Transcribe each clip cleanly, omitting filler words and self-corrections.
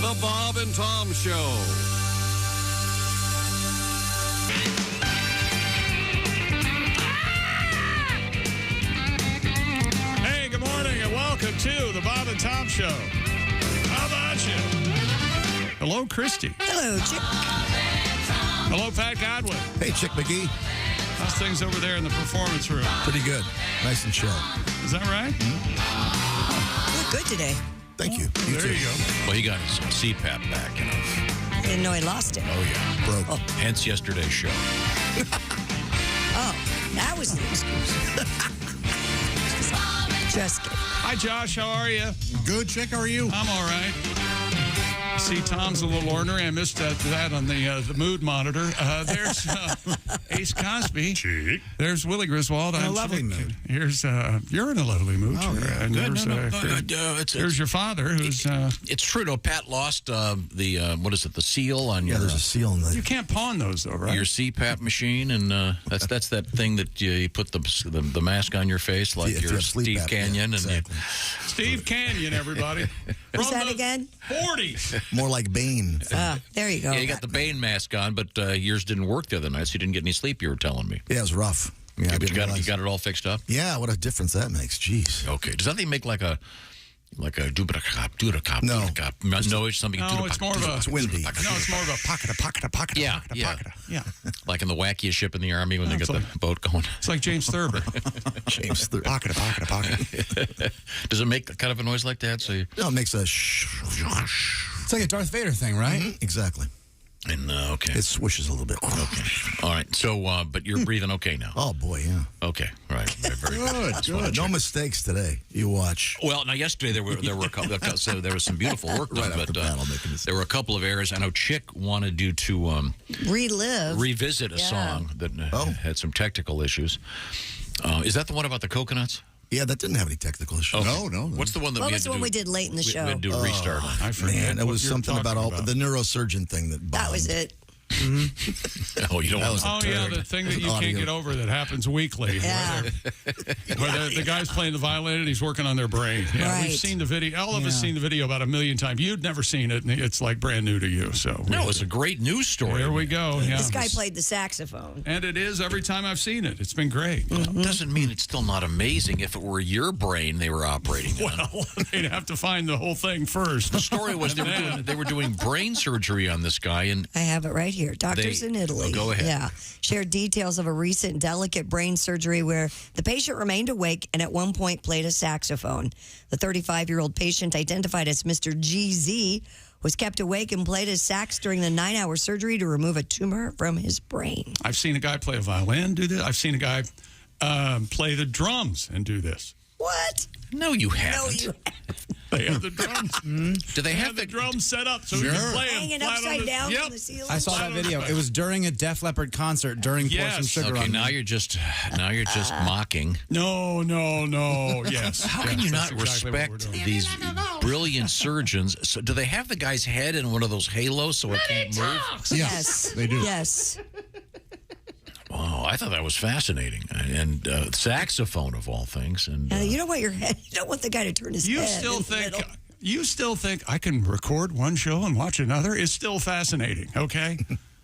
The Bob and Tom Show. Hey, good morning and welcome to the Bob and Tom Show. How about you? Hello, Christy. Hello, Chick. Hello, Pat Godwin. Hey, Chick McGee. How's things over there in the performance room? Pretty good. Nice and chill. Is that right? You look good today. Thank you. There you go. Well, he got his CPAP back, you know. I didn't know he lost it. Oh, yeah. Broke. Oh. Hence yesterday's show. Oh, that was the excuse. Just kidding. Hi, Josh. How are you? Good, Chick. How are you? I'm all right. See, Tom's a little ornery. I missed that on the mood monitor. There's Ace Cosby. Chick. There's Willie Griswold. In a I'm lovely Chick. mood. Here's you're in a lovely mood. Oh, sure. yeah. And Good. there's, there's your father, who's It's true, though. Pat lost the, what is it, the seal on Yeah, your there's a seal in the... you can't pawn those though, right? your CPAP machine, and that's that thing that you put the mask on your face like If you're you're sleep Steve apnea, Canyon. exactly. Steve Canyon, everybody. Who's From that the again? 40s. More like Bane. There you go. Yeah, you got the Bane mask on, but yours didn't work the other night, so you didn't get any sleep, you were telling me. Yeah, it was rough. Yeah, I But didn't you realize. got it all fixed up? Yeah, what a difference that makes. Jeez. Okay. Does that thing make like a doodle-cop No. noise? Something? No, it's more of a... It's windy. No, it's more of a pocket. Yeah, pocket, yeah. pocket. Yeah. Like in the wackiest ship in the Army when they it's get like- the boat going. It's like James Thurber. James. Pocket. Does it make kind of a noise like that? So you, No, it makes a shh. It's like a Darth Vader thing, right? Mhm, exactly. and okay. It swishes a little bit. Okay. All right. So, but you're breathing okay now. Oh, boy, yeah. Okay. Right. Very good. That's what I No checked. mistakes today. You watch. Well, now yesterday there were a couple. So there was some beautiful work done, Right after but battle, making mistakes. there were a couple of errors. I know Chick wanted you to Relive. revisit a Yeah. song that had some technical issues. Is that the one about the coconuts? Yeah, that didn't have any technical issues. No. What's the one that What we was had the to one do? we did late in the show? We had to do a restart. I forget. Man, it what was you're something about talking the neurosurgeon thing that bombed. That was it. Oh, you don't. Oh, yeah, the thing that you can't get over that happens weekly. Yeah. Where the guy's playing the violin and he's working on their brain. Yeah, Right. we've seen the video. All of us seen the video about 1,000,000 times. You'd never seen it, and it's like brand new to you. So No, it's a great news story. There we go. Yeah. This guy played the saxophone. And it is every time I've seen it. It's been great. Doesn't mean it's still not amazing. If it were your brain they were operating on. Well, they'd have to find the whole thing first. The story was And they were doing brain surgery on this guy, and I have it right here. Doctors in Italy. Well, go ahead. Yeah. Shared details of a recent delicate brain surgery where the patient remained awake and at one point played a saxophone. The 35-year-old patient, identified as Mr. GZ, was kept awake and played his sax during the 9-hour surgery to remove a tumor from his brain. I've seen a guy play a violin do this. I've seen a guy play the drums and do this. What? no, you haven't. No, you They have the drums. Do they They have have the drums set up so we Sure. can play them hanging flat on upside the, down yep. from the ceiling. I saw that video. It was during a Def Leppard concert during Pour Some Yes. Sugar Okay, on now Me. you're just mocking. No. Yes. How can you not That's exactly what we're respect doing. these brilliant surgeons? So, do they have the guy's head in one of those halos so it can't move? Yes. they do. Yes. Oh, I thought that was fascinating. And saxophone of all things. And You don't want your head. You don't want the guy to turn his You head. still in the think middle. you still think I can record one show and watch another? It's still fascinating, okay?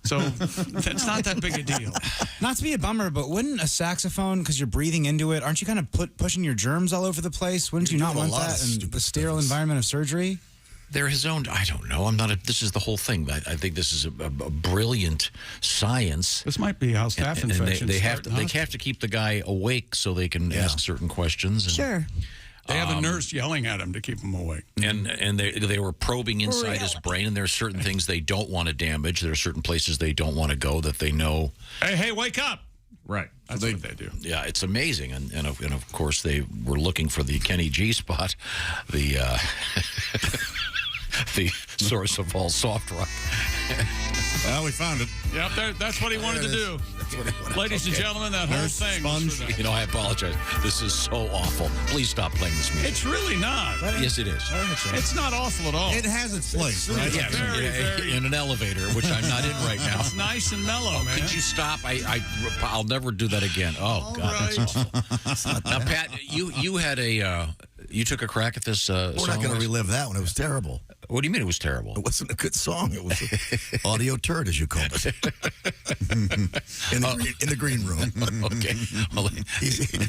So it's not that big a deal. Not to be a bummer, but wouldn't a saxophone, because you're breathing into it, aren't you kind of pushing your germs all over the place? Wouldn't you You're not doing a want lot of that in stupid the sterile things. environment of surgery? they're his own. I don't know. I'm not. This is the whole thing. I think this is a brilliant science. This might be how staph And infections they have start, to. huh? They have to keep the guy awake so they can ask certain questions. And, Sure. They have a nurse yelling at him to keep him awake. And they were probing inside his brain, and there are certain things they don't want to damage. There are certain places they don't want to go that they know. Hey, wake up! Right. That's what they do. Yeah, it's amazing. And of course, they were looking for the Kenny G spot, the the source of all soft rock. Well, we found it. Yep, that's what he wanted to do. Ladies and gentlemen, that whole Nurse, thing. was sponge. for that. You know, I apologize. This is so awful. Please stop playing this music. It's really not. Yes, it is. It's not awful at all. It has its place, right? Yes, very- in an elevator, which I'm not in right now. It's nice and mellow, man. Could you stop? I'll never do that again. Oh, God, that's awful. Now, Pat, you had you took a crack at this We're not going to song? relive that one. It was terrible. What do you mean it was terrible? It wasn't a good song. It was an audio turd, as you called it. in the green room. Okay. Well,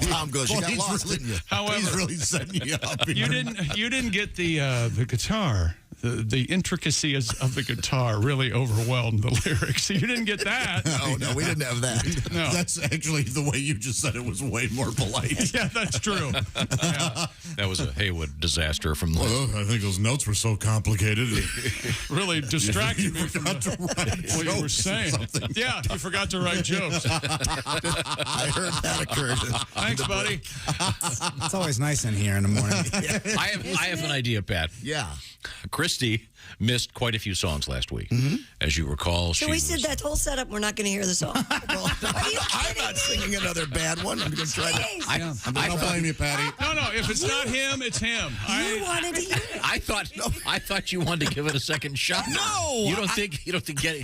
Tom goes, you got lost, really, didn't you? However, he's really setting you up. you didn't get the guitar. The intricacies of the guitar really overwhelmed the lyrics. You didn't get that. No, we didn't have that. No. That's actually the way you just said it was way more polite. Yeah, that's true. Yeah. that was a Haywood disaster from the. I think those notes were so complicated. Really distracted me from forgot to write what you were jokes or saying. something. Yeah, you forgot to write jokes. I heard that occurred. Thanks, buddy. It's always nice in here in the morning. I have an idea, Pat. Yeah. Christy missed quite a few songs last week. As you recall, So we said that whole setup, we're not going to hear the song. Well, Are you I'm kidding not me? singing another bad one. I'm going to try to. Jeez. I don't blame you, Patty. No. If it's not him, it's him. You wanted to hear it. I thought you wanted to give it a second shot. No, you don't think getting.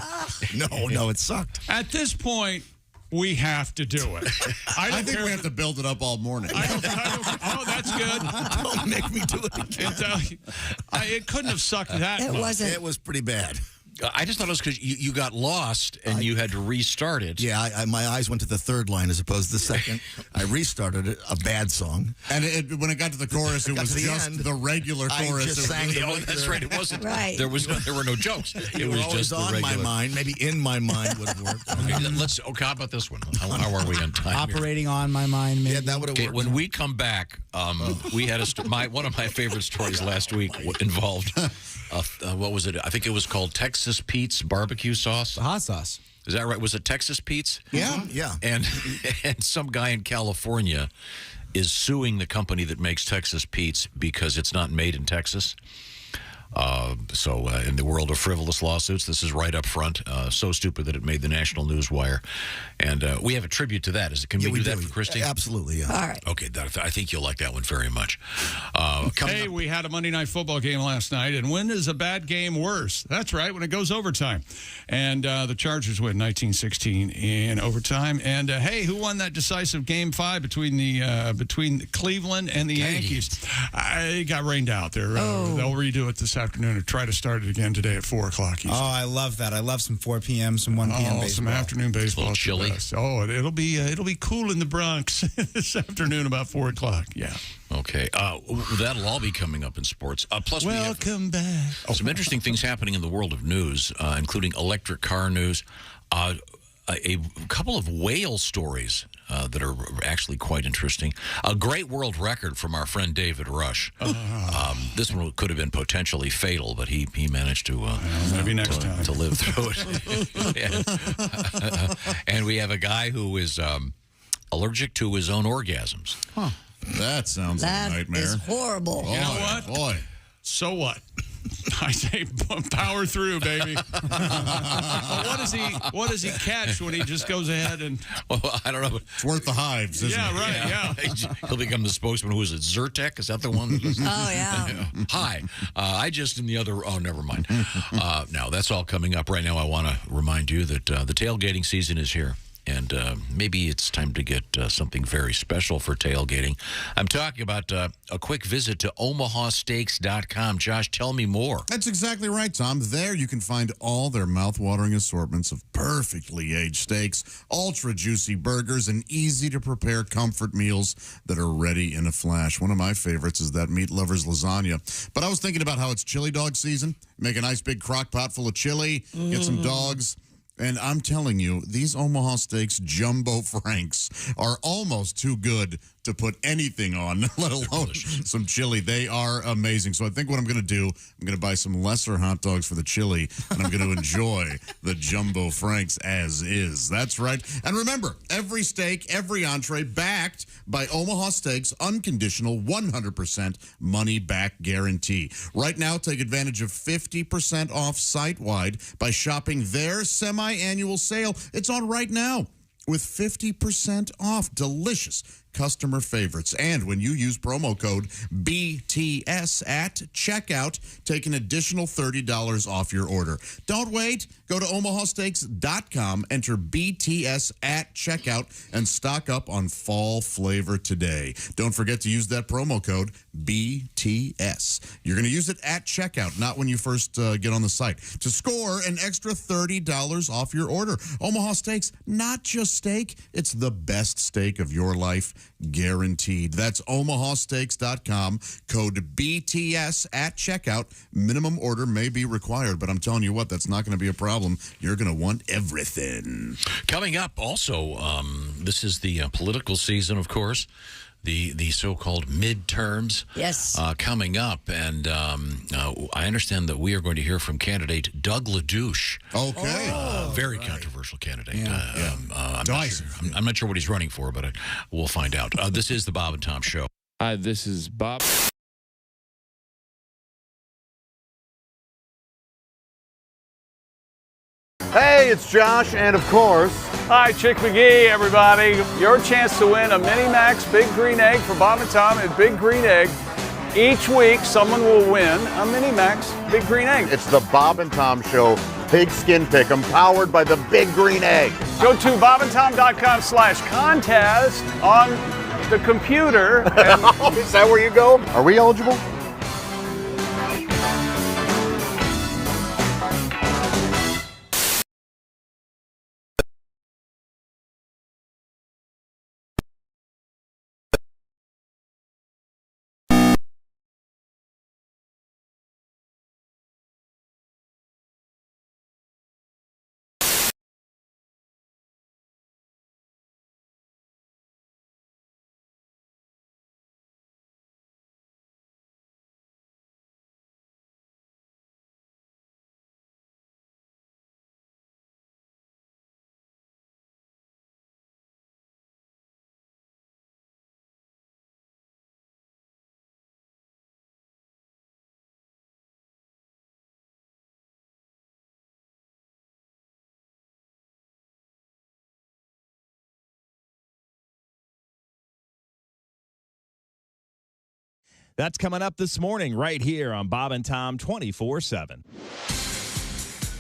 No, it sucked. At this point, we have to do it. I think we have to build it up all morning. Oh, that's good. Don't make me do it again. It couldn't have sucked that It much. wasn't. It was pretty bad. I just thought it was because you got lost and you had to restart it. Yeah, my eyes went to the third line as opposed to the second. I restarted it, a bad song. And when it got to the chorus, it Got was to the just end. the regular I chorus. just It was sang just- it. Oh, that's right. It wasn't. Right. There were no jokes. It It was was just always the on regular. my mind. Maybe in my mind would have worked. Okay, how about this one? How are we on time? Here? Operating on my mind, maybe. Yeah, that would have Okay, worked. when we come back, we had one of my favorite stories last week involved what was it? I think it was called Texas Pete's barbecue sauce. Hot sauce. Is that right? Was it Texas Pete's? Yeah. And some guy in California is suing the company that makes Texas Pete's because it's not made in Texas. So in the world of frivolous lawsuits, this is right up front. So stupid that it made the national newswire. And we have a tribute to that. Can we do that for Christy? Absolutely, yeah. All right. Okay, I think you'll like that one very much. Hey, we had a Monday Night Football game last night, and when is a bad game worse? That's right, when it goes overtime. And the Chargers win 19-16 in overtime. And hey, who won that decisive Game 5 between Cleveland and the Yankees? It got rained out. They'll redo it this afternoon or try to start it again today at 4 o'clock Eastern. Oh, I love that. I love some 4 p.m., some 1 p.m. baseball. Some afternoon baseball. A little chilly. Oh, it'll be cool in the Bronx this afternoon about 4 o'clock. Yeah. Okay. That'll all be coming up in sports. Plus, Welcome back. we have some interesting things happening in the world of news, including electric car news. A couple of whale stories that are actually quite interesting. A great world record from our friend David Rush. This one could have been potentially fatal, but he managed to Maybe next time. to live through it. And we have a guy who is allergic to his own orgasms. That sounds That like a nightmare. is horrible. You know what? Boy. So what? I say power through, baby. What does he catch when he just goes ahead and... Well, I don't know. It's worth the hives, isn't Yeah, it? right, yeah. He'll become the spokesman. Who is it? Zyrtec? Is that the one? Oh, yeah. Hi. I just in the other... Oh, never mind. Now, that's all coming up. Right now, I want to remind you that the tailgating season is here. And maybe it's time to get something very special for tailgating. I'm talking about a quick visit to omahasteaks.com. Josh, tell me more. That's exactly right, Tom. There you can find all their mouth-watering assortments of perfectly aged steaks, ultra-juicy burgers, and easy-to-prepare comfort meals that are ready in a flash. One of my favorites is that Meat Lover's lasagna. But I was thinking about how it's chili dog season. Make a nice big crock pot full of chili, get some dogs. And I'm telling you, these Omaha Steaks Jumbo Franks are almost too good to put anything on, let alone some chili. They are amazing. So I think what I'm going to do, I'm going to buy some lesser hot dogs for the chili, and I'm going to enjoy the Jumbo Franks as is. That's right. And remember, every steak, every entree backed by Omaha Steaks, unconditional 100% money-back guarantee. Right now, take advantage of 50% off site-wide by shopping their semi-annual sale. It's on right now with 50% off delicious customer favorites. And when you use promo code BTS at checkout, take an additional $30 off your order. Don't wait. Go to omahasteaks.com, enter BTS at checkout, and stock up on fall flavor today. Don't forget to use that promo code BTS. You're going to use it at checkout, not when you first get on the site, to score an extra $30 off your order. Omaha Steaks, not just steak, it's the best steak of your life, guaranteed. That's omahasteaks.com, code BTS at checkout. Minimum order may be required, but I'm telling you what, that's not going to be a problem. You're going to want everything. Coming up also, this is the political season, of course. The so-called midterms coming up. And I understand that we are going to hear from candidate Doug Ladouche. Okay. Very controversial candidate. Yeah. I'm not sure what he's running for, but we'll find out. This is the Bob and Tom Show. Hi, this is Bob. Hey, it's Josh, and of course... Hi, Chick McGee, everybody. Your chance to win a Mini Max Big Green Egg for Bob and Tom at Big Green Egg. Each week, someone will win a Mini Max Big Green Egg. It's the Bob and Tom Show Pigskin Pick'em, powered by the Big Green Egg. Go to bobandtom.com/contest on the computer. And is that where you go? Are we eligible? That's coming up this morning right here on Bob and Tom 24/7.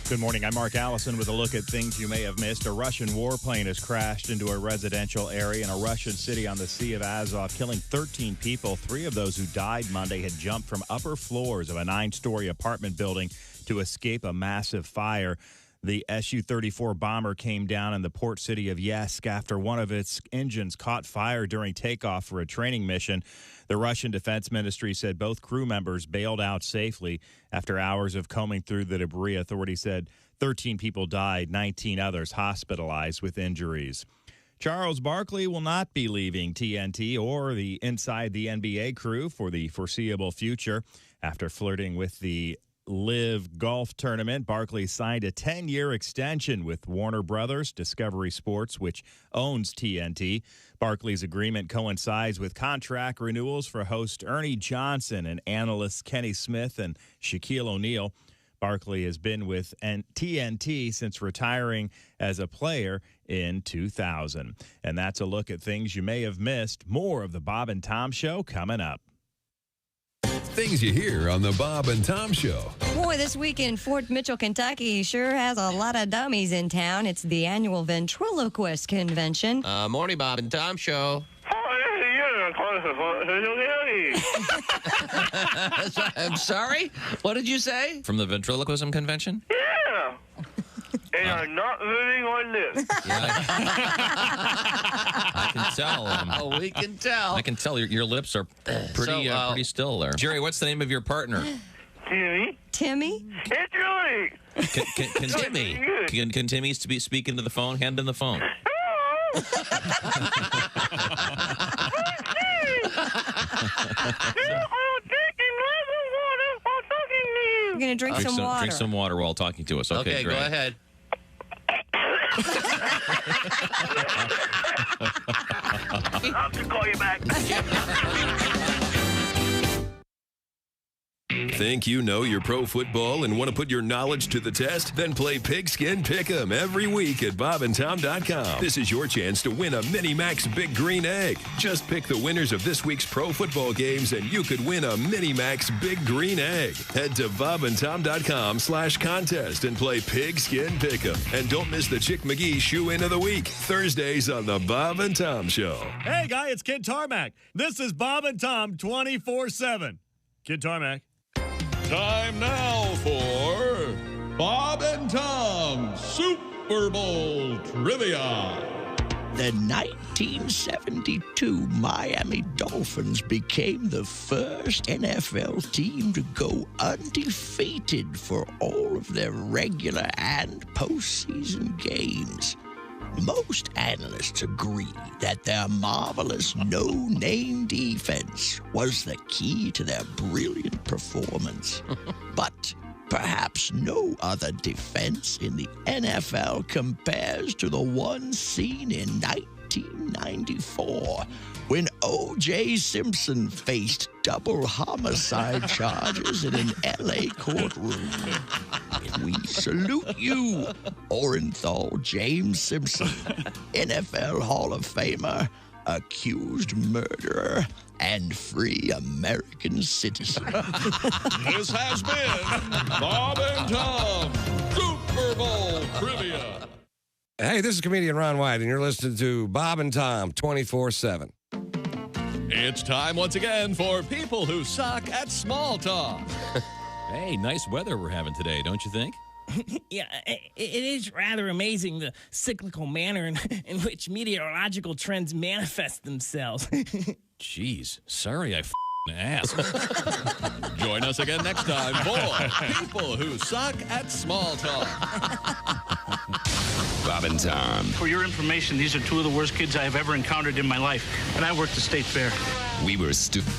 Good morning. I'm Mark Allison with a look at things you may have missed. A Russian warplane has crashed into a residential area in a Russian city on the Sea of Azov, killing 13 people. 3 of those who died Monday had jumped from upper floors of a 9-story apartment building to escape a massive fire. The Su-34 bomber came down in the port city of Yeysk after one of its engines caught fire during takeoff for a training mission. The Russian Defense Ministry said both crew members bailed out safely after hours of combing through the debris. Authorities said 13 people died, 19 others hospitalized with injuries. Charles Barkley will not be leaving TNT or the Inside the NBA crew for the foreseeable future. After flirting with the Live Golf Tournament, Barkley signed a 10-year extension with Warner Brothers Discovery Sports, which owns TNT. Barkley's agreement coincides with contract renewals for host Ernie Johnson and analysts Kenny Smith and Shaquille O'Neal. Barkley has been with TNT since retiring as a player in 2000. And that's a look at things you may have missed. More of the Bob and Tom Show coming up. Things you hear on the Bob and Tom Show. Boy, this week in Fort Mitchell, Kentucky sure has a lot of dummies in town. It's the annual Ventriloquist convention. Morning, Bob and Tom Show. I'm sorry? What did you say? From the ventriloquism convention? Yeah. And I'm not moving on this. I can tell. We can tell. I can tell your lips are pretty still there. Jerry, what's the name of your partner? Timmy. Timmy? It's Johnny. Can Timmy? Can Timmy speak into the phone? Hand him the phone. You're going to drink some water. Drink some water while talking to us. Okay, great. Go ahead. I'll have to call you back. Think you know your pro football and want to put your knowledge to the test? Then play Pigskin Pick'em every week at bobandtom.com. This is your chance to win a Mini Max Big Green Egg. Just pick the winners of this week's pro football games and you could win a Mini Max Big Green Egg. Head to bobandtom.com/contest and play Pigskin Pick'em. And don't miss the Chick McGee Shoe-In of the Week, Thursdays on the Bob and Tom Show. Hey, guy, it's Kid Tarmac. This is Bob and Tom 24/7. Kid Tarmac. Time now for Bob and Tom Super Bowl Trivia. The 1972 Miami Dolphins became the first NFL team to go undefeated for all of their regular and postseason games. Most analysts agree that their marvelous no-name defense was the key to their brilliant performance. But perhaps no other defense in the NFL compares to the one seen in 1994 when O.J. Simpson faced double homicide charges in an L.A. courtroom. We salute you, Orenthal James Simpson, NFL Hall of Famer, accused murderer, and free American citizen. This has been Bob and Tom Super Bowl Trivia. Hey, this is comedian Ron White, and you're listening to Bob and Tom 24/7. It's time once again for people who suck at small talk. Hey, nice weather we're having today, don't you think? Yeah, it is rather amazing the cyclical manner in which meteorological trends manifest themselves. Jeez, sorry I asked. Join us again next time for people who suck at small talk. Bob and Tom. For your information, these are two of the worst kids I have ever encountered in my life, and I worked the state fair. We were stupid.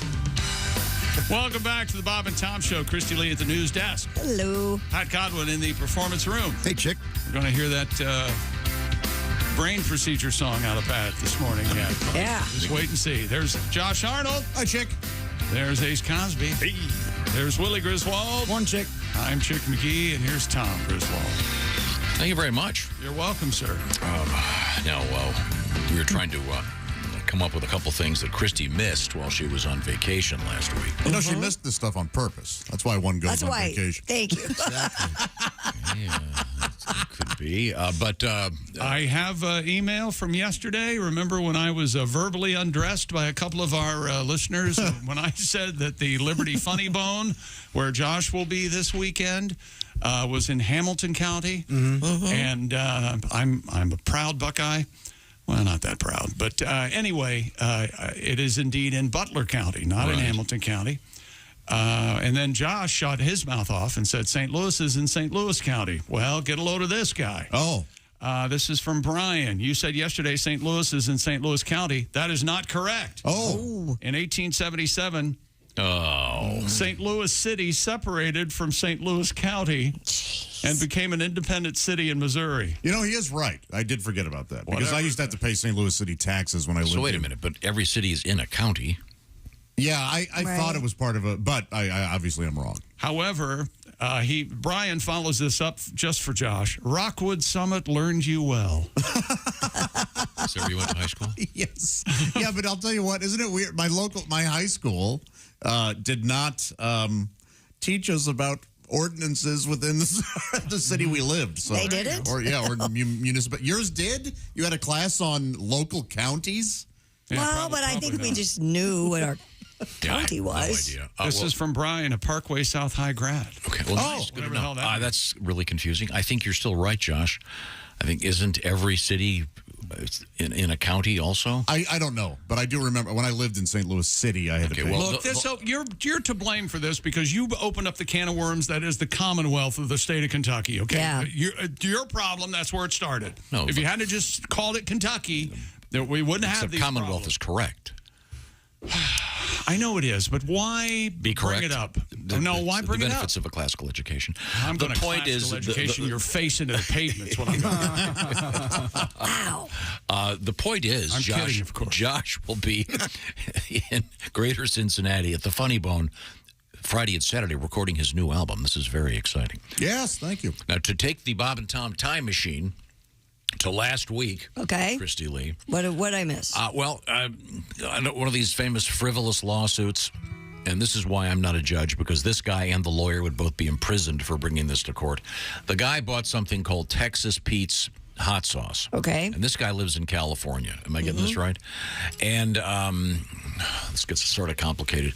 Welcome back to the Bob and Tom Show. Christy Lee at the news desk. Hello. Pat Godwin in the performance room. Hey, chick. We're going to hear that brain procedure song out of Pat this morning. Yeah. Just wait and see. There's Josh Arnold. Hi, chick. There's Ace Cosby. Hey. There's Willie Griswold. One chick. I'm Chick McGee, and here's Tom Griswold. Thank you very much. You're welcome, sir. We were trying to come up with a couple things that Christy missed while she was on vacation last week. You know, she missed this stuff on purpose. That's why one goes on vacation. Thank you. Yeah, that could be. I have an email from yesterday. Remember when I was verbally undressed by a couple of our listeners when I said that the Liberty Funny Bone, where Josh will be this weekend, was in Hamilton County, and I'm a proud Buckeye. Well, not that proud, but anyway, it is indeed in Butler County, not in Hamilton County. And then Josh shot his mouth off and said St. Louis is in St. Louis County. Well, get a load of this guy. Oh. This is from Brian. You said yesterday St. Louis is in St. Louis County. That is not correct. Oh. In 1877, St. Louis City separated from St. Louis County and became an independent city in Missouri. You know, he is right. I did forget about that because I used to have to pay St. Louis City taxes when I lived So wait a minute, but every city is in a county. Yeah, I thought it was part of a, but I obviously I'm wrong. However, Brian follows this up just for Josh. Rockwood Summit learned you well. Is that where you went to high school? Yes. Yeah, but I'll tell you what, isn't it weird? My high school did not teach us about ordinances within the city we lived. So, they didn't? Or municipal. Yours did? You had a class on local counties? Yeah, well, but I think we just knew what our county was. No idea. This is from Brian, a Parkway South High grad. Okay. Well, nice. Good to know. That's really confusing. I think you're still right, Josh. I think isn't every city in a county also? I don't know, but I do remember when I lived in St. Louis City, I had to pay. Well, look, you're to blame for this because you opened up the can of worms that is the Commonwealth of the state of Kentucky, okay? Yeah. Your problem, that's where it started. No, if you hadn't just called it Kentucky, we wouldn't have these Commonwealth problems. is correct. I know it is, but why bring it up? Why bring the it up? benefits of a classical education. I'm going to point is education your face into the pavement's what I'm going Wow. The point is, I'm kidding, of course. Josh will be in Greater Cincinnati at the Funny Bone Friday and Saturday recording his new album. This is very exciting. Yes, thank you. Now, to take the Bob and Tom time machine to last week, okay, Christy Lee. What I miss? I know one of these famous frivolous lawsuits, and this is why I'm not a judge, because this guy and the lawyer would both be imprisoned for bringing this to court. The guy bought something called Texas Pete's hot sauce. Okay. And this guy lives in California. Am I getting this right? And this gets sort of complicated.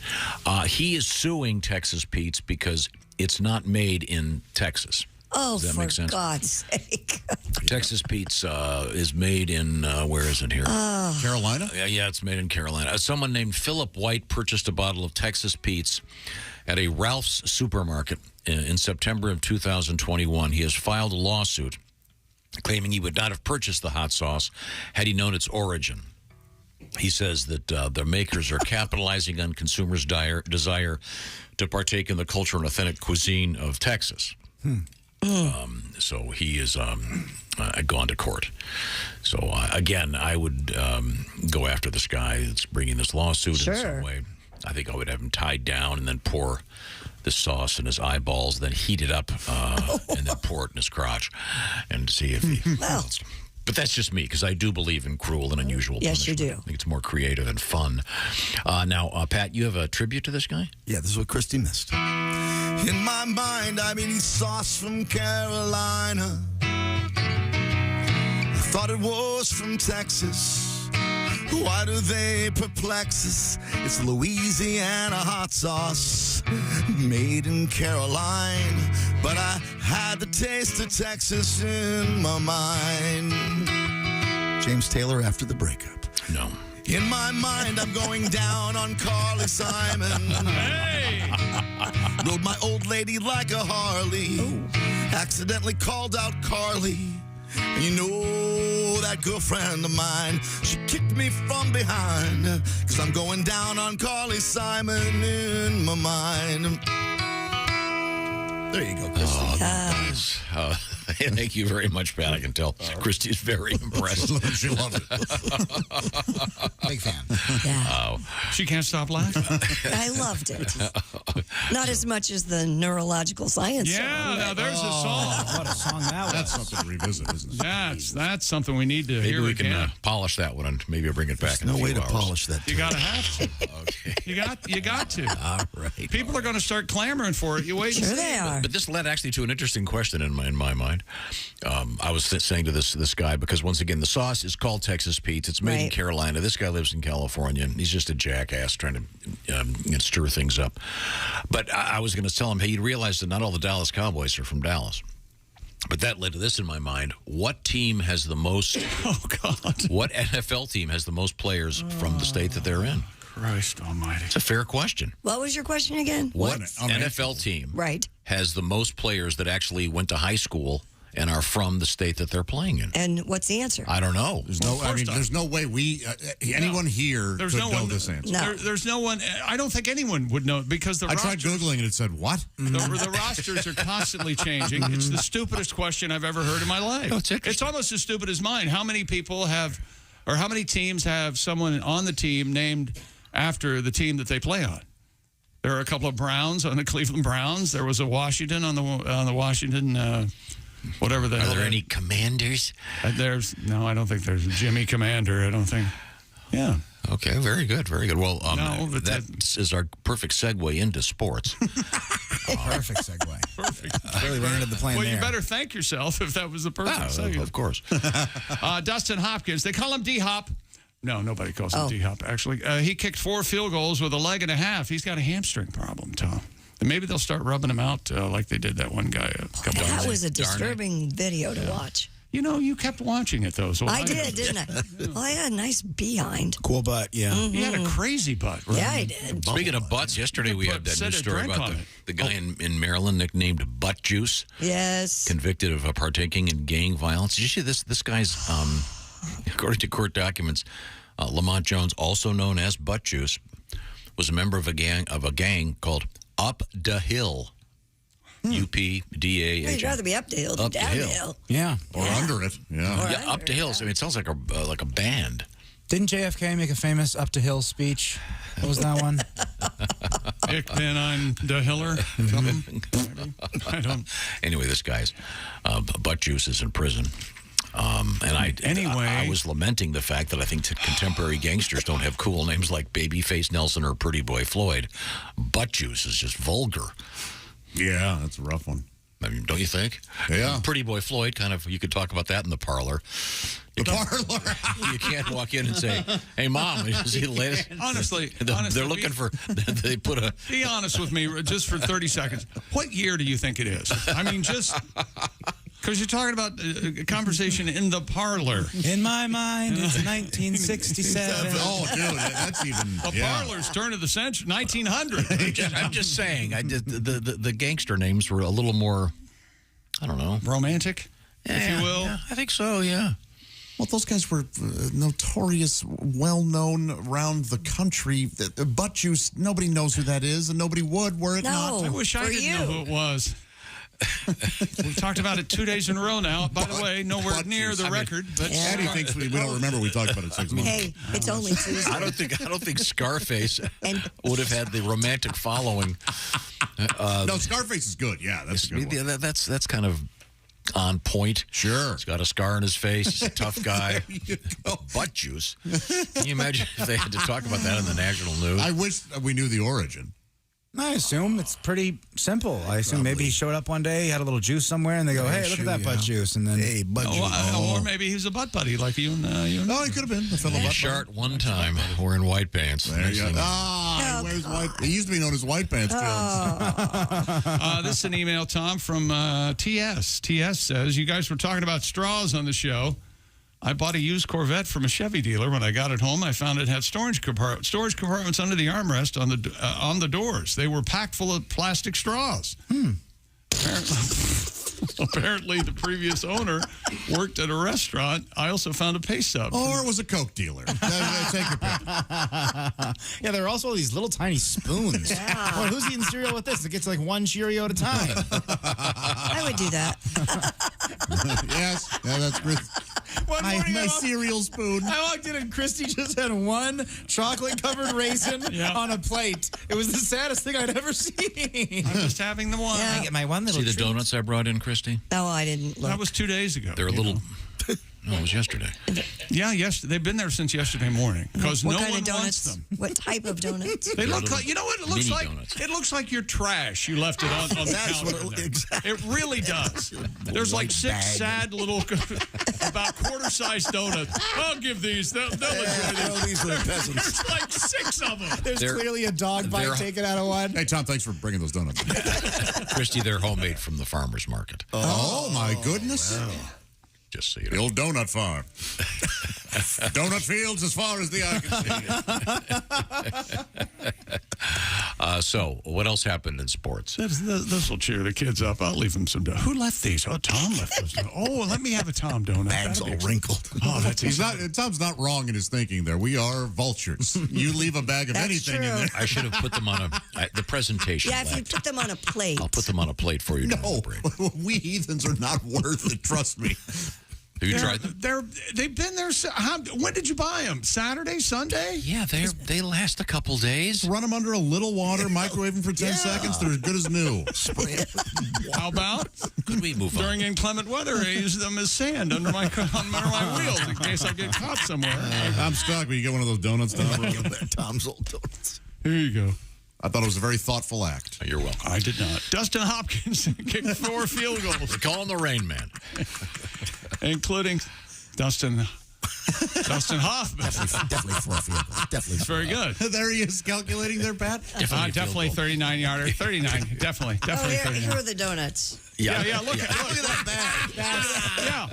He is suing Texas Pete's because it's not made in Texas. Oh, Does that for make sense? God's sake. Texas Pete's is made in, where is it here? Carolina? Yeah, it's made in Carolina. Someone named Philip White purchased a bottle of Texas Pete's at a Ralph's supermarket in September of 2021. He has filed a lawsuit claiming he would not have purchased the hot sauce had he known its origin. He says that the makers are capitalizing on consumers' desire to partake in the culture and authentic cuisine of Texas. So he is gone to court. So, again, I would go after this guy that's bringing this lawsuit in some way. I think I would have him tied down and then pour the sauce in his eyeballs, then heat it up and then pour it in his crotch and see if he... But that's just me, because I do believe in cruel and unusual punishment. Yes, you do. I think it's more creative and fun. Now, Pat, you have a tribute to this guy? Yeah, this is what Christy missed. In my mind, I'm eating sauce from Carolina. I thought it was from Texas. Why do they perplex us? It's Louisiana hot sauce, made in Carolina. But I had the taste of Texas in my mind. James Taylor after the breakup. No. In my mind, I'm going down on Carly Simon. Hey! Rode my old lady like a Harley. Accidentally called out Carly. And you know that girlfriend of mine, she kicked me from behind. Cause I'm going down on Carly Simon in my mind. There you go, Christy. Thank you very much, Pat. I can tell Christy's very impressed. She loved it. Big fan. Yeah. She can't stop laughing. I loved it. Not as much as the neurological science song. Now there's a song. What a song that was. That's something to revisit, isn't it? That's something we need to Maybe hear we again. can polish that one and maybe I'll bring it back There's in a no few way to hours. polish that. You gotta have to. Okay. You got to. All right. People are going to start clamoring for it. You wait and Sure see. they are. But this led actually to an interesting question in my mind. I was saying to this guy, because once again, the sauce is called Texas Pete's. It's made in Carolina. This guy lives in California. And he's just a jackass trying to stir things up. But I was going to tell him, hey, you realize that not all the Dallas Cowboys are from Dallas. But that led to this in my mind. What team has the most... Oh, God. What NFL team has the most players from the state that they're in? Christ almighty. It's a fair question. What was your question again? What NFL team has the most players that actually went to high school and are from the state that they're playing in? And what's the answer? I don't know. There's no. I mean, there's no way we anyone here There's could no know one, this answer. No. There's no one. I don't think anyone would know because the I tried Googling and it said what? The rosters are constantly changing. It's the stupidest question I've ever heard in my life. It's almost as stupid as mine. How many people have, or how many teams have someone on the team named after the team that they play on? There are a couple of Browns on the Cleveland Browns. There was a Washington on the Washington. Whatever the hell. Are there any Commanders? No, I don't think there's a Jimmy Commander. I don't think. Yeah. Okay, very good, very good. Well, that is our perfect segue into sports. Perfect segue. Perfect. Really landed the plane well, there. you better thank yourself if that was the perfect segue. Of course. Dustin Hopkins. They call him D-Hop. No, nobody calls him D-Hop, actually. He kicked 4 field goals with a leg and a half. He's got a hamstring problem, Tom. And maybe they'll start rubbing him out like they did that one guy a couple That times. was a disturbing video to watch. You know, you kept watching it, though. So I did, didn't I? Well, I had a nice behind. Cool butt, yeah. Mm-hmm. He had a crazy butt, right? Yeah, I did. Speaking of butts, yesterday we had that news story about the guy in Maryland nicknamed Butt Juice. Yes. Convicted of partaking in gang violence. Did you see this? This guy's, according to court documents, Lamont Jones, also known as Butt Juice, was a member of a gang called Up the Hill. UPDAH. You'd rather be up the hill than down the hill. Yeah. Or under it. Yeah. Up the hill. I mean, it sounds like a band. Didn't JFK make a famous Up to Hill speech? What was that one? Ich bin ein der Hiller. I don't. Anyway, this guy's butt juice is in prison. I was lamenting the fact that I think contemporary gangsters don't have cool names like Babyface Nelson or Pretty Boy Floyd. Butt juice is just vulgar. Yeah, that's a rough one. I mean, don't you think? Yeah. Pretty Boy Floyd, kind of, you could talk about that in the parlor. You can't walk in and say, hey, Mom, is he the latest? Honestly, they're looking for, they put a... Be honest with me, just for 30 seconds. What year do you think it is? I mean, just... Because you're talking about a conversation in the parlor. In my mind, it's 1967. Oh, dude, that's even... The parlor's turn of the century, 1900. I'm just saying, the gangster names were a little more, I don't know. Romantic, if you will. Yeah, I think so, yeah. Well, those guys were notorious, well-known around the country. Butt juice, nobody knows who that is, and nobody would, were it not. I wish I didn't know who it was. We've talked about it 2 days in a row now. By the way, nowhere near the record. But Eddie thinks we don't remember we talked about it 6 months. Hey, it's only Tuesday. I don't think Scarface would have had the romantic following. No, Scarface is good. Yeah, that's a good one. That's kind of on point. Sure. He's got a scar on his face. He's a tough guy. Butt juice. Can you imagine if they had to talk about that in the national news? I wish we knew the origin. I assume it's pretty simple. I assume maybe he showed up one day, he had a little juice somewhere, and they go, hey, look at that butt juice. And then, hey, butt juice. Or maybe he's a butt buddy like you and you. No, he could have been a fellow butt Shart one time wearing white pants. There you go. He wears white. He used to be known as White Pants Jones. This is an email, Tom, from TS. TS says, you guys were talking about straws on the show. I bought a used Corvette from a Chevy dealer. When I got it home, I found it had storage compartments under the armrest on the doors. They were packed full of plastic straws. Apparently, the previous owner worked at a restaurant. I also found a pay stub. Or it was a Coke dealer. Take your pick. Yeah, there are also these little tiny spoons. Yeah. Boy, who's eating cereal with this? It gets like one Cheerio at a time. I would do that. Yes, that's good. My cereal spoon. I walked in and Christy just had one chocolate-covered raisin on a plate. It was the saddest thing I'd ever seen. I'm just having the one. Yeah. I get my one little See the treat. donuts I brought in, Christy? No, I didn't look. That was 2 days ago. They're a little... No, it was yesterday. Yeah, they've been there since yesterday morning because no What kind one of donuts? wants them. What type of donuts? They look like, you know what it looks Mini like? donuts. It looks like your trash. You left it on the counter. Exactly. It really does. There's like six sad little, about quarter-sized donuts. I'll give these. They'll enjoy these. These are the peasants. There's like six of them. There's clearly a dog bite taken out of one. Hey, Tom, thanks for bringing those donuts. Christy, they're homemade from the farmer's market. Oh my goodness. Wow. Just so you The know. old donut farm. Donut fields as far as the eye can see. So, what else happened in sports? This will cheer the kids up. I'll leave them some donuts. Who left these? Oh, Tom left those. Oh, let me have a Tom donut. Bag's all wrinkled. Oh, that's Tom's not wrong in his thinking there. We are vultures. You leave a bag of anything in there. I should have put them on the presentation. Yeah, if you put them on a plate. I'll put them on a plate for you. No, we heathens are not worth it. Trust me. Have you tried them? They've been there. When did you buy them? Saturday, Sunday? Yeah, they last a couple days. Run them under a little water, microwave them for 10 seconds. They're as good as new. How about? Could we move on? During inclement weather, I use them as sand under my wheels in case I get caught somewhere. I'm stuck. Will you get one of those donuts, Tom? Tom's old donuts. Here you go. I thought it was a very thoughtful act. You're welcome. I did not. Dustin Hopkins kicked 4 field goals. They call him the Rain Man. Including Dustin Hoffman. Definitely 4 field goals. Definitely. It's very good. There he is calculating their bat. Definitely 39-yarder. 39. Definitely Oh, 39. here are the donuts. Yeah. Look at that bag.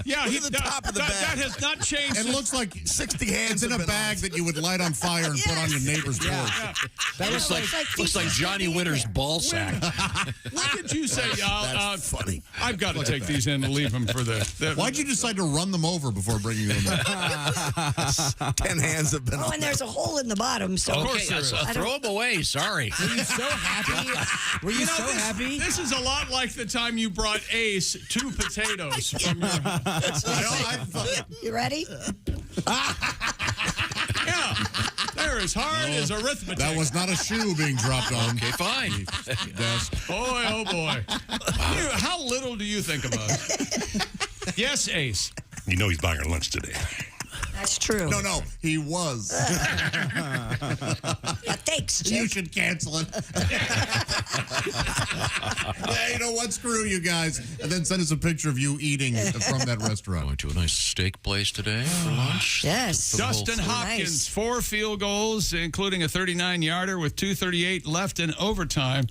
Yeah. Look at the top of the bag. That has not changed. It looks like 60 hands it's in a bag that you would light on fire and put on your neighbor's porch. That looks like Johnny Winter's ball sack. When did you say? That's funny. I've got to take these in and leave them for the. Why'd you decide to run them over before bringing them in? 10 hands have been Oh, on. and there's a hole in the bottom. So Okay, throw them away. Sorry. Were you so happy? Were you so happy? This is a lot like the time you brought Ace 2 potatoes from your house. You ready? Yeah. There They're as hard as arithmetic. That was not a shoe being dropped on. Okay, fine. Desk. Boy, oh boy. How little do you think of us? Yes, Ace. You know he's buying our lunch today. That's true. No, he was. Thanks, Chick. You should cancel it. Yeah, you know what? Screw you guys. And then send us a picture of you eating from that restaurant. Going to a nice steak place today for lunch. Yes. Dustin Hopkins, 4 field goals, including a 39-yarder with 2:38 left in overtime.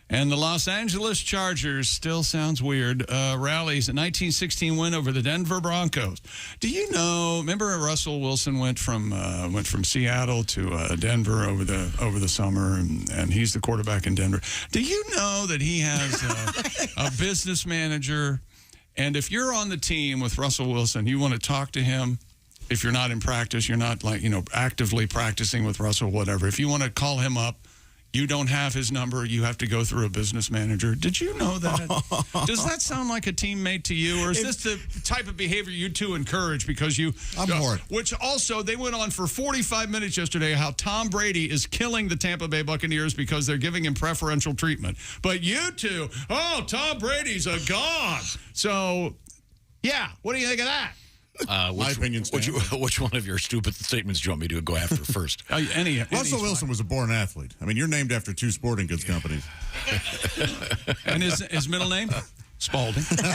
And the Los Angeles Chargers, still sounds weird, rallies a 1916 win over the Denver Broncos. Do you know, remember Russell Wilson went from Seattle to Denver over the summer, and he's the quarterback in Denver. Do you know that he has a business manager? And if you're on the team with Russell Wilson, you want to talk to him. If you're not in practice, you're not actively practicing with Russell, whatever. If you want to call him up, you don't have his number. You have to go through a business manager. Did you know that? Does that sound like a teammate to you? Or is this the type of behavior you two encourage because you... I'm for it. Which also, they went on for 45 minutes yesterday how Tom Brady is killing the Tampa Bay Buccaneers because they're giving him preferential treatment. But you two, Tom Brady's a god. So, yeah, what do you think of that? My opinion. Which one of your stupid statements do you want me to go after first? Russell Wilson was a born athlete. I mean, you're named after 2 sporting goods companies. And his middle name? Spalding. What do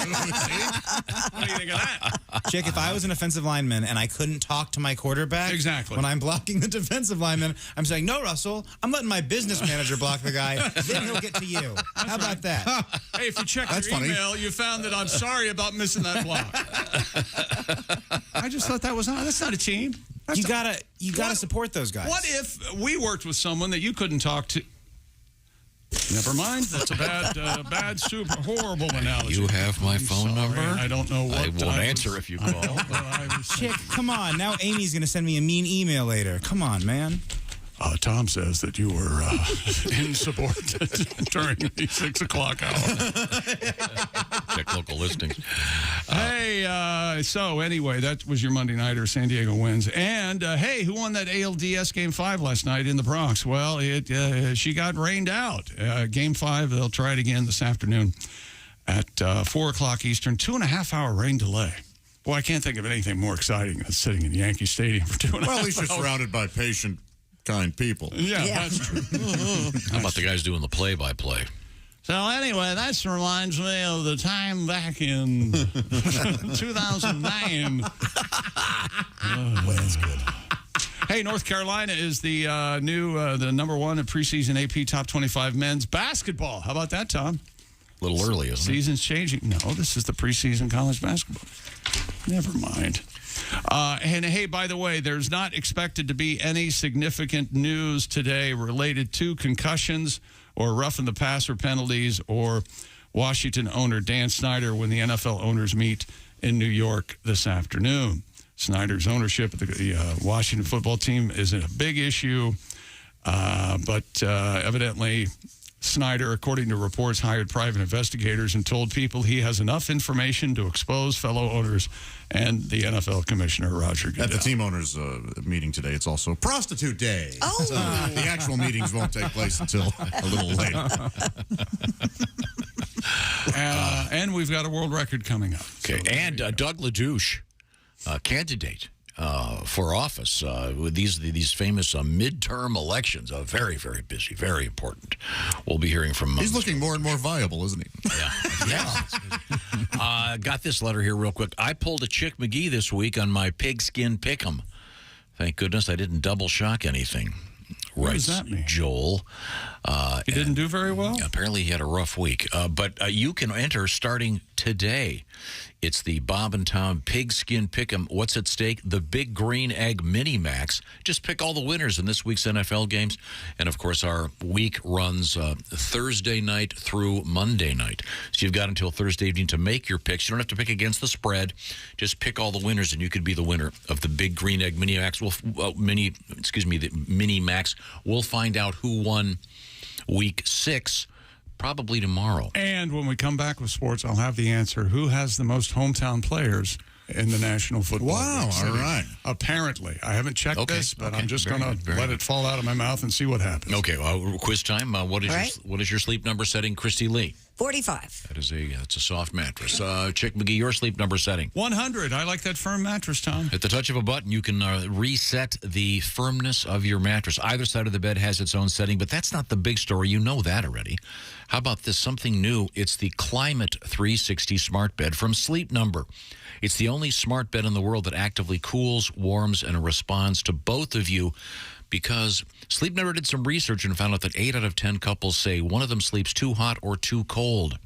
you think of that? Chick, if I was an offensive lineman and I couldn't talk to my quarterback, exactly, when I'm blocking the defensive lineman, I'm saying, no, Russell, I'm letting my business manager block the guy, then he'll get to you. How about that? Hey, if you check your email, you found that I'm sorry about missing that block. I just thought that's not a team. You gotta support those guys. What if we worked with someone that you couldn't talk to? Never mind. That's a bad, super horrible analogy. You have my phone number? I don't know what. I won't answer if you call. Chick, come on. Now Amy's going to send me a mean email later. Come on, man. Tom says that you were insubordinate during the 6 o'clock hour. Check local listings. So anyway, that was your Monday nighter. San Diego wins. And, hey, who won that ALDS Game 5 last night in the Bronx? Well, she got rained out. Game 5, they'll try it again this afternoon at 4 o'clock Eastern. 2.5-hour rain delay. Boy, I can't think of anything more exciting than sitting in Yankee Stadium for 2.5 hours. Well, at least you're surrounded by patient, kind people. Yeah, that's true. How about the guys doing the play-by-play? So anyway, that reminds me of the time back in 2009. Well, that's good. Hey, North Carolina is the the number 1 in preseason AP Top 25 men's basketball. How about that, Tom? A little early, isn't it? Season's changing. No, this is the preseason college basketball. Never mind. And hey, by the way, there's not expected to be any significant news today related to concussions or roughing the passer penalties or Washington owner Dan Snyder when the NFL owners meet in New York this afternoon. Snyder's ownership of the Washington football team is a big issue, but evidently Snyder, according to reports, hired private investigators and told people he has enough information to expose fellow owners and the NFL commissioner, Roger Goodell. At the team owners meeting today, it's also Prostitute Day. Oh. So the actual meetings won't take place until a little later. And we've got a world record coming up. Okay, So and Doug Ladouche, candidate for office with these famous midterm elections. Very, very busy, very important. We'll be hearing from... He's looking more and more viable, isn't he? Yeah. Got this letter here real quick. I pulled a Chick McGee this week on my pigskin pick'em. Thank goodness I didn't double shock anything. What does that mean? Joel. He didn't do very well? Apparently he had a rough week. But you can enter starting today. It's the Bob and Tom Pigskin Pick'em. What's at stake? The Big Green Egg Mini Max. Just pick all the winners in this week's NFL games. And, of course, our week runs Thursday night through Monday night. So you've got until Thursday evening to make your picks. You don't have to pick against the spread. Just pick all the winners, and you could be the winner of the Big Green Egg Mini Max. The Mini Max. We'll find out who won week 6 probably tomorrow. And when we come back with sports, I'll have the answer. Who has the most hometown players in the National Football League. Wow, all right. Apparently. I haven't checked this, but I'm just going to let it fall out of my mouth and see what happens. Okay, quiz time. What is your sleep number setting, Christy Lee? 45. That's a soft mattress. Chick McGee, your sleep number setting? 100. I like that firm mattress, Tom. At the touch of a button, you can reset the firmness of your mattress. Either side of the bed has its own setting, but that's not the big story. You know that already. How about this? Something new. It's the Climate 360 Smart Bed from Sleep Number. It's the only smart bed in the world that actively cools, warms, and responds to both of you, because Sleep Number did some research and found out that 8 out of 10 couples say one of them sleeps too hot or too cold.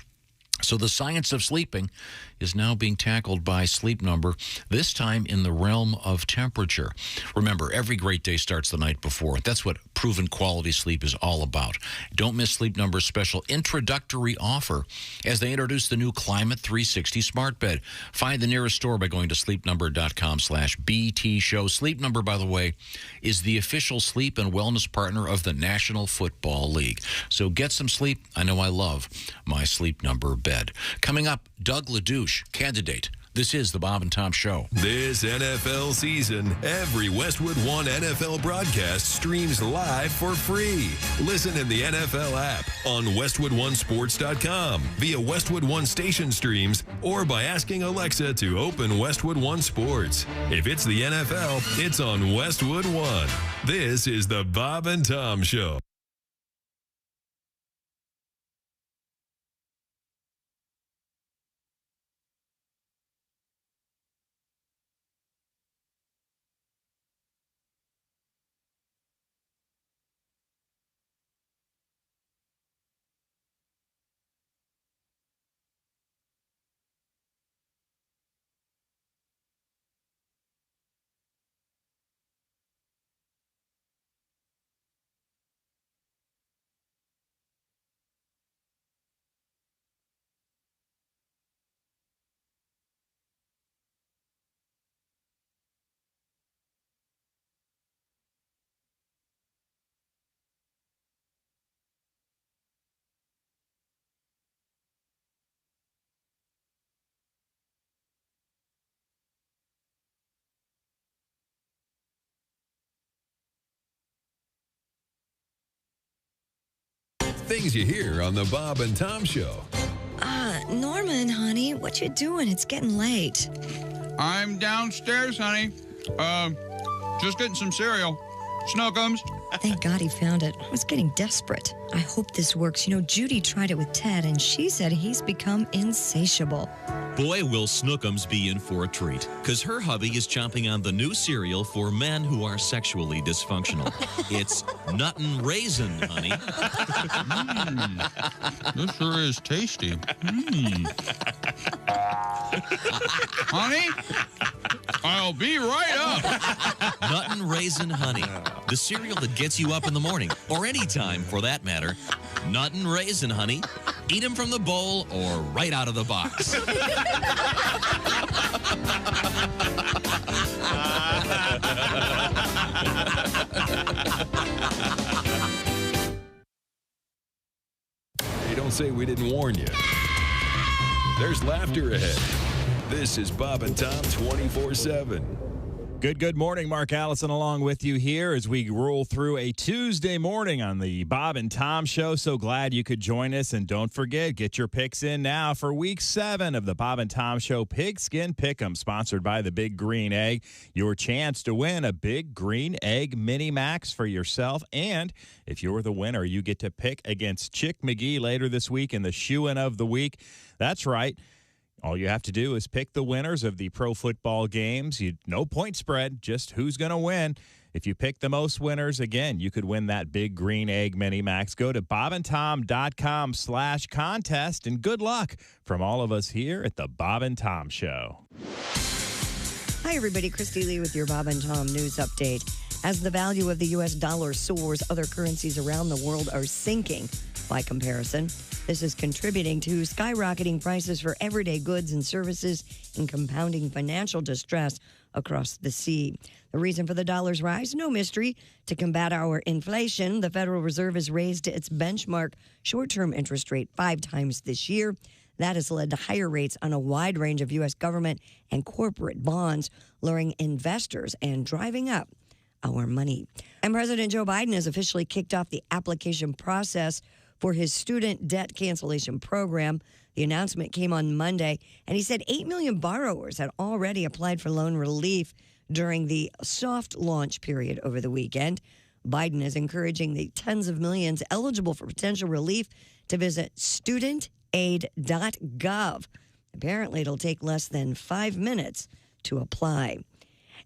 So the science of sleeping is now being tackled by Sleep Number, this time in the realm of temperature. Remember, every great day starts the night before. That's what proven quality sleep is all about. Don't miss Sleep Number's special introductory offer as they introduce the new Climate 360 Smart Bed. Find the nearest store by going to sleepnumber.com/BT Show. Sleep Number, by the way, is the official sleep and wellness partner of the National Football League. So get some sleep. I know I love my Sleep Number bed. Coming up, Doug Ladouche, candidate. This is the Bob and Tom Show. This NFL season, every Westwood One NFL broadcast streams live for free. Listen in the NFL app, on WestwoodOneSports.com, via Westwood One station streams, or by asking Alexa to open Westwood One Sports. If it's the NFL, it's on Westwood One. This is the Bob and Tom Show. Things you hear on the Bob and Tom Show. Norman, honey, what you doing? It's getting late. I'm downstairs, honey. Just getting some cereal. Snookums. Thank God he found it. I was getting desperate. I hope this works. You know, Judy tried it with Ted, and she said he's become insatiable. Boy, will Snookums be in for a treat, because her hubby is chomping on the new cereal for men who are sexually dysfunctional. It's Nuttin' Raisin, honey. This sure is tasty. Honey, I'll be right up. Nuttin' Raisin Honey, the cereal that gets you up in the morning, or any time for that matter. Nuttin' Raisin Honey. Eat them from the bowl or right out of the box. Hey, don't say we didn't warn you. There's laughter ahead. This is Bob and Tom 24/7. Good morning. Mark Allison along with you here as we roll through a Tuesday morning on the Bob and Tom Show. So glad you could join us. And don't forget, get your picks in now for Week 7 of the Bob and Tom Show Pigskin Pick'em, sponsored by the Big Green Egg. Your chance to win a Big Green Egg Mini Max for yourself. And if you're the winner, you get to pick against Chick McGee later this week in the Shoe-In of the Week. That's right. All you have to do is pick the winners of the pro football games. No point spread, just who's going to win. If you pick the most winners, again, you could win that Big Green Egg Mini Max. Go to bobandtom.com/contest, and good luck from all of us here at the Bob and Tom Show. Hi, everybody. Christy Lee with your Bob and Tom News Update. As the value of the U.S. dollar soars, other currencies around the world are sinking by comparison. This is contributing to skyrocketing prices for everyday goods and services and compounding financial distress across the sea. The reason for the dollar's rise, no mystery. To combat our inflation, the Federal Reserve has raised its benchmark short-term interest rate 5 times this year. That has led to higher rates on a wide range of U.S. government and corporate bonds, luring investors and driving up our money. And President Joe Biden has officially kicked off the application process for his student debt cancellation program. The announcement came on Monday, and he said 8 million borrowers had already applied for loan relief during the soft launch period over the weekend. Biden is encouraging the tens of millions eligible for potential relief to visit studentaid.gov. Apparently, it'll take less than 5 minutes to apply.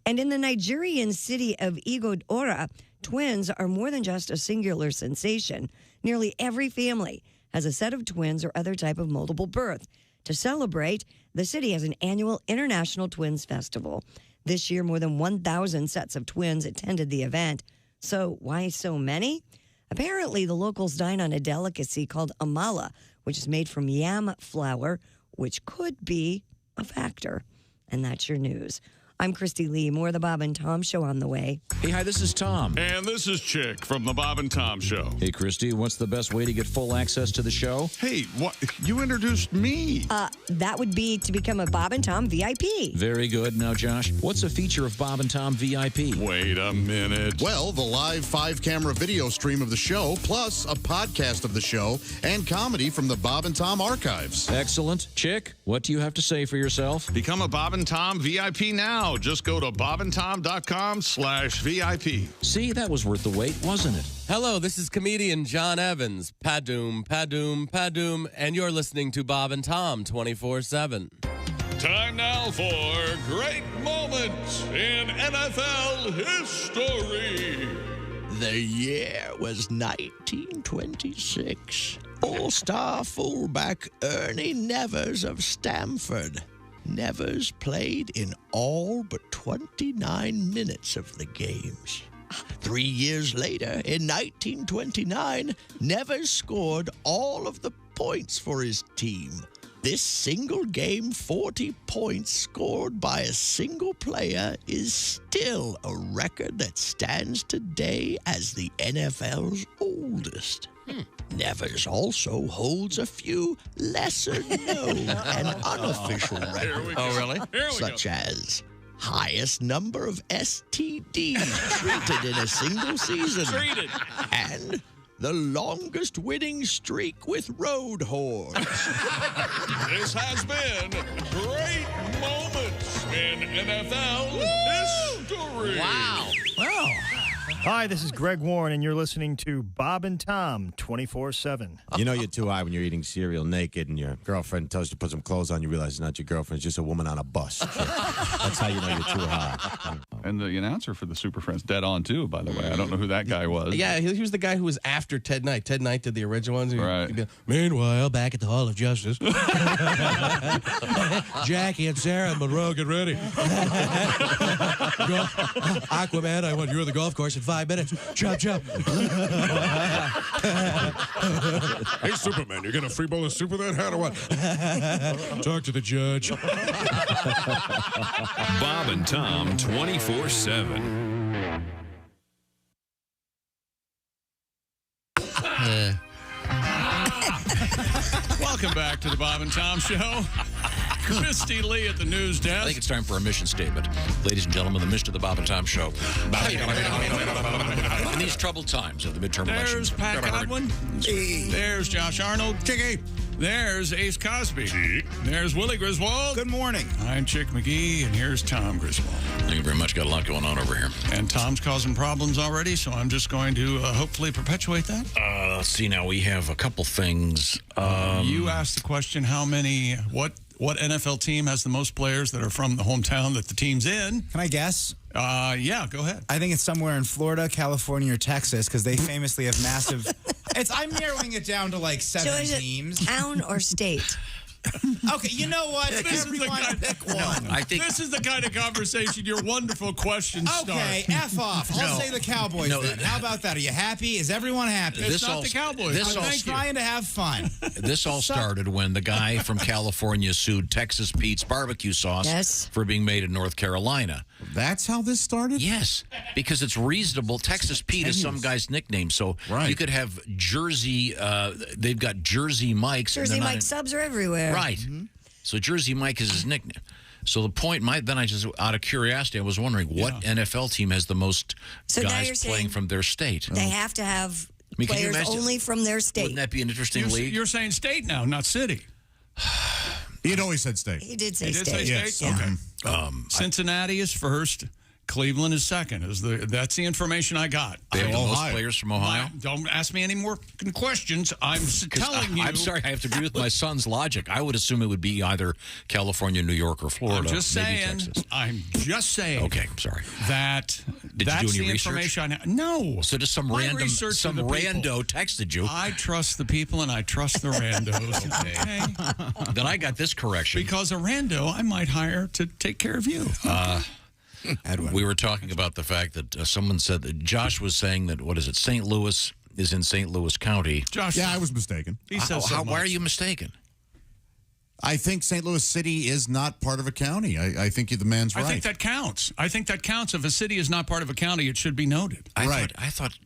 And in the Nigerian city of Igodora, twins are more than just a singular sensation. Nearly every family has a set of twins or other type of multiple birth. To celebrate, the city has an annual International Twins Festival. This year, more than 1,000 sets of twins attended the event. So why so many? Apparently, the locals dine on a delicacy called amala, which is made from yam flour, which could be a factor. And that's your news. I'm Christy Lee. More of the Bob and Tom Show on the way. Hey, hi, this is Tom. And this is Chick from the Bob and Tom Show. Hey, Christy, what's the best way to get full access to the show? Hey, what? You introduced me. That would be to become a Bob and Tom VIP. Very good. Now, Josh, what's a feature of Bob and Tom VIP? Wait a minute. Well, the live 5-camera video stream of the show, plus a podcast of the show and comedy from the Bob and Tom archives. Excellent. Chick, what do you have to say for yourself? Become a Bob and Tom VIP now. Just go to bobandtom.com/VIP. See, that was worth the wait, wasn't it? Hello, this is comedian John Evans. Padoom, padoom, padoom, and you're listening to Bob and Tom 24/7. Time now for great moments in NFL history. The year was 1926. All-star fullback Ernie Nevers of Stamford. Nevers played in all but 29 minutes of the games. 3 years later, in 1929, Nevers scored all of the points for his team. This single game, 40 points scored by a single player, is still a record that stands today as the NFL's oldest. Nevers also holds a few lesser-known and unofficial records. Oh, really? Such as highest number of STDs treated in a single season. And the longest winning streak with road horse. This has been great moments in NFL history. Wow. Hi, this is Greg Warren, and you're listening to Bob and Tom 24/7. You know you're too high when you're eating cereal naked and your girlfriend tells you to put some clothes on. You realize it's not your girlfriend. It's just a woman on a bus. That's how you know you're too high. And the announcer for the Super Friends, dead on, too, by the way. I don't know who that guy was. Yeah, he was the guy who was after Ted Knight. Ted Knight did the original ones. Right. Meanwhile, back at the Hall of Justice, Jackie and Sarah and Monroe, get ready. Aquaman, I want you on the golf course in 5 minutes. Chop, chop. Hey, Superman, you're going to free bowl of soup with that hat or what? Talk to the judge. Bob and Tom 24/7. Welcome back to the Bob and Tom Show. Christy Lee at the news desk. I think it's time for a mission statement. Ladies and gentlemen, the mission of the Bob and Tom Show. In these troubled times of the midterm elections. There's Pat Godwin. There's Josh Arnold. Chicky. There's Ace Cosby. There's Willie Griswold. Good morning. I'm Chick McGee, and here's Tom Griswold. Thank you very much. Got a lot going on over here. And Tom's causing problems already, so I'm just going to hopefully perpetuate that. Let's see now. We have a couple things. You asked the question, what NFL team has the most players that are from the hometown that the team's in? Can I guess? Yeah, go ahead. I think it's somewhere in Florida, California, or Texas, because they famously have massive... I'm narrowing it down to like 7 teams. Town or state? Okay, you know what? Everyone pick one. I think this is the kind of conversation your wonderful questions start. Okay, F off. I'll say the Cowboys then. How about that? Are you happy? Is everyone happy? It's not the Cowboys. I'm trying to have fun. This all started when the guy from California sued Texas Pete's barbecue sauce for being made in North Carolina. that's how this started? Yes, because it's reasonable. Texas Pete is some guy's nickname, so you could have Jersey. They've got Jersey Mikes. Jersey Mike subs are everywhere. Right. So Jersey Mike is his nickname. So the point, then I just, out of curiosity, I was wondering what NFL team has the most guys playing from their state. They have to have players only from their state. Wouldn't that be an interesting league? You're saying state now, not city. He'd always said state. He did say state. Yes. Okay. Cincinnati is first. Cleveland is second. That's the information I got. They have the most players from Ohio? Don't ask me any more questions. I'm telling you. I'm sorry, I have to agree with my son's logic. I would assume it would be either California, New York, or Florida. I'm just saying. Maybe Texas. I'm just saying. Okay, I'm sorry. That's you do any the research? information. No. So just some rando texted you. I trust the people and I trust the randos. Okay. Then I got this correction. Because a rando I might hire to take care of you. We were talking about the fact that someone said that Josh was saying that, St. Louis is in St. Louis County. Josh, I was mistaken. He says why are you mistaken? I think St. Louis City is not part of a county. I think the man's right. I think that counts. I think that counts. If a city is not part of a county, it should be noted. I thought,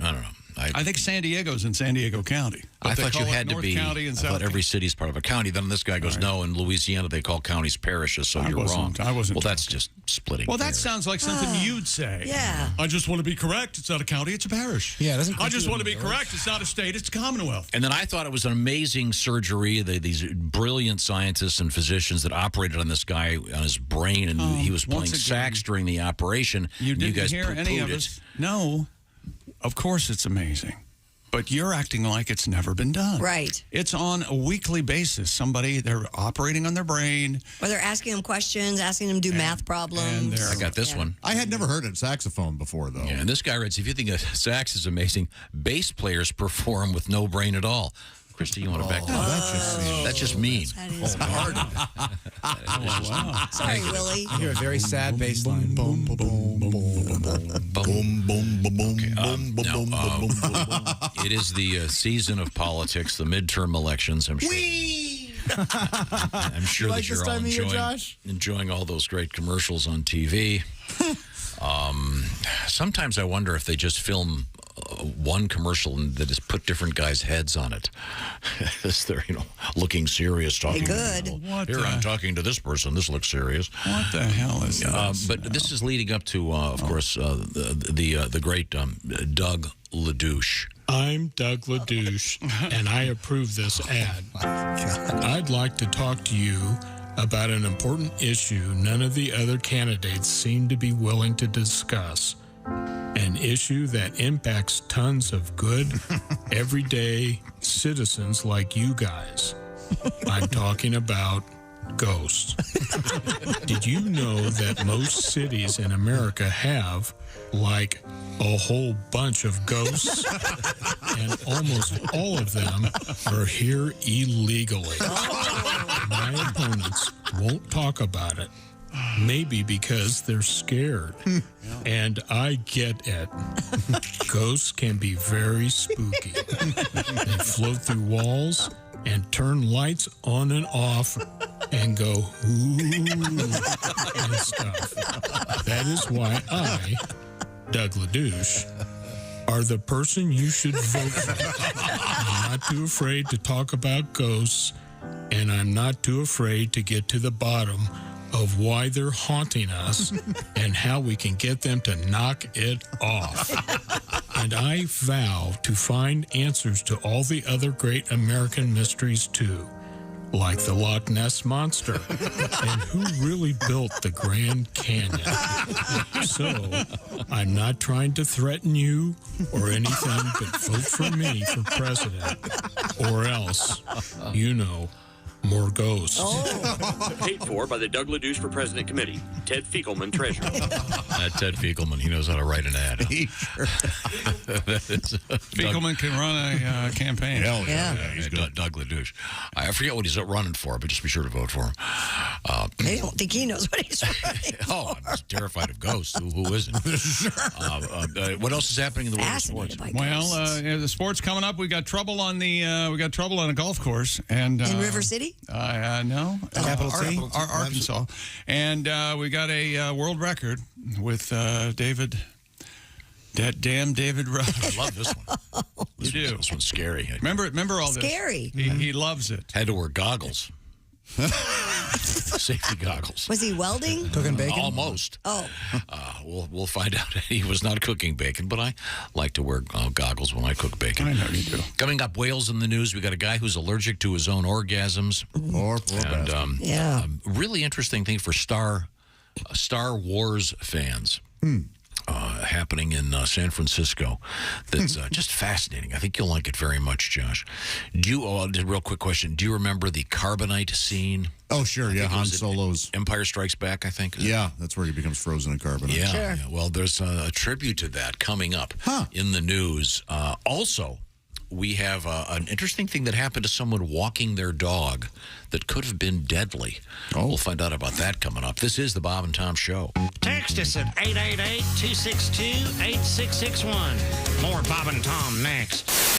I don't know. I think San Diego's in San Diego County. I thought you had to be. County and I thought every city's part of a county. Then this guy goes, no, in Louisiana they call counties parishes, so you're wrong. I wasn't. Well, that's just splitting. Well, that sounds like something you'd say. Yeah. I just want to be correct. It's not a county, it's a parish. Yeah, it doesn't. I just want to be correct. It's not a state, it's a commonwealth. And then I thought it was an amazing surgery. These brilliant scientists and physicians that operated on this guy, on his brain, and he was playing sax during the operation. You didn't guys hear any of us? No. Of course it's amazing. But you're acting like it's never been done. Right. It's on a weekly basis. They're operating on their brain. Or they're asking them questions, asking them to do math problems. I got this one. I had never heard a saxophone before, though. Yeah, and this guy writes, if you think a sax is amazing, bass players perform with no brain at all. Christy, you want to back that up? That's just mean. That is hard. Wow. Sorry, Willie. I hear a very sad bass line. Boom, boom, boom, boom, boom, boom, boom, boom, boom. It is the season of politics, the midterm elections. I'm sure. I'm sure that you're all enjoying all those great commercials on TV. Sometimes I wonder if they just film one commercial and that has put different guys' heads on it. As they're, looking serious, talking. I'm talking to this person. This looks serious. What the hell is this? But this is leading up to, of course, the great Doug Ladouche. I'm Doug Ladouche, and I approve this ad. I'd like to talk to you about an important issue none of the other candidates seem to be willing to discuss. An issue that impacts tons of good, everyday citizens like you guys. I'm talking about ghosts. Did you know that most cities in America have, like, a whole bunch of ghosts? And almost all of them are here illegally. My opponents won't talk about it. Maybe because they're scared. And I get it. Ghosts can be very spooky. They float through walls and turn lights on and off and go, ooh, and stuff. That is why I, Doug Ladouche, are the person you should vote for. I'm not too afraid to talk about ghosts, and I'm not too afraid to get to the bottom of why they're haunting us and how we can get them to knock it off. And I vow to find answers to all the other great American mysteries too, like the Loch Ness Monster and who really built the Grand Canyon. So, I'm not trying to threaten you or anything, but vote for me for president, or else, more ghosts. Paid for by the Doug Ladouche for President Committee. Ted Fiegelman, treasurer. Ted Fiegelman, he knows how to write an ad. Fiegelman can run a campaign. Hell yeah. He's good. Doug Ladouche. I forget what he's running for, but just be sure to vote for him. I don't think he knows what he's running for. I'm terrified of ghosts. Who isn't? What else is happening in the world of sports? Well, the sports coming up. We got trouble on the a golf course and in River City. Tennessee? No. Capital T? Arkansas. And we got a world record with David... That damn David Rush. I love this one. You do. This one's scary. Remember all this? Scary. He loves it. Had to wear goggles. Safety goggles. Was he welding? Cooking bacon? Almost. Oh. We'll find out. He was not cooking bacon, but I like to wear goggles when I cook bacon. I know you do. Coming up, Wales in the news. We got a guy who's allergic to his own orgasms. Poor Really interesting thing for Star Wars fans. Happening in San Francisco. That's just fascinating. I think you'll like it very much, Josh. Real quick question. Do you remember the carbonite scene? Oh, sure. Yeah, Han Solo's Empire Strikes Back, I think. Yeah, that's where he becomes frozen in carbonite. Yeah. Sure. Yeah. Well, there's a tribute to that coming up in the news. Also, we have an interesting thing that happened to someone walking their dog that could have been deadly. We'll find out about that coming up. This is the Bob and Tom Show. Text us at 888-262-8661. More Bob and Tom next.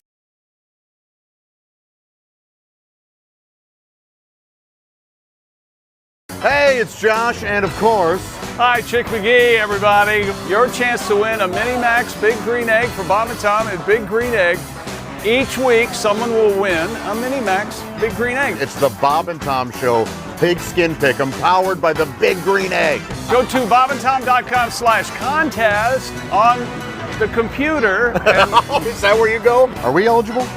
Hey, it's Josh, and of course... Hi, Chick McGee, everybody. Your chance to win a Mini-Max Big Green Egg for Bob and Tom and Big Green Egg. Each week, someone will win a Mini-Max Big Green Egg. It's the Bob and Tom Show Pigskin Pick'em, powered by the Big Green Egg. Go to bobandtom.com/contest on the computer. And is that where you go? Are we eligible?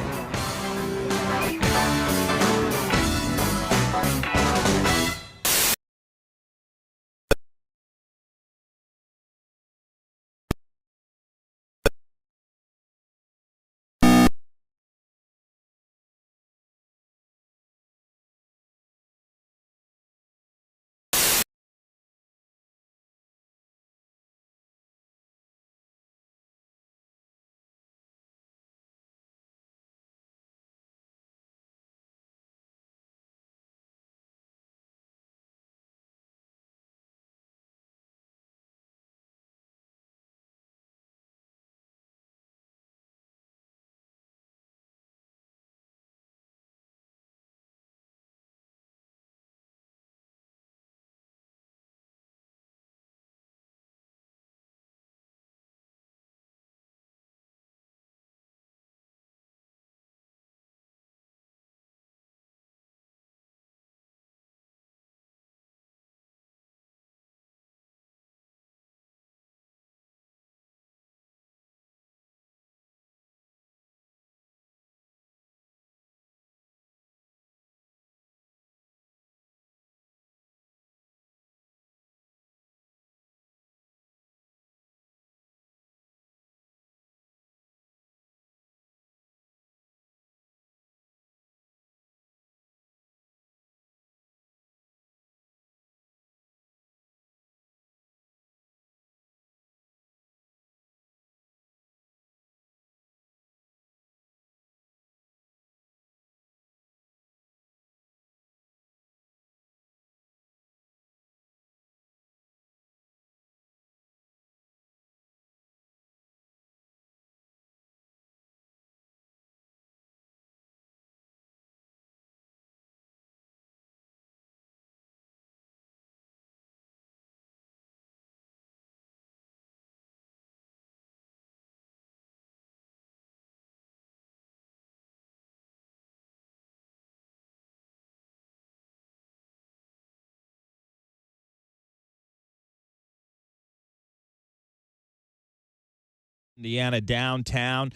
Indiana downtown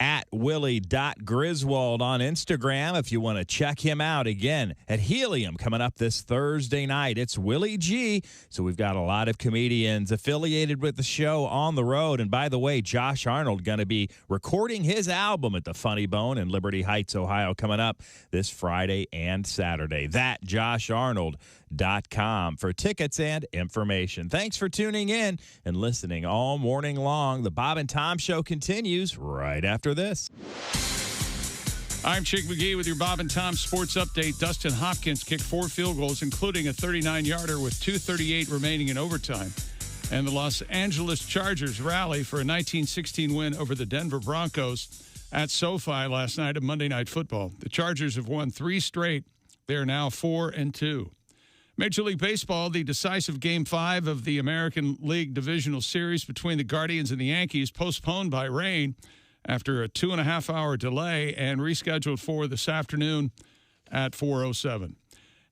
at Willie.Griswold on Instagram if you want to check him out. Again, at Helium coming up this Thursday night. It's Willie G. So we've got a lot of comedians affiliated with the show on the road. And by the way, Josh Arnold going to be recording his album at the Funny Bone in Liberty Heights, Ohio, coming up this Friday and Saturday. That JoshArnold.com for tickets and information. Thanks for tuning in and listening all morning long. The Bob and Tom Show continues right after this. I'm Chick McGee with your Bob and Tom Sports Update. Dustin Hopkins kicked 4 field goals, including a 39-yarder with 2:38 remaining in overtime. And the Los Angeles Chargers rally for a 19-16 win over the Denver Broncos at SoFi last night of Monday Night Football. The Chargers have won 3 straight They are now 4-2. Major League Baseball, the decisive Game 5 of the American League Divisional Series between the Guardians and the Yankees, postponed by rain after a 2.5-hour delay and rescheduled for this afternoon at 4:07.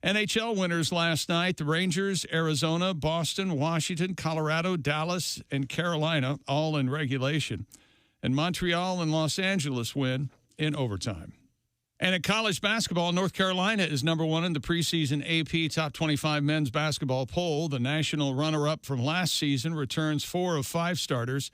NHL winners last night, the Rangers, Arizona, Boston, Washington, Colorado, Dallas, and Carolina, all in regulation. And Montreal and Los Angeles win in overtime. And in college basketball, North Carolina is number 1 in the preseason AP Top 25 men's basketball poll. The national runner-up from last season returns 4 of 5 starters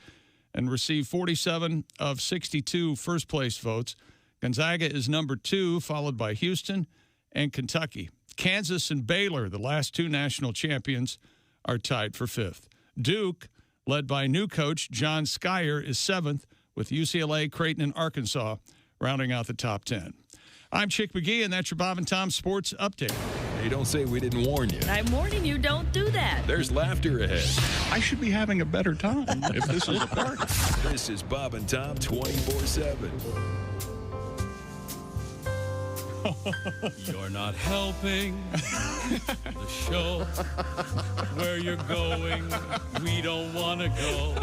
and received 47 of 62 first-place votes. Gonzaga is number 2, followed by Houston and Kentucky. Kansas and Baylor, the last 2 national champions, are tied for 5th. Duke, led by new coach John Skyer, is 7th, with UCLA, Creighton, and Arkansas rounding out the top 10. I'm Chick McGee, and that's your Bob and Tom Sports Update. Hey, don't say we didn't warn you. I'm warning you, don't do that. There's laughter ahead. I should be having a better time if this is a party. This is Bob and Tom 24/7. You're not helping the show where you're going. We don't want to go.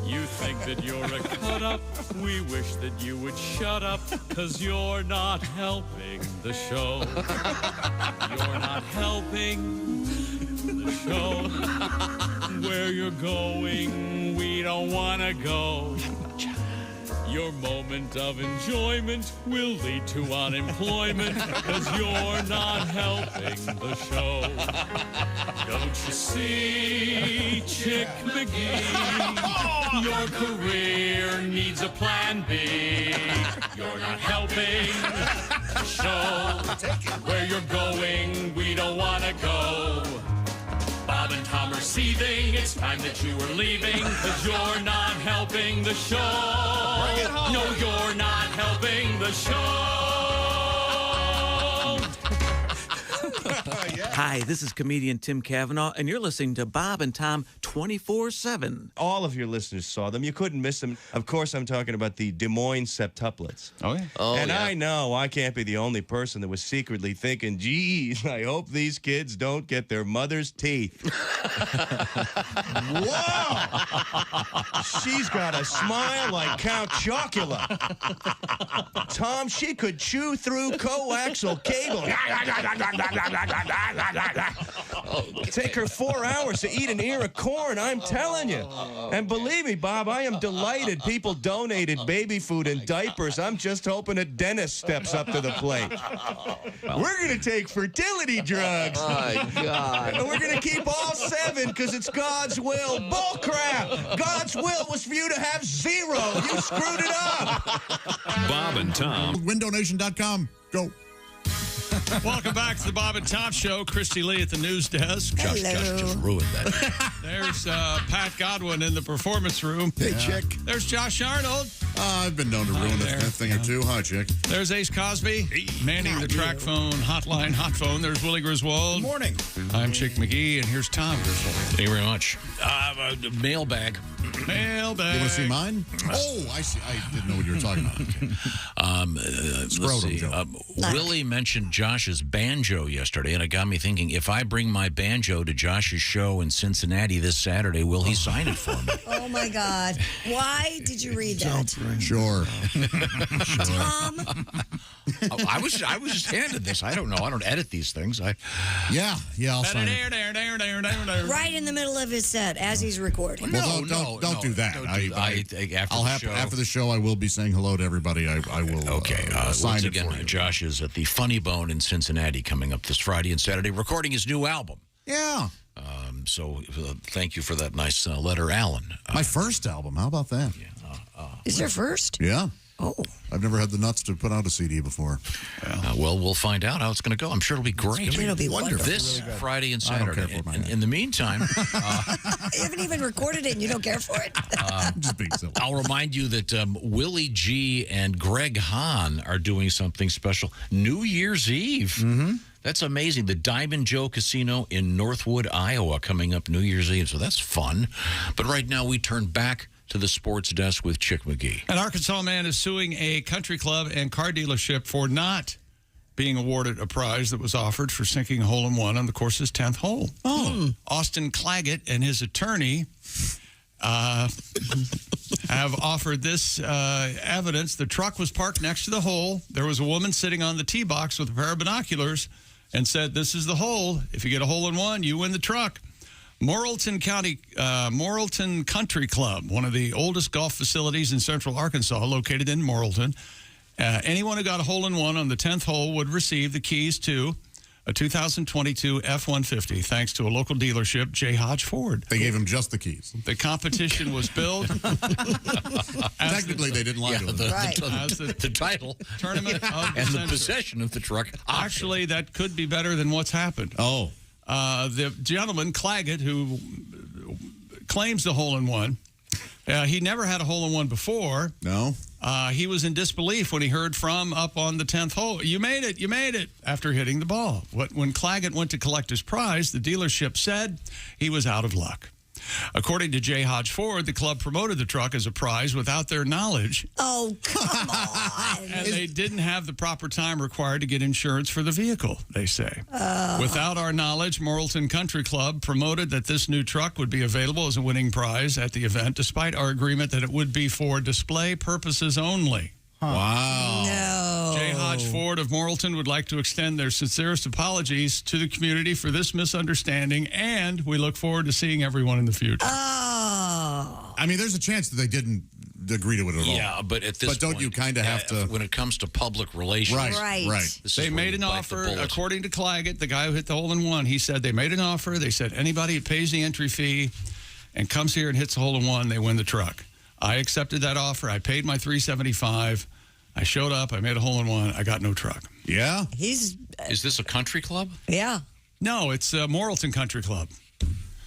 You think that you're a cut-up. We wish that you would shut up, because you're not helping the show. You're not helping the show where you're going. We don't want to go. Your moment of enjoyment will lead to unemployment, because you're not helping the show. Don't you see, Chick McGee? Your career needs a plan B. You're not helping the show. Where you're going, we don't want to go. Bob and Tom are seething. It's time that you are leaving, because you're not helping the show. Bring it home. No, you're not helping the show. Hi, this is comedian Tim Cavanaugh, and you're listening to Bob and Tom 24/7. All of your listeners saw them. You couldn't miss them. Of course, I'm talking about the Des Moines Septuplets. Oh, yeah. And I know I can't be the only person that was secretly thinking, geez, I hope these kids don't get their mother's teeth. Whoa! She's got a smile like Count Chocula. Tom, she could chew through coaxial cable. Take her 4 hours to eat an ear of corn, I'm telling you. And believe me, Bob, I am delighted people donated baby food and diapers. I'm just hoping a dentist steps up to the plate. We're going to take fertility drugs. My God. And we're going to keep all 7 because it's God's will. Bull crap. God's will was for you to have 0. You screwed it up. Bob and Tom. Windownation.com. Go. Welcome back to the Bob and Tom Show. Christy Lee at the news desk. Josh just ruined that. There's Pat Godwin in the performance room. Hey, Chick. There's Josh Arnold. I've been known to ruin a thing or two. Hi, Chick. There's Ace Cosby, manning the track phone hotline, hot phone. There's Willie Griswold. Good morning. I'm Chick McGee, and here's Tom Griswold. Thank you very much. Mailbag. Mailbag. You want to see mine? Oh, I see. I didn't know what you were talking about. Let's see. Willie mentioned Josh's banjo yesterday, and it got me thinking, if I bring my banjo to Josh's show in Cincinnati this Saturday, will he sign it for me? Oh, my God. Why did you read that? Sure. Tom? I was just handed this. I don't know. I don't edit these things. Yeah, I'll sign it. Right in the middle of his set as he's recording. Well, don't do that. After the show, I will be saying hello to everybody. I will sign once it again, for you. Josh is at the Funny Bone in Cincinnati coming up this Friday and Saturday, recording his new album. Yeah. So thank you for that nice letter, Alan. My first album. How about that? Is your first? Yeah. Oh. I've never had the nuts to put out a CD before. Well, we'll find out how it's going to go. I'm sure it'll be great. It'll be wonderful. This Really Friday and I don't Saturday. care for In the meantime, You haven't even recorded it and you don't care for it? Just being silly. I'll remind you that Willie G and Greg Hahn are doing something special. New Year's Eve. Mm-hmm. That's amazing. The Diamond Joe Casino in Northwood, Iowa, coming up New Year's Eve. So that's fun. But right now we turn back to the sports desk with Chick McGee. An Arkansas man is suing a country club and car dealership for not being awarded a prize that was offered for sinking a hole-in-one on the course's 10th hole. Austin Claggett and his attorney have offered this evidence. The truck was parked next to the hole. There was a woman sitting on the tee box with a pair of binoculars and said, "This is the hole. If you get a hole-in-one, you win the truck." Morrilton Country Club, one of the oldest golf facilities in central Arkansas, located in Morrilton. Anyone who got a hole-in-one on the 10th hole would receive the keys to a 2022 F-150, thanks to a local dealership, J. Hodge Ford. They gave him just the keys. The competition was billed. Technically, they didn't lie to him. The title. Tournament of and the possession of the truck. Actually, that could be better than what's happened. Oh. The gentleman, Claggett, who claims the hole-in-one, he never had a hole-in-one before. No. He was in disbelief when he heard from up on the 10th hole, "You made it, you made it," after hitting the ball. When Claggett went to collect his prize, the dealership said he was out of luck. According to J. Hodge Ford, the club promoted the truck as a prize without their knowledge. Oh, come on. And they didn't have the proper time required to get insurance for the vehicle, they say. Without our knowledge, Morrilton Country Club promoted that this new truck would be available as a winning prize at the event, despite our agreement that it would be for display purposes only. Wow. No. J. Hodge Ford of Morrilton would like to extend their sincerest apologies to the community for this misunderstanding, and we look forward to seeing everyone in the future. Oh. I mean, there's a chance that they didn't agree to it at all. Yeah, but at this But don't you kind of have to... When it comes to public relations. Right. They made an offer, according to Claggett, the guy who hit the hole-in-one. He said they made an offer. They said anybody who pays the entry fee and comes here and hits a hole-in-one, they win the truck. I accepted that offer. I paid my $375. I showed up. I made a hole-in-one. I got no truck. Yeah? Is this a country club? Yeah. No, it's Morrilton Country Club.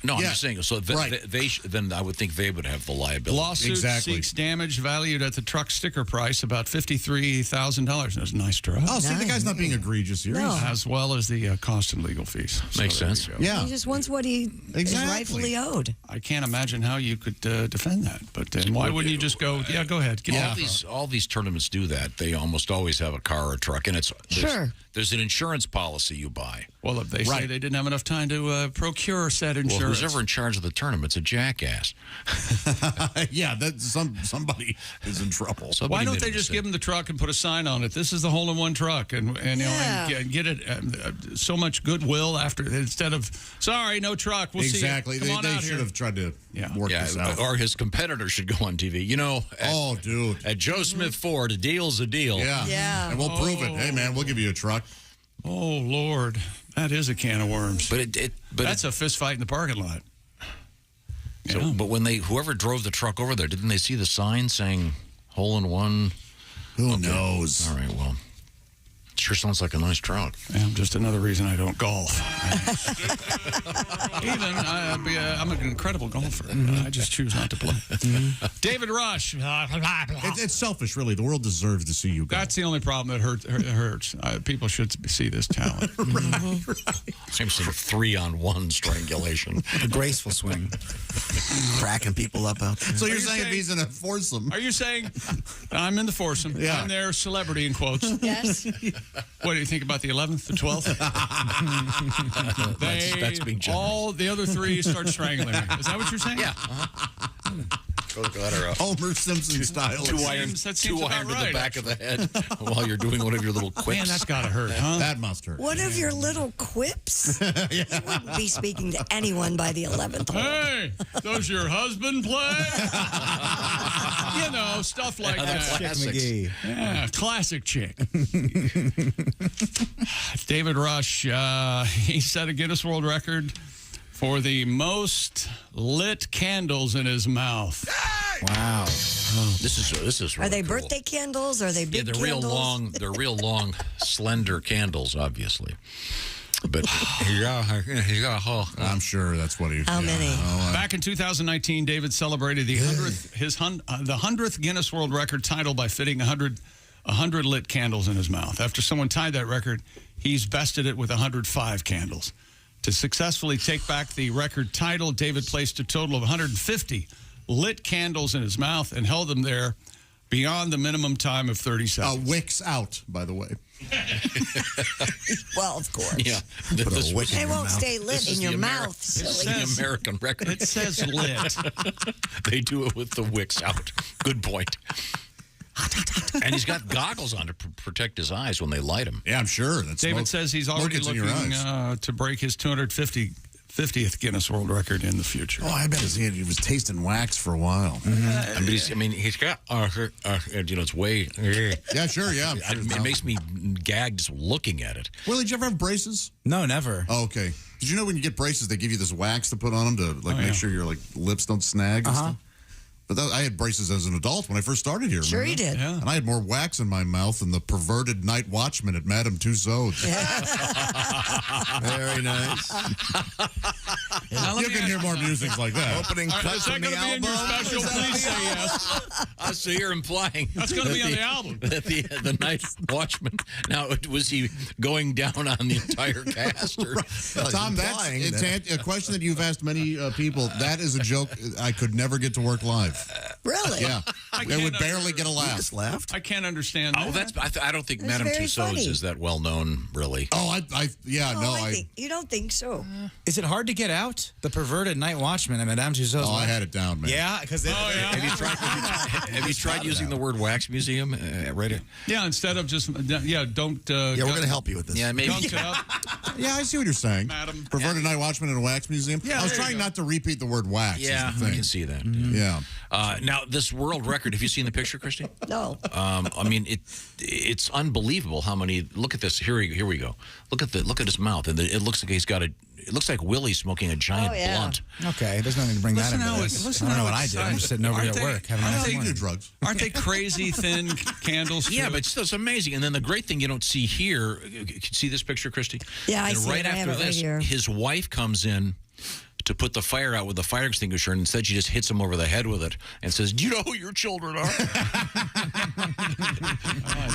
No, I'm just saying. So then I would think they would have the liability. Lawsuit seeks damage valued at the truck sticker price about $53,000. That's a nice truck. Oh, see, the guy's not being egregious here. No. As well as the cost and legal fees. Makes sense. Yeah. He just wants what he is rightfully owed. I can't imagine how you could defend that. But why wouldn't you just go, yeah, go ahead. All these tournaments do that. They almost always have a car or a truck, and there's an insurance policy you buy. Well, if they say they didn't have enough time to procure said insurance. Well, who's ever in charge of the tournament's a jackass. Yeah, somebody is in trouble. Why don't they just give them the truck and put a sign on it? This is the hole-in-one truck, and get it so much goodwill after instead of sorry, no truck. We'll see you. Exactly. They should have tried to work this out. Or his competitor should go on TV. You know, at Joe Smith Ford, a deal's a deal. Yeah. And we'll prove it. Hey, man, we'll give you a truck. Oh, Lord. That is a can of worms. But that's a fist fight in the parking lot. So, but when whoever drove the truck over there, didn't they see the sign saying hole-in-one? Who knows? All right, well, sure sounds like a nice truck. Yeah, just another reason I don't golf. I'm an incredible golfer. I just choose not to play. David Rush. It's selfish, really. The world deserves to see you golf. That's the only problem that hurts. People should see this talent. Seems like a 3-on-1 strangulation. A graceful swing. Cracking people up out there. So you're saying if he's in a foursome? Are you saying I'm in the foursome? Yeah. I'm their celebrity in quotes. Yes. What do you think about the 11th, the 12th? That's being generous. All the other three start strangling me. Is that what you're saying? Yeah. Homer Simpson style. Two iron to the back of the head while you're doing one of your little quips. Man, that's got to hurt, huh? That must hurt. One of your little quips? You wouldn't be speaking to anyone by the 11th hole. Hey, does your husband play? You know, stuff like that. McGee. Yeah, classic chick. David Rush, he set a Guinness World Record for the most lit candles in his mouth. Wow. This is really Are they cool. birthday candles? Are they big they're candles? real long. They're real long, slender candles, obviously. But I'm sure that's what he. How many? Back in 2019, David celebrated the 100th Guinness World Record title by fitting 100 lit candles in his mouth. After someone tied that record, he's bested it with 105 candles. To successfully take back the record title, David placed a total of 150 lit candles in his mouth and held them there beyond the minimum time of 30 seconds. Wicks out, by the way. Well, of course. Yeah. They won't stay lit in your mouth. This Silly. is the American record. It says lit. They do it with the wicks out. Good point. And he's got goggles on to protect his eyes when they light him. Yeah, I'm sure. David says he's already looking to break his 250th Guinness World Record in the future. Oh, I bet he was tasting wax for a while. He's got, it's way. Yeah, sure, yeah. It makes me gag just looking at it. Willie, did you ever have braces? No, never. Oh, okay. Did you know when you get braces, they give you this wax to put on them to make sure your lips don't snag and stuff? But I had braces as an adult when I first started here. Sure remember? you did. Yeah. And I had more wax in my mouth than the perverted night watchman at Madame Tussauds. Very nice. You can hear more music like that. Opening cut is that going to be in your special? Please say yes. So you're implying that's going to be on the album. The night watchman. Now, was he going down on the entire cast? Or? Tom, it's a question that you've asked many people. That is a joke I could never get to work live. Really? Yeah. They would barely get a laugh. Just laughed. I can't understand that. I don't think That's Madame very Tussauds funny. is that well known, really. Oh, You don't think so? Is it hard to get out? The perverted night watchman at Madame Tussauds. Oh, I had it down, man. Yeah, because Have you tried using the word wax museum? Yeah, instead of just don't. We're going to help you with this. Yeah, maybe. Gunk it up. Yeah, I see what you're saying. Madam. Perverted night watchman in a wax museum. Yeah, I was there you trying go. not to repeat the word wax. Yeah, is the I thing. can see that. Yeah. Now, this world record, have you seen the picture, Christy? No. I mean, it's unbelievable how many. Look at this. Here we go. Look at his mouth, and it looks like he's got a. It looks like Willie smoking a giant blunt. Okay, there's nothing to bring that into this. I don't know what I did. I'm just sitting over here at work having a nice morning. Drugs. Aren't they crazy thin candles? Yeah, too? but still, it's amazing. And then the great thing you don't see here, you can see this picture, Christy? Yeah, I and see right it. I have after it right this, here. his wife comes in to put the fire out with the fire extinguisher, and instead she just hits him over the head with it and says, "Do you know who your children are?"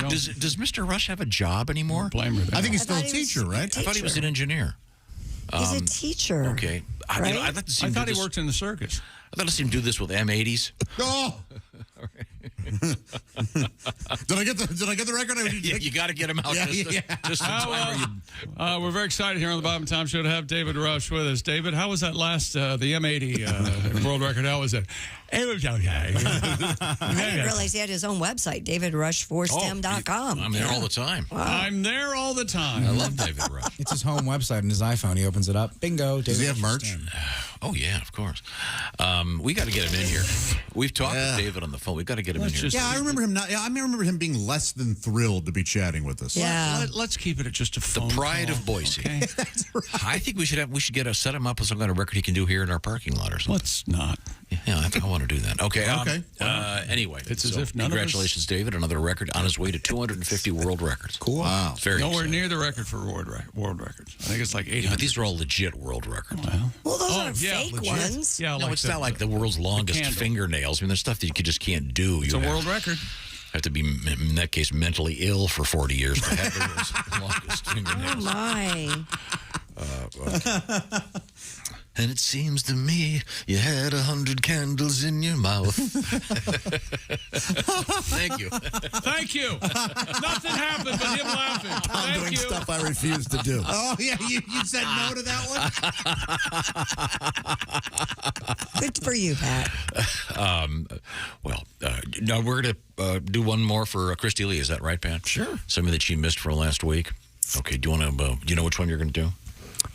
Does Mr. Rush have a job anymore? Blame her. I think he's still a teacher, right? I thought he was an engineer. He's a teacher. Okay. Right? I'd like to see I him thought do he this. worked in the circus. I'd like to see him do this with M80s. Oh. Did I get the record? You got to get him out just in time. We're very excited here on the Bob and Tom Show to have David Rush with us. David, how was that last, the M80 world record? How was it? It was okay. I didn't realize he had his own website, davidrush4stem.com. I'm there all the time. Wow. I'm there all the time. I love David Rush. It's his home website on his iPhone. He opens it up. Bingo. Does he have merch? Oh, yeah, of course. We got to get him in here. We've talked to David on the phone. We've got to get him in here. Yeah, I remember him. I remember him being less than thrilled to be chatting with us. Yeah. Let's keep it at just a phone The pride call, of Boise. Okay? I think we should set him up with some kind of record he can do here in our parking lot or something. Let's not. Yeah, I think I want to do that. Okay. Anyway, It's as if none of us- congratulations, David. Another record on his way to 250 world records. Cool. Wow. It's very Nowhere exciting. near the record for world records. I think it's like 800. Yeah, but these are all legit world records. Well, those aren't fake ones. Yeah, No, it's not like the world's longest candle. fingernails. I mean, there's stuff that you just can't do. It's a world record. Have to be, in that case, mentally ill for 40 years to have the world's longest fingernails. Oh, my. And it seems to me you had 100 candles in your mouth. Thank you. Thank you. Nothing happened but him laughing. I'm Thank doing you. stuff I refuse to do. Oh, yeah, you said no to that one? Good for you, Pat. No, we're going to do one more for Christy Lee. Is that right, Pat? Sure. Something that she missed for last week. Okay, do you know which one you're going to do?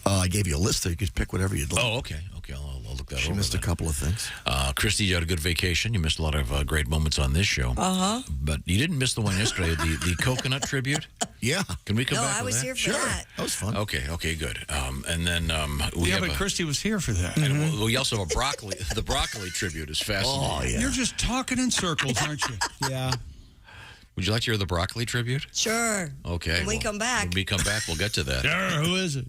I gave you a list so you could pick whatever you'd like. Oh, okay. I'll look that over. She missed a couple of things. Christy, you had a good vacation. You missed a lot of great moments on this show. Uh-huh. But you didn't miss the one yesterday, the coconut tribute. Yeah. Can we come No, back I with was that? here for that. That was fun. Okay, good. And then we have but Christy was here for that. and we also have a broccoli. The broccoli tribute is fascinating. Oh, yeah. You're just talking in circles, aren't you? Yeah. Would you like to hear the broccoli tribute? Sure. Okay. When we come back. When we come back, we'll get to that. Sure, who is it?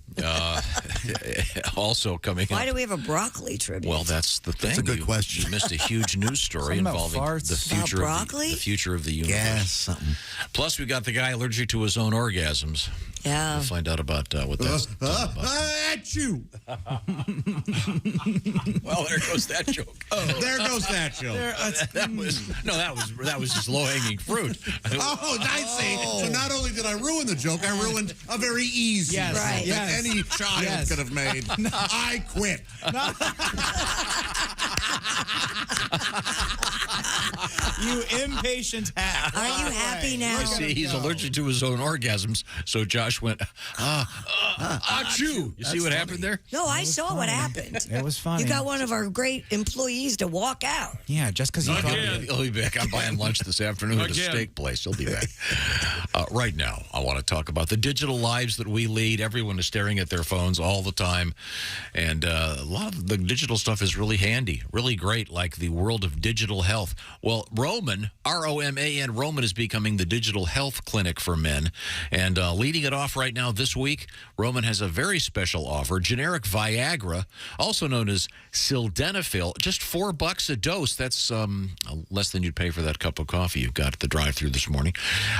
Also coming Why up. do we have a broccoli tribute? Well, that's the thing. That's a good question. You missed a huge news story Something about involving farts? the future About of broccoli? the future of the universe. Gas, something. Plus, we got the guy allergic to his own orgasms. Yeah. We'll find out about what that's about. At you. Well, there goes that joke. There goes that joke. That was just low-hanging fruit. Oh, I see. So not only did I ruin the joke, I ruined a very easy joke that any child could have made. I quit. You impatient hack. Are you happy now? You see, he's allergic to his own orgasms, so Josh went, achoo. You see what happened there? No, I saw what happened. It was funny. You got one of our great employees to walk out. Yeah, just because He'll be back. I'm buying lunch this afternoon at a steak place. He'll be back. Right now, I want to talk about the digital lives that we lead. Everyone is staring at their phones all the time. And a lot of the digital stuff is really handy, really great, like the world of digital health. Well, Roman, R-O-M-A-N, Roman is becoming the digital health clinic for men. And leading it off right now this week, Roman has a very special offer. Generic Viagra, also known as sildenafil, just $4 a dose. That's less than you'd pay for that cup of coffee you've got at the drive-thru this morning.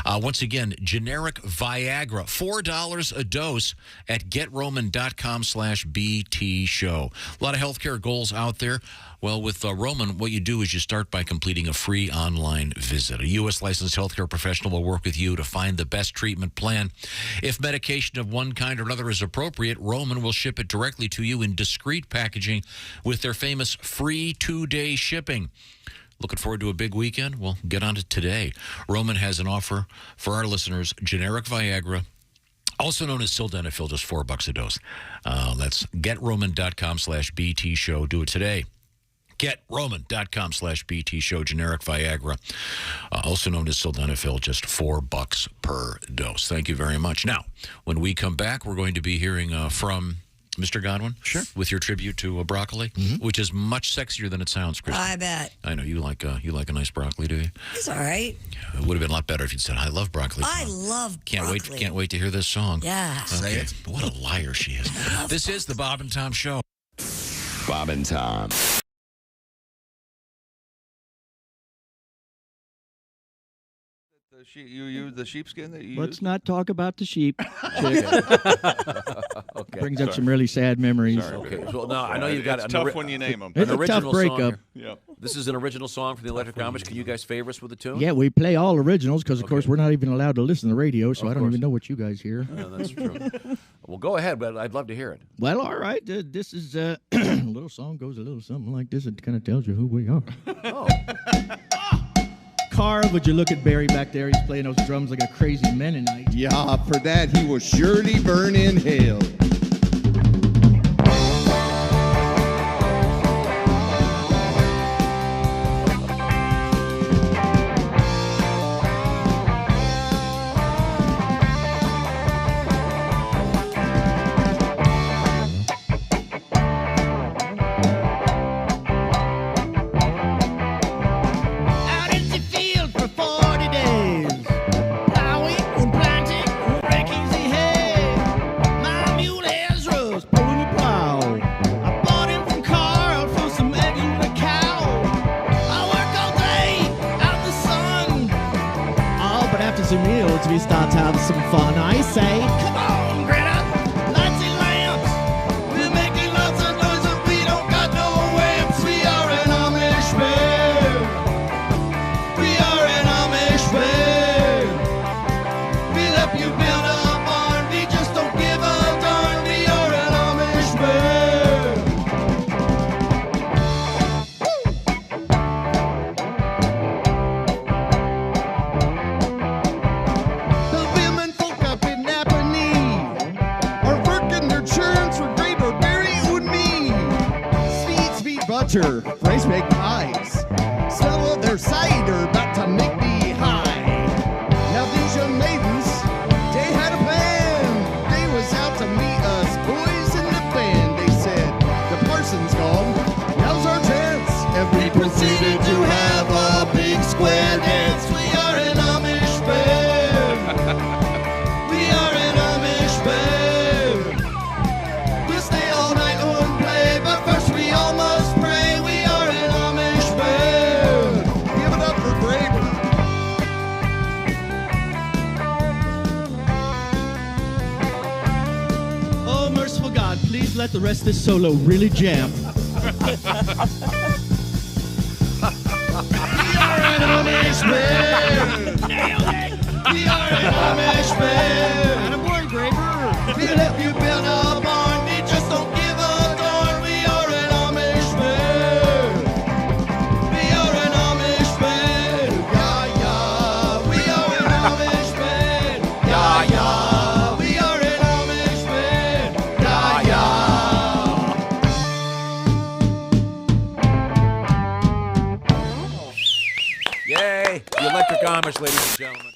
Once again, generic Viagra, $4 a dose at GetRoman.com/BT show. A lot of healthcare goals out there. Well, with Roman, what you do is you start by completing a free online visit. A U.S. licensed healthcare professional will work with you to find the best treatment plan. If medication of one kind or another is appropriate, Roman will ship it directly to you in discreet packaging with their famous free 2-day shipping. Looking forward to a big weekend? Well, get on it today. Roman has an offer for our listeners, generic Viagra, also known as sildenafil, just $4 a dose. That's GetRoman.com/BT show. Do it today. GetRoman.com/BT show, generic Viagra, also known as sildenafil, just $4 per dose. Thank you very much. Now, when we come back, we're going to be hearing from Mr. Godwin. Sure. With your tribute to broccoli, which is much sexier than it sounds, Kristen. I bet. I know you like a nice broccoli, do you? It's all right. It would have been a lot better if you'd said, "I love broccoli." I love broccoli. Can't wait to hear this song. Yeah. Say it. What a liar she is. This is the Bob and Tom Show. Bob and Tom. You use the sheepskin that you Let's use? not talk about the sheep. Okay. Okay. Brings up some really sad memories. Sorry. Okay. Well, no, I know you've got It's tough when you name them. It's an a tough original breakup. song here. Yep. This is an original song from the Electric Amish. Can you guys favor us with a tune? Yeah, we play all originals because, of course, we're not even allowed to listen to the radio, so I don't even know what you guys hear. Yeah, that's true. Well, go ahead, but I'd love to hear it. Well, all right. This is a little song goes a little something like this. It kind of tells you who we are. Oh. Carl, would you look at Barry back there? He's playing those drums like a crazy Mennonite. Yeah, for that he will surely burn in hell. Out in the field for 40 days, plowing and planting and raking the hay. My mule Ezra's pulling the plow. I bought him from Carl for some eggs and a cow. I work all day out in the sun. Oh, but after some meals, we start to have some fun. I say, come on, Greta, lights and lamps. We're making lots of noise, but we don't got no amps. We are an Amish band. We are an Amish band. We'll help you build a barn. We just don't give a darn. We are an Amish band. The women folk up in Napanee are working their churns for Graber, Berry, and me. Sweet butter, rice baked pies. Smell of their cider about to make me high. Now these young maidens, they had a plan. They was out to meet us boys in the band. They said, the parson's gone, now's our chance. And we proceeded to have a big square dance. We are an Amish band. We are an Amish band. We'll stay all night and play, but first we all must pray. We are an Amish band. Give it up for Graber. let the rest of this solo really jam. We are an Amish man. Nailed it. We are an Amish man. And a boy graver. We'll help you build a barn. We just don't give a darn. We are an Amish man. We are an Amish man. Yeah, yeah. We are an Amish man. Yeah, yeah. We are an Amish man. Yeah, yeah. Yay! The electric Amish, ladies and gentlemen.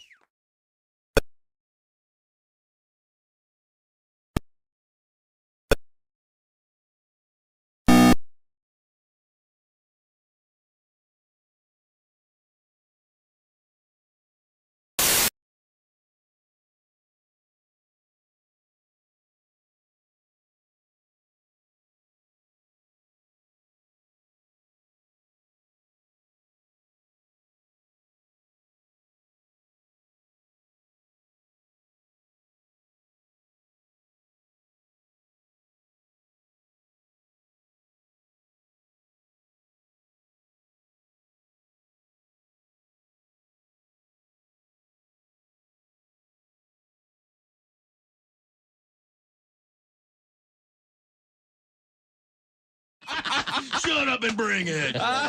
Shut up and bring it. My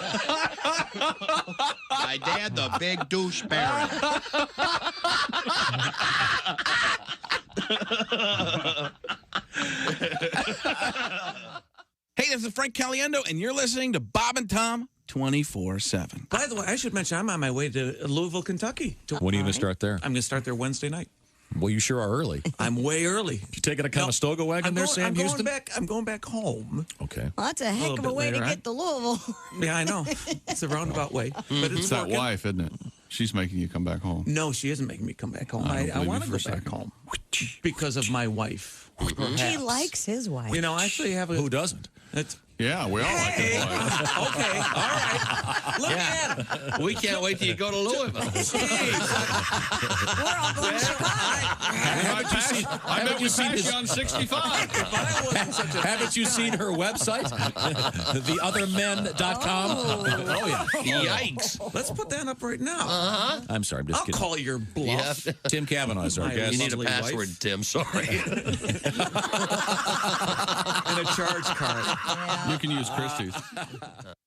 dad, the big douche baron. Hey, this is Frank Caliendo, and you're listening to Bob and Tom 24/7. By the way, I should mention I'm on my way to Louisville, Kentucky. When are you going to start there? I'm going to start there Wednesday night. Well, you sure are early. I'm way early. You taking a Conestoga wagon there, Sam Houston? I'm going back home. Okay. Well, that's a heck of a way to get to Louisville. Yeah, I know. It's a roundabout way. But It's that wife, isn't it? She's making you come back home. No, she isn't making me come back home. I want to go back home because of my wife. He likes his wife. You know, I actually have a... Who doesn't? Yeah, we all like his wife. Okay, all right. Look at him. We can't wait till you go to Louisville. We're all going to Chicago. I bet you seen you on 65. Haven't you seen her website? Theothermen.com? Oh, yeah. Yikes. Let's put that up right now. I'm sorry, I'm just I'll kidding. call your bluff. Yeah. Tim Kavanaugh is our guest. You need a password, Tim. Sorry. And a charge card. You can use Christie's.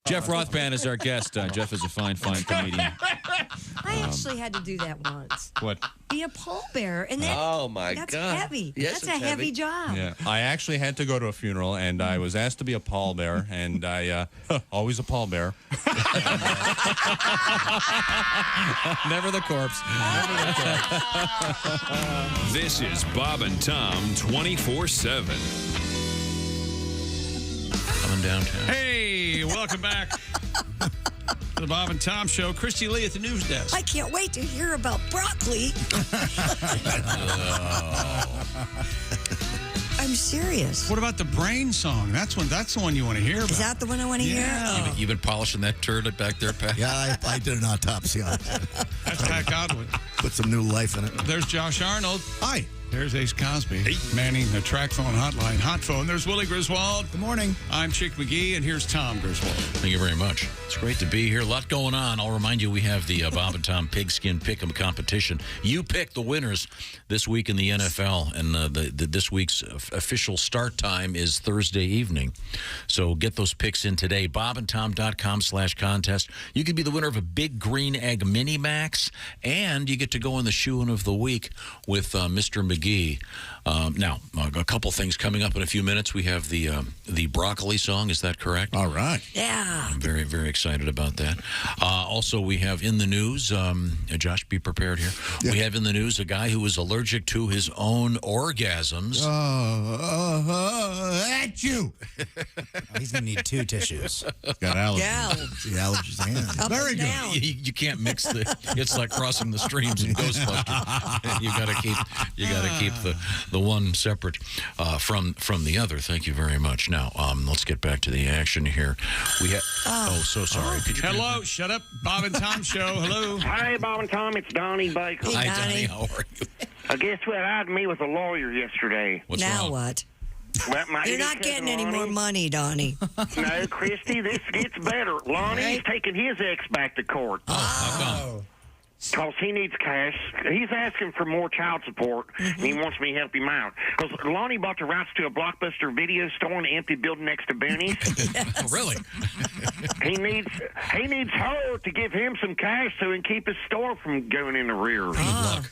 Jeff Rothband is our guest. Jeff is a fine comedian. I actually had to do that once. What? Be a pallbearer. And that, Oh, my that's God. heavy. Yes, that's a it's heavy heavy. job. Yeah, I actually had to go to a funeral, and I was asked to be a pallbearer, and I always a pallbearer. Never the corpse. This is Bob and Tom 24/7. Coming downtown. Hey, welcome back to the Bob and Tom Show. Christy Lee at the news desk. I can't wait to hear about broccoli. I'm serious. What about the brain song? That's the one you want to hear about. Is that the one I want to hear? You've been polishing that turd back there, Pat? Yeah, I did an autopsy on it. That's Pat Godwin. Put some new life in it. There's Josh Arnold. Hi. There's Ace Cosby, manning the track phone hotline. Hot phone. There's Willie Griswold. Good morning. I'm Chick McGee, and here's Tom Griswold. Thank you very much. It's great to be here. A lot going on. I'll remind you, we have the Bob and Tom Pigskin Pick'em competition. You pick the winners this week in the NFL, and this week's official start time is Thursday evening. So get those picks in today. bobandtom.com/contest. You could be the winner of a Big Green Egg Mini Max, and you get to go in the shoe-in of the week with Mr. McGee. Now, a couple things coming up in a few minutes. We have the broccoli song. Is that correct? All right. Yeah. I'm very, very excited about that. Also, we have in the news, Josh, be prepared here. Yeah. We have in the news a guy who is allergic to his own orgasms. At you. He's going to need 2 tissues. Got allergies. Yeah. The allergies hand. Up Very and good. down. You can't mix it's like crossing the streams in Ghostbusters. You got to keep the one separate from the other. Thank you very much. Now, let's get back to the action here. We have. So sorry. Could you Hello, shut up, Bob and Tom Show. Hello. Hi, Bob and Tom. It's Donnie Baker. Hi, Donnie. How are you? Guess what? I had to meet with a lawyer yesterday. What's now wrong? what? You're not getting any more money, Donnie. No, Christy, this gets better. Lonnie's taking his ex back to court. Oh. Because he needs cash. He's asking for more child support, and he wants me to help him out. Because Lonnie bought the rights to a Blockbuster video store in an empty building next to Benny's. Oh, really? He needs her to give him some cash so he can keep his store from going in arrears. Good luck.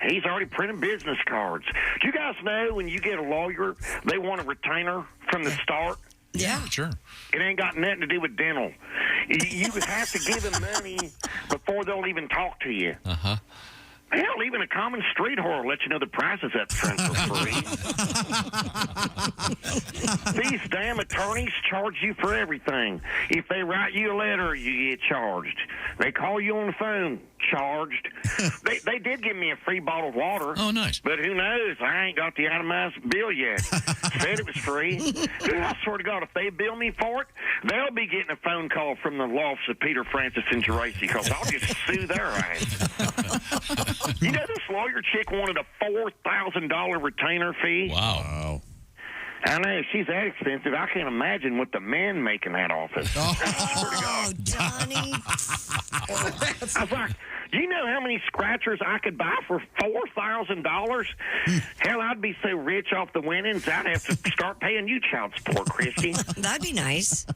He's already printing business cards. Do you guys know when you get a lawyer, they want a retainer from the start? Yeah. Sure. It ain't got nothing to do with dental. You have to give them money before they'll even talk to you. Uh-huh. Hell, even a common street whore will let you know the prices up front for free. These damn attorneys charge you for everything. If they write you a letter, you get charged. They call you on the phone, charged. They did give me a free bottle of water. Oh, nice. But who knows? I ain't got the itemized bill yet. Said it was free. I swear to God, if they bill me for it, they'll be getting a phone call from the law office of Peter Francis and Geraci, because I'll just sue their ass. You know, this lawyer chick wanted a $4,000 retainer fee. Wow. I know, she's that expensive. I can't imagine what the men make in that office. Oh, Donnie. I was like, do you know how many scratchers I could buy for $4,000? Hell, I'd be so rich off the winnings, I'd have to start paying you child support, Christy. That'd be nice.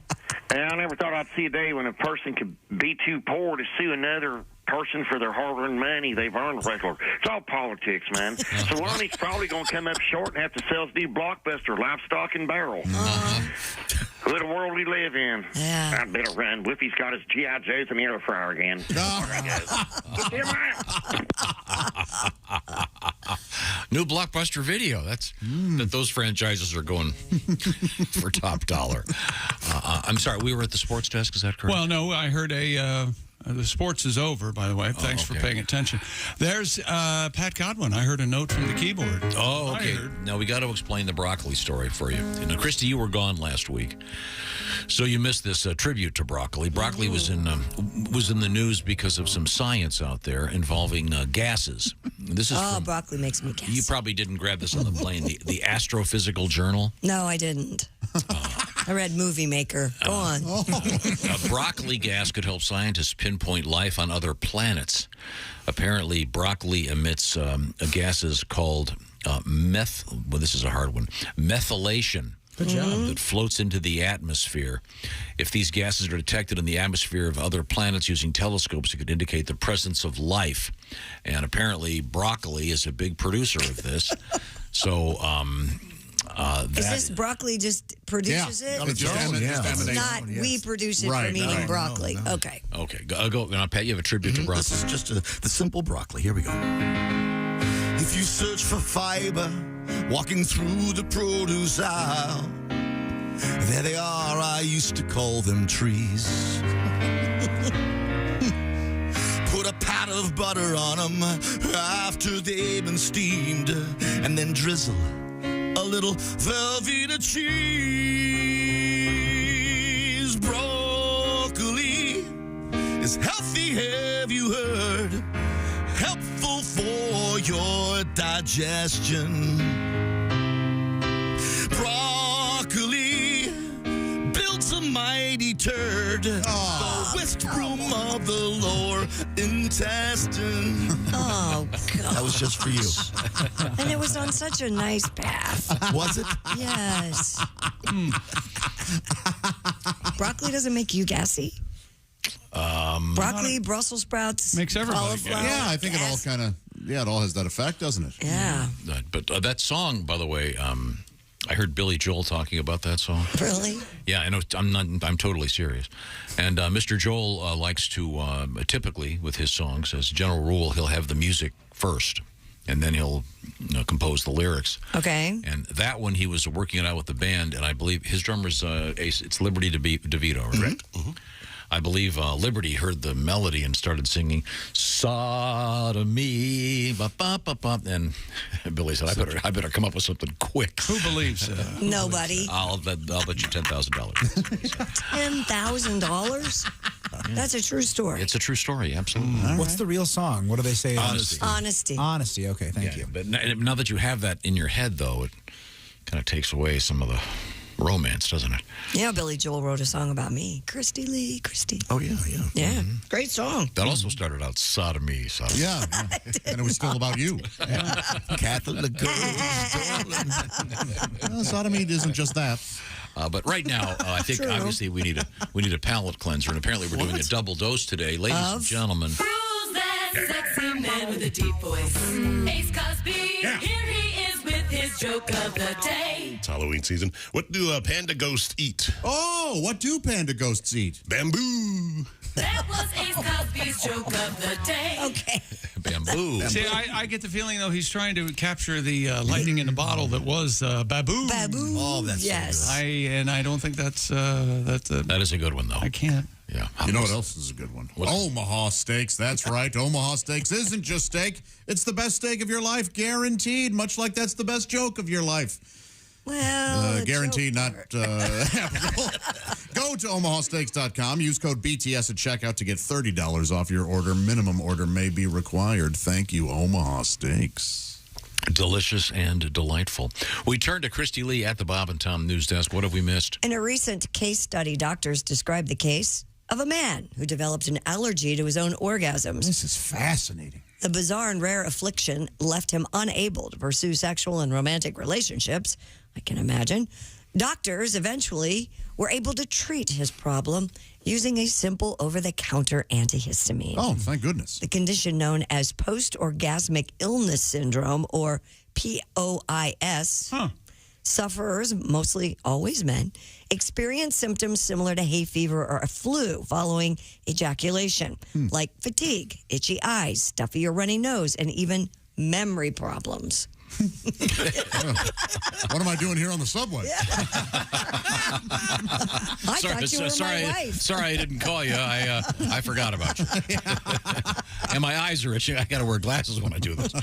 And I never thought I'd see a day when a person could be too poor to sue another person for their hard-earned money they've earned regular. It's all politics, man. So Lonnie's probably going to come up short and have to sell his new Blockbuster, Livestock and Barrel. What a world we live in. Yeah. I'd better run. Whippy's got his G.I. Joes in the air fryer again. New Blockbuster video. That's that those franchises are going for top dollar. I'm sorry, we were at the sports desk. Is that correct? Well, no, I heard the sports is over, by the way. Thanks for paying attention. There's Pat Godwin. I heard a note from the keyboard. Oh, okay. Now, we got to explain the broccoli story for you. You know, Christy, you were gone last week, so you missed this tribute to broccoli. Broccoli was in the news because of some science out there involving gases. This is broccoli makes me gas. You probably didn't grab this on the plane. The Astrophysical Journal. No, I didn't. I read Movie Maker. Go on. Broccoli gas could help scientists pinpoint life on other planets. Apparently, broccoli emits gases called this is a hard one, methylation. Good job. That floats into the atmosphere. If these gases are detected in the atmosphere of other planets using telescopes, it could indicate the presence of life. And apparently, broccoli is a big producer of this. So, is this broccoli just produces it? It's not we produce it from eating broccoli. No. Okay. Okay. Go. Pat, you have a tribute to broccoli. This is just the simple broccoli. Here we go. If you search for fiber, walking through the produce aisle, there they are, I used to call them trees. Put a pat of butter on them after they've been steamed, and then drizzle a little Velveeta cheese. Broccoli is healthy, have you heard? Helpful for your digestion. Broccoli builds a mighty turd. The whisk broom of the lower intestine. Oh, God. That was just for you. And it was on such a nice path. Was it? Yes. Broccoli doesn't make you gassy? Broccoli, Brussels sprouts, makes everybody cauliflower. Yeah, I think it all kind of, it all has that effect, doesn't it? Yeah. But that song, by the way, I heard Billy Joel talking about that song. Really? Yeah, I know. I'm totally serious. And Mr. Joel likes to typically with his songs, as a general rule, he'll have the music first, and then he'll compose the lyrics. Okay. And that one, he was working it out with the band, and I believe his drummer's Ace. It's Liberty DeVito, right? Mm-hmm. I believe Liberty heard the melody and started singing "Sodomy," ba ba ba ba, and Billy said, "I better come up with something quick." Who believes that? Nobody. I'll bet you $10,000. $10,000? That's a true story. It's a true story, absolutely. What's the real song? What do they say? Honesty. Honesty. Honesty. Okay, thank you. But now that you have that in your head, though, it Kind of takes away some of the romance, doesn't it? Yeah, Billy Joel wrote a song about me. Christy Lee, Christy. Oh, yeah. Yeah, great song. That also started out sodomy. Yeah, and it was still about you. Catholic Well, sodomy isn't just that. But right now, I think obviously we need a palate cleanser, and apparently we're doing a double dose today, ladies and gentlemen. Who's that sexy man with a deep voice? Ace Cosby. Here he is with his joke of the day. It's Halloween season. What do panda ghosts eat? Oh, what do panda ghosts eat? Bamboo. That was Ace Cosby's joke of the day. Okay. Bamboo. See, I get the feeling, though, he's trying to capture the lightning in the bottle that was Baboo. Baboo. Oh, that's yes. so good. And I don't think that's that is a good one, though. I can't. Yeah. You know what else is a good one? Omaha Steaks. That's right. Omaha Steaks isn't just steak. It's the best steak of your life, guaranteed, much like that's the best joke of your life. Well, guaranteed not applicable. Go to omahasteaks.com. Use code BTS at checkout to get $30 off your order. Minimum order may be required. Thank you, Omaha Steaks. Delicious and delightful. We turn to Christy Lee at the Bob and Tom News Desk. What have we missed? In a recent case study, doctors described the case of a man who developed an allergy to his own orgasms. This is fascinating. The bizarre and rare affliction left him unable to pursue sexual and romantic relationships, I can imagine. Doctors eventually were able to treat his problem using a simple over-the-counter antihistamine. Oh, thank goodness. The condition known as post-orgasmic illness syndrome, or POIS, sufferers, mostly always men, experience symptoms similar to hay fever or a flu following ejaculation, like fatigue, itchy eyes, stuffy or runny nose, and even memory problems. What am I doing here on the subway? I thought you were my wife. Sorry, I didn't call you. I forgot about you. And my eyes are itching. I got to wear glasses when I do this.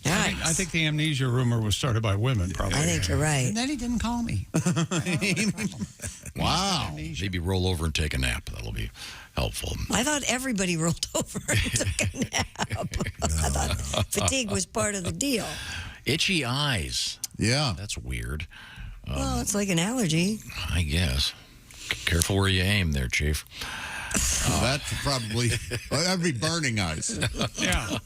I think the amnesia rumor was started by women, probably. I think you're right. And then he didn't call me. Wow. Maybe roll over and take a nap. That'll be helpful. I thought everybody rolled over and took a nap. I thought fatigue was part of the deal. Itchy eyes. Yeah. That's weird. Well, it's like an allergy. I guess. Careful where you aim there, Chief. That's probably, that'd be burning eyes. Yeah.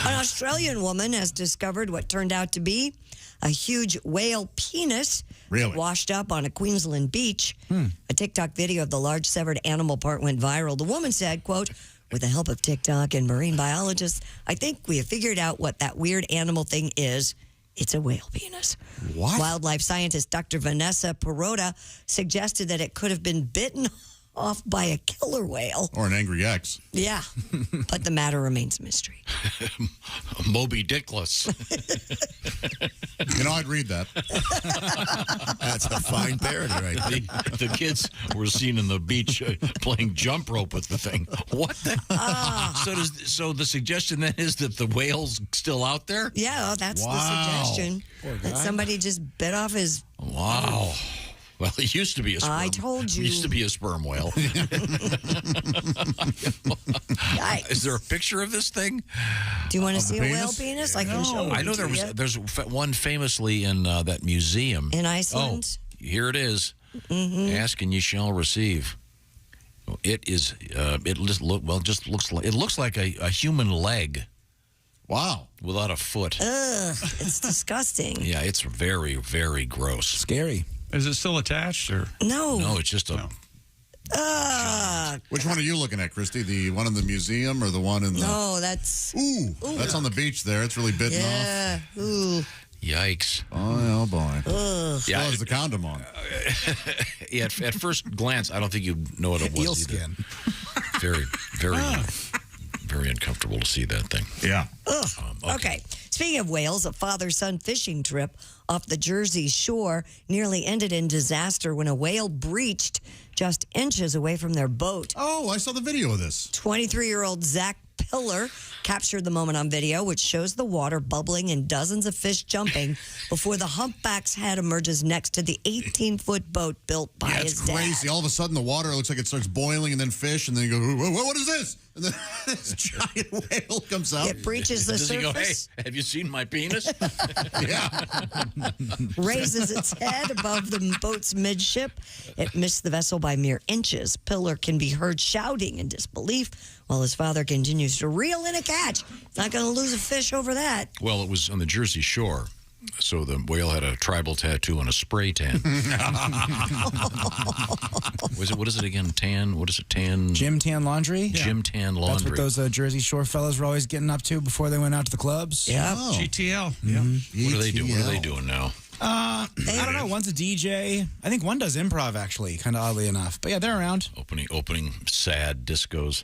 An Australian woman has discovered what turned out to be a huge whale penis washed up on a Queensland beach. A TikTok video of the large severed animal part went viral. The woman said, quote, "With the help of TikTok and marine biologists, I think we have figured out what that weird animal thing is. It's a whale penis." What? Wildlife scientist Dr. Vanessa Perrotta suggested that it could have been bitten off by a killer whale. Or an angry ex. Yeah, but the matter remains a mystery. Moby Dickless. You know, I'd read that. That's a fine parody right there. The kids were seen in the beach playing jump rope with the thing. What the? So the suggestion then is that the whale's still out there? Yeah, that's the suggestion. That somebody just bit off his... Wow. Well, it used to be a sperm. I told you. It used to be a sperm whale. Is there a picture of this thing? Do you want to see a whale penis? I can show I know there's one famously in that museum. In Iceland? Oh, here it is. Ask and you shall receive. It is. It looks like a human leg. Wow. Without a foot. Ugh, it's disgusting. Yeah, it's very, very gross. Scary. Is it still attached or? No. No, it's just a. Which one are you looking at, Christy? The one in the museum or the one in the? No, that's. Ooh, that's on the beach there. It's really bitten off. Yeah. Ooh. Yikes. Oh boy. Ugh. Yeah, has the condom on. Yeah, at first glance, I don't think you'd know what it was. Eel skin. Very, very, very uncomfortable to see that thing. Yeah. Okay. Speaking of whales, a father-son fishing trip off the Jersey shore nearly ended in disaster when a whale breached just inches away from their boat. Oh, I saw the video of this. 23-year-old Zach Pillar captured the moment on video, which shows the water bubbling and dozens of fish jumping before the humpback's head emerges next to the 18-foot boat built by his dad. It's crazy. All of a sudden, the water looks like it starts boiling and then fish, and then you go, what is this? And then this giant whale comes out. It breaches the Does he go, surface. hey, have you seen my penis? Raises its head above the boat's midship. It missed the vessel by mere inches. Pillar can be heard shouting in disbelief while his father continues to reel in a catch. Not going to lose a fish over that. Well, it was on the Jersey Shore. So the whale had a tribal tattoo and a spray tan. What is it again? Tan? What is it? Tan? Gym tan laundry? Gym tan laundry. That's what those Jersey Shore fellas were always getting up to before they went out to the clubs. Yeah. Oh. GTL. What are they doing? What are they doing now? I don't know. One's a DJ. I think one does improv, actually, kind of oddly enough. But yeah, they're around. Opening sad discos.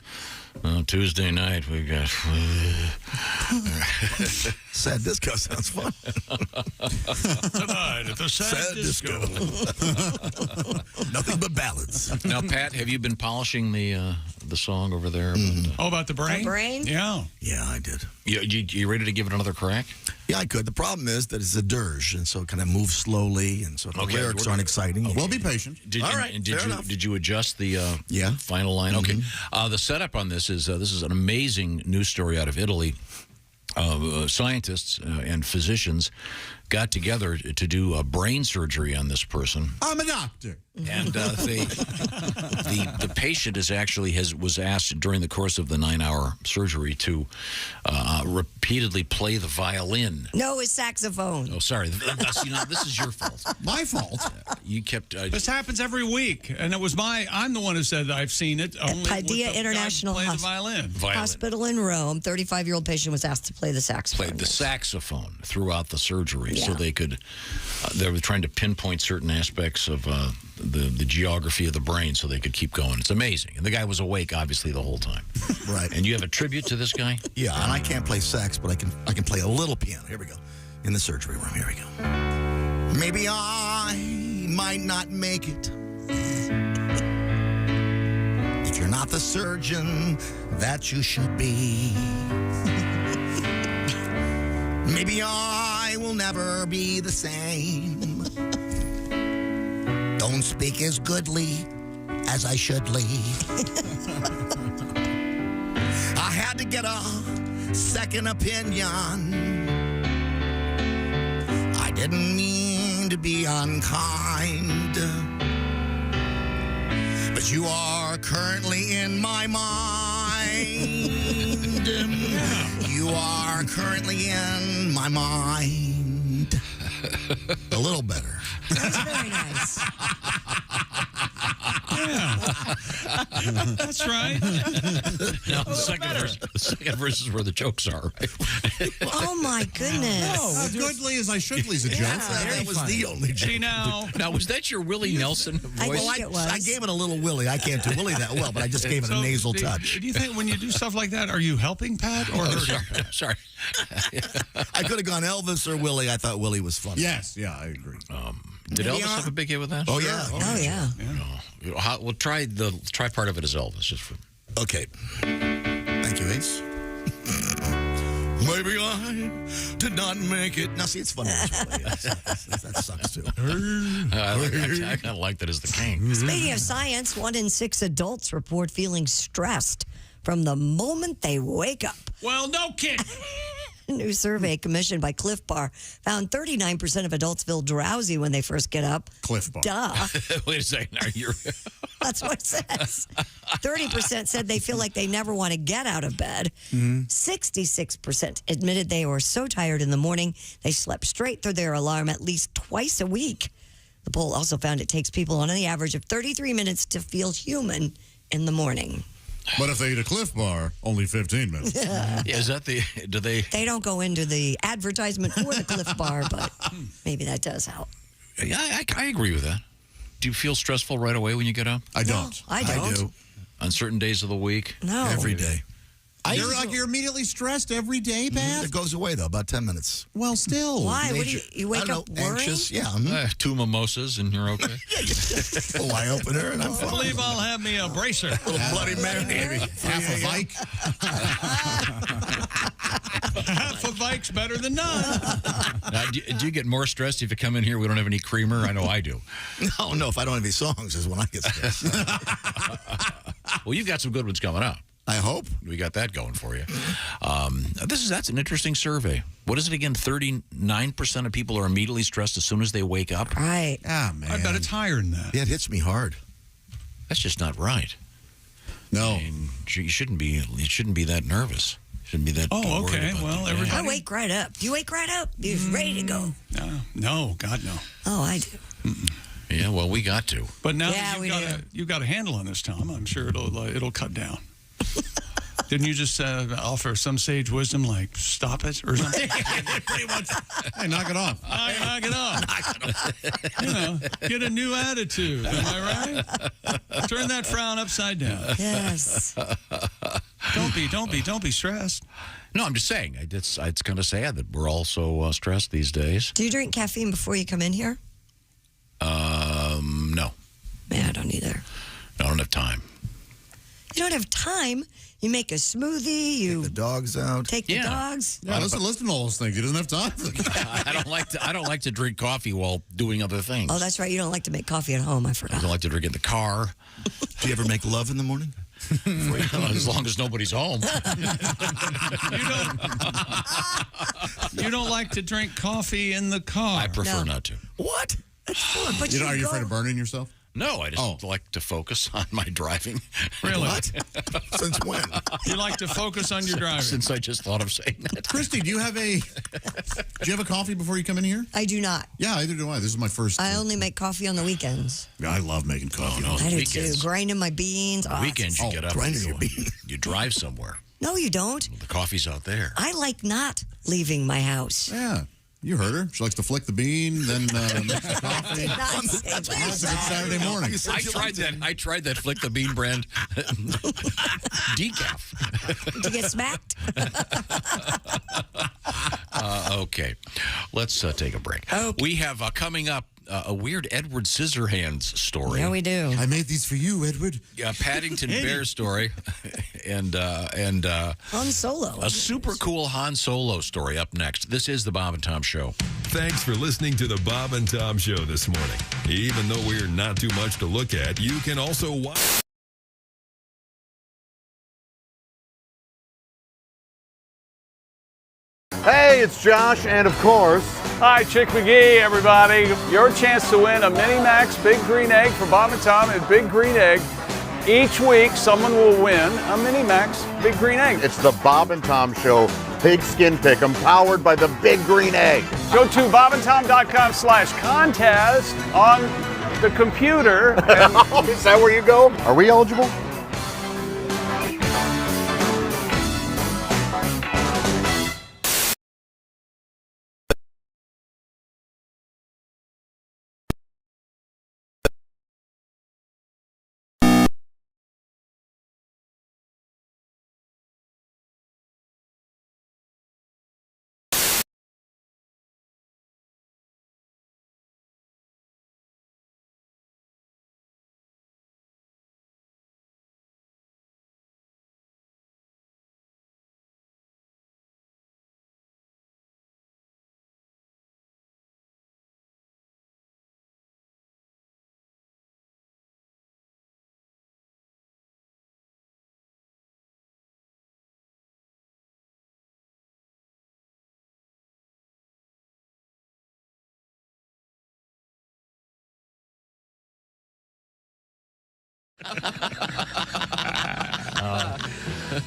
Tuesday night, we got... Sad disco sounds fun. Tonight at the sad disco. Nothing but ballads. Now, Pat, have you been polishing the song over there? About the brain? The brain? Yeah. Yeah, I did. You ready to give it another crack? Yeah, I could. The problem is that it's a dirge, and so it kind of moves slowly, and so the lyrics aren't exciting. We'll be patient. Did you adjust the final line? Okay. The setup on this is an amazing news story out of Italy. Scientists and physicians got together to do brain surgery on this person. I'm a doctor. And the patient was asked during the course of the 9-hour surgery to repeatedly play the violin. No, it's saxophone. Oh, sorry. See, now, this is your fault. My fault. You kept... this happens every week, and I'm the one who said that I've seen it. Only Padilla with the International guy playing the violin. Hospital in Rome, 35-year-old patient was asked to play the saxophone. Played the saxophone throughout the surgery, so they could... they were trying to pinpoint certain aspects of the geography of the brain so they could keep going. It's amazing. And the guy was awake, obviously, the whole time. Right. And you have a tribute to this guy? Yeah, and I can't play sax, but I can play a little piano. Here we go. In the surgery room. Here we go. Maybe I might not make it if you're not the surgeon that you should be. Maybe I will never be the same. Don't speak as goodly as I shouldly. I had to get a second opinion. I didn't mean to be unkind, but you are currently in my mind. You are currently in my mind. A little better. That's very nice. Yeah. That's right. Now, the second verse is where the jokes are, right? Oh, my goodness. Oh, goodly as I shouldly's a joke. That was the only joke. See, now, was that your Willie Nelson voice? I gave it a little Willie. I can't do Willie that well, but I just gave it a nasal touch. Do you think when you do stuff like that, are you helping Pat or hurting? Sorry. I could have gone Elvis or Willie. I thought Willie was funny. Yes, yeah, I agree. Did Elvis have a big hit with that? Oh, yeah. Oh, yeah. We'll try part of it as Elvis. Just for... Okay. Thank you, Ace. Maybe I did not make it. Now, see, it's funny. That sucks, too. I kind of like that as the king. Speaking of science, 1 in 6 adults report feeling stressed from the moment they wake up. Well, no kidding. A new survey commissioned by Cliff Bar found 39% of adults feel drowsy when they first get up. Cliff Bar. Duh. Wait a second. Are you... That's what it says. 30% said they feel like they never want to get out of bed. 66% admitted they were so tired in the morning they slept straight through their alarm at least twice a week. The poll also found it takes people on the average of 33 minutes to feel human in the morning. But if they eat a Cliff Bar, only 15 minutes. Yeah, is that do they... They don't go into the advertisement for the Cliff Bar, but maybe that does help. Yeah, I agree with that. Do you feel stressful right away when you get up? I don't. No, I don't. I do. On certain days of the week? No. Every day. You're immediately stressed every day, Pat? It goes away, though, about 10 minutes. Well, still. Why? What do you wake up worrying? Anxious, yeah. 2 mimosas and you're okay? A eye opener, and I'm fine. I believe I'll have me a bracer. A little Bloody Mary. Half a Vike. Half a Vike's better than none. Do you get more stressed if you come in here we don't have any creamer? I know I do. No, if I don't have any songs is when I get stressed. Well, you've got some good ones coming up. I hope. We got that going for you. That's an interesting survey. What is it again? 39% of people are immediately stressed as soon as they wake up? Right. Ah, man. I bet it's higher than that. Yeah, it hits me hard. That's just not right. No. I mean, you shouldn't be that nervous. You shouldn't be that Oh, worried okay. about Well, it. everybody. I wake right up. Do you wake right up? You're ready to go. No, God, no. Oh, I do. Yeah, well, we got to. But now Yeah, that you've got a handle on this, Tom, I'm sure it'll cut down. Didn't you just offer some sage wisdom like stop it or something? Pretty much. Hey, knock it off. Knock it off. You know, get a new attitude. Am I right? Turn that frown upside down. Yes. Don't be stressed. No, I'm just saying. It's kind of sad that we're all so stressed these days. Do you drink caffeine before you come in here? No. Man, I don't either. I don't have time. You don't have time. You make a smoothie. You Take the dogs out. take the dogs. Yeah, listen to all those things. He doesn't have time. I don't like to drink coffee while doing other things. Oh, that's right. You don't like to make coffee at home. I I forgot. don't like to drink in the car. Do you ever make love in the morning? As long as nobody's home. You don't like to drink coffee in the car. I prefer not to. What? That's fun. But Are you afraid of burning yourself? No, I just like to focus on my driving. Really? What? Since when? You like to focus on your driving. Since I just thought of saying that. Christy, do you have a coffee before you come in here? I do not. Yeah, either do I. This is my first. I only make coffee on the weekends. I love making coffee. I do too. Grinding my beans. On the weekends, you get up grinding and your beans. you drive somewhere. No, you don't. The coffee's out there. I like not leaving my house. Yeah. You heard her. She likes to flick the bean, then make the coffee. That's a good Saturday morning. I tried that Flick the Bean brand decaf. Did you get smacked? Okay, let's take a break. Okay. We have coming up a weird Edward Scissorhands story. Yeah, we do. I made these for you, Edward. Paddington Bear story, and Han Solo. a super cool Han Solo story up next. This is the Bob and Tom Show. Thanks for listening to the Bob and Tom Show this morning. Even though we're not too much to look at, you can also watch. Hey, it's Josh, and of course... Hi, Chick McGee, everybody. Your chance to win a Mini Max Big Green Egg for Bob and Tom at Big Green Egg. Each week, someone will win a Mini Max Big Green Egg. It's the Bob and Tom Show Pigskin Pick'em, powered by the Big Green Egg. Go to bobandtom.com/contest on the computer. Oh, is that where you go? Are we eligible?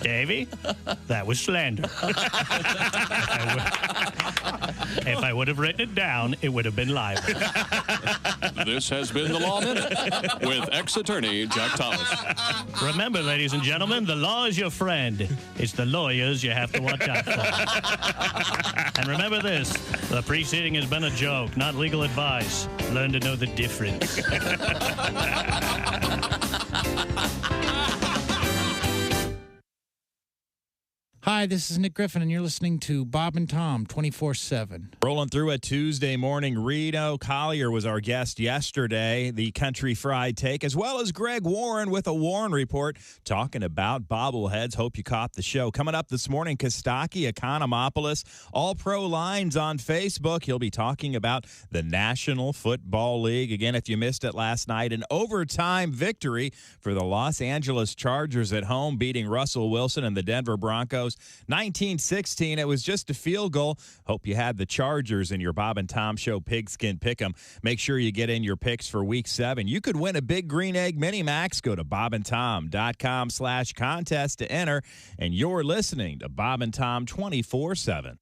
Davey, that was slander. If I would have written it down, it would have been libel. This has been the Law Minute with ex-attorney Jack Thomas. Remember, ladies and gentlemen, the law is your friend. It's the lawyers you have to watch out for. And remember this, the preceding has been a joke, not legal advice. Learn to know the difference. Hi, this is Nick Griffin, and you're listening to Bob and Tom 24/7. Rolling through a Tuesday morning, Reno Collier was our guest yesterday, the Country Fried Take, as well as Greg Warren with a Warren Report, talking about bobbleheads. Hope you caught the show. Coming up this morning, Costaki, Economopolis, All-Pro Lines on Facebook. He'll be talking about the National Football League. Again, if you missed it last night, an overtime victory for the Los Angeles Chargers at home, beating Russell Wilson and the Denver Broncos 19-16. It was just a field goal. Hope you had the Chargers in your Bob and Tom Show Pigskin Pick'em. Make sure you get in your picks for Week 7. You could win a Big Green Egg Mini Max. Go to bobandtom.com/contest to enter. And you're listening to Bob and Tom 24/7.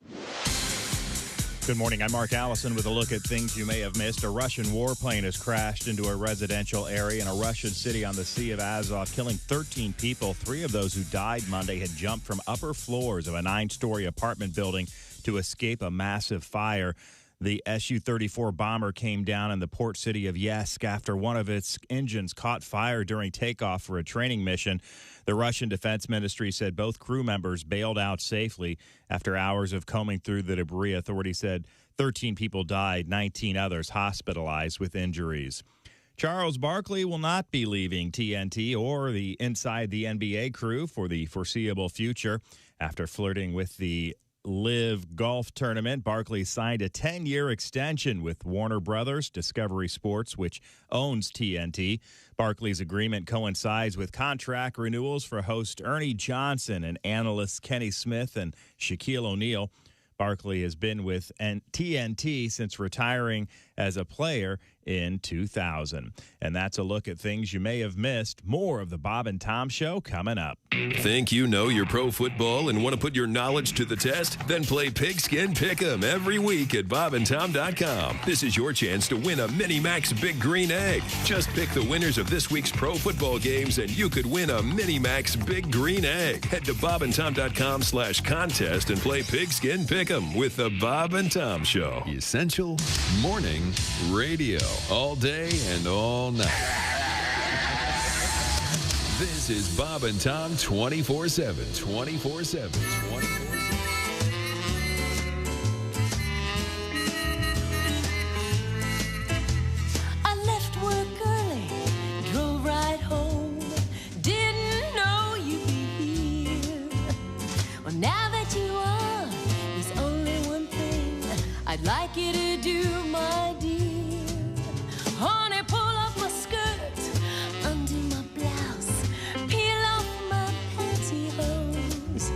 Good morning. I'm Mark Allison with a look at things you may have missed. A Russian warplane has crashed into a residential area in a Russian city on the Sea of Azov, killing 13 people. 3 of those who died Monday had jumped from upper floors of a 9-story apartment building to escape a massive fire. The Su-34 bomber came down in the port city of Yeysk after one of its engines caught fire during takeoff for a training mission. The Russian Defense Ministry said both crew members bailed out safely after hours of combing through the debris. Authorities said 13 people died, 19 others hospitalized with injuries. Charles Barkley will not be leaving TNT or the Inside the NBA crew for the foreseeable future. After flirting with the Live Golf Tournament, Barkley signed a 10-year extension with Warner Brothers Discovery Sports, which owns TNT. Barkley's agreement coincides with contract renewals for host Ernie Johnson and analysts Kenny Smith and Shaquille O'Neal. Barkley has been with TNT since retiring as a player in 2000. And that's a look at things you may have missed. More of the Bob and Tom Show coming up. Think you know your pro football and want to put your knowledge to the test? Then play Pigskin Pick'em every week at bobandtom.com. This is your chance to win a Mini Max Big Green Egg. Just pick the winners of this week's pro football games and you could win a Mini Max Big Green Egg. Head to bobandtom.com/contest and play Pigskin Pick'em with the Bob and Tom Show. Essential morning radio. All day and all night. This is Bob and Tom 24/7. 24/7. 24/7. I left work early, drove right home. Didn't know you'd be here. Well, now that you are, there's only one thing I'd like you to do, my dear. Honey, pull up my skirt, undo my blouse, peel off my pantyhose.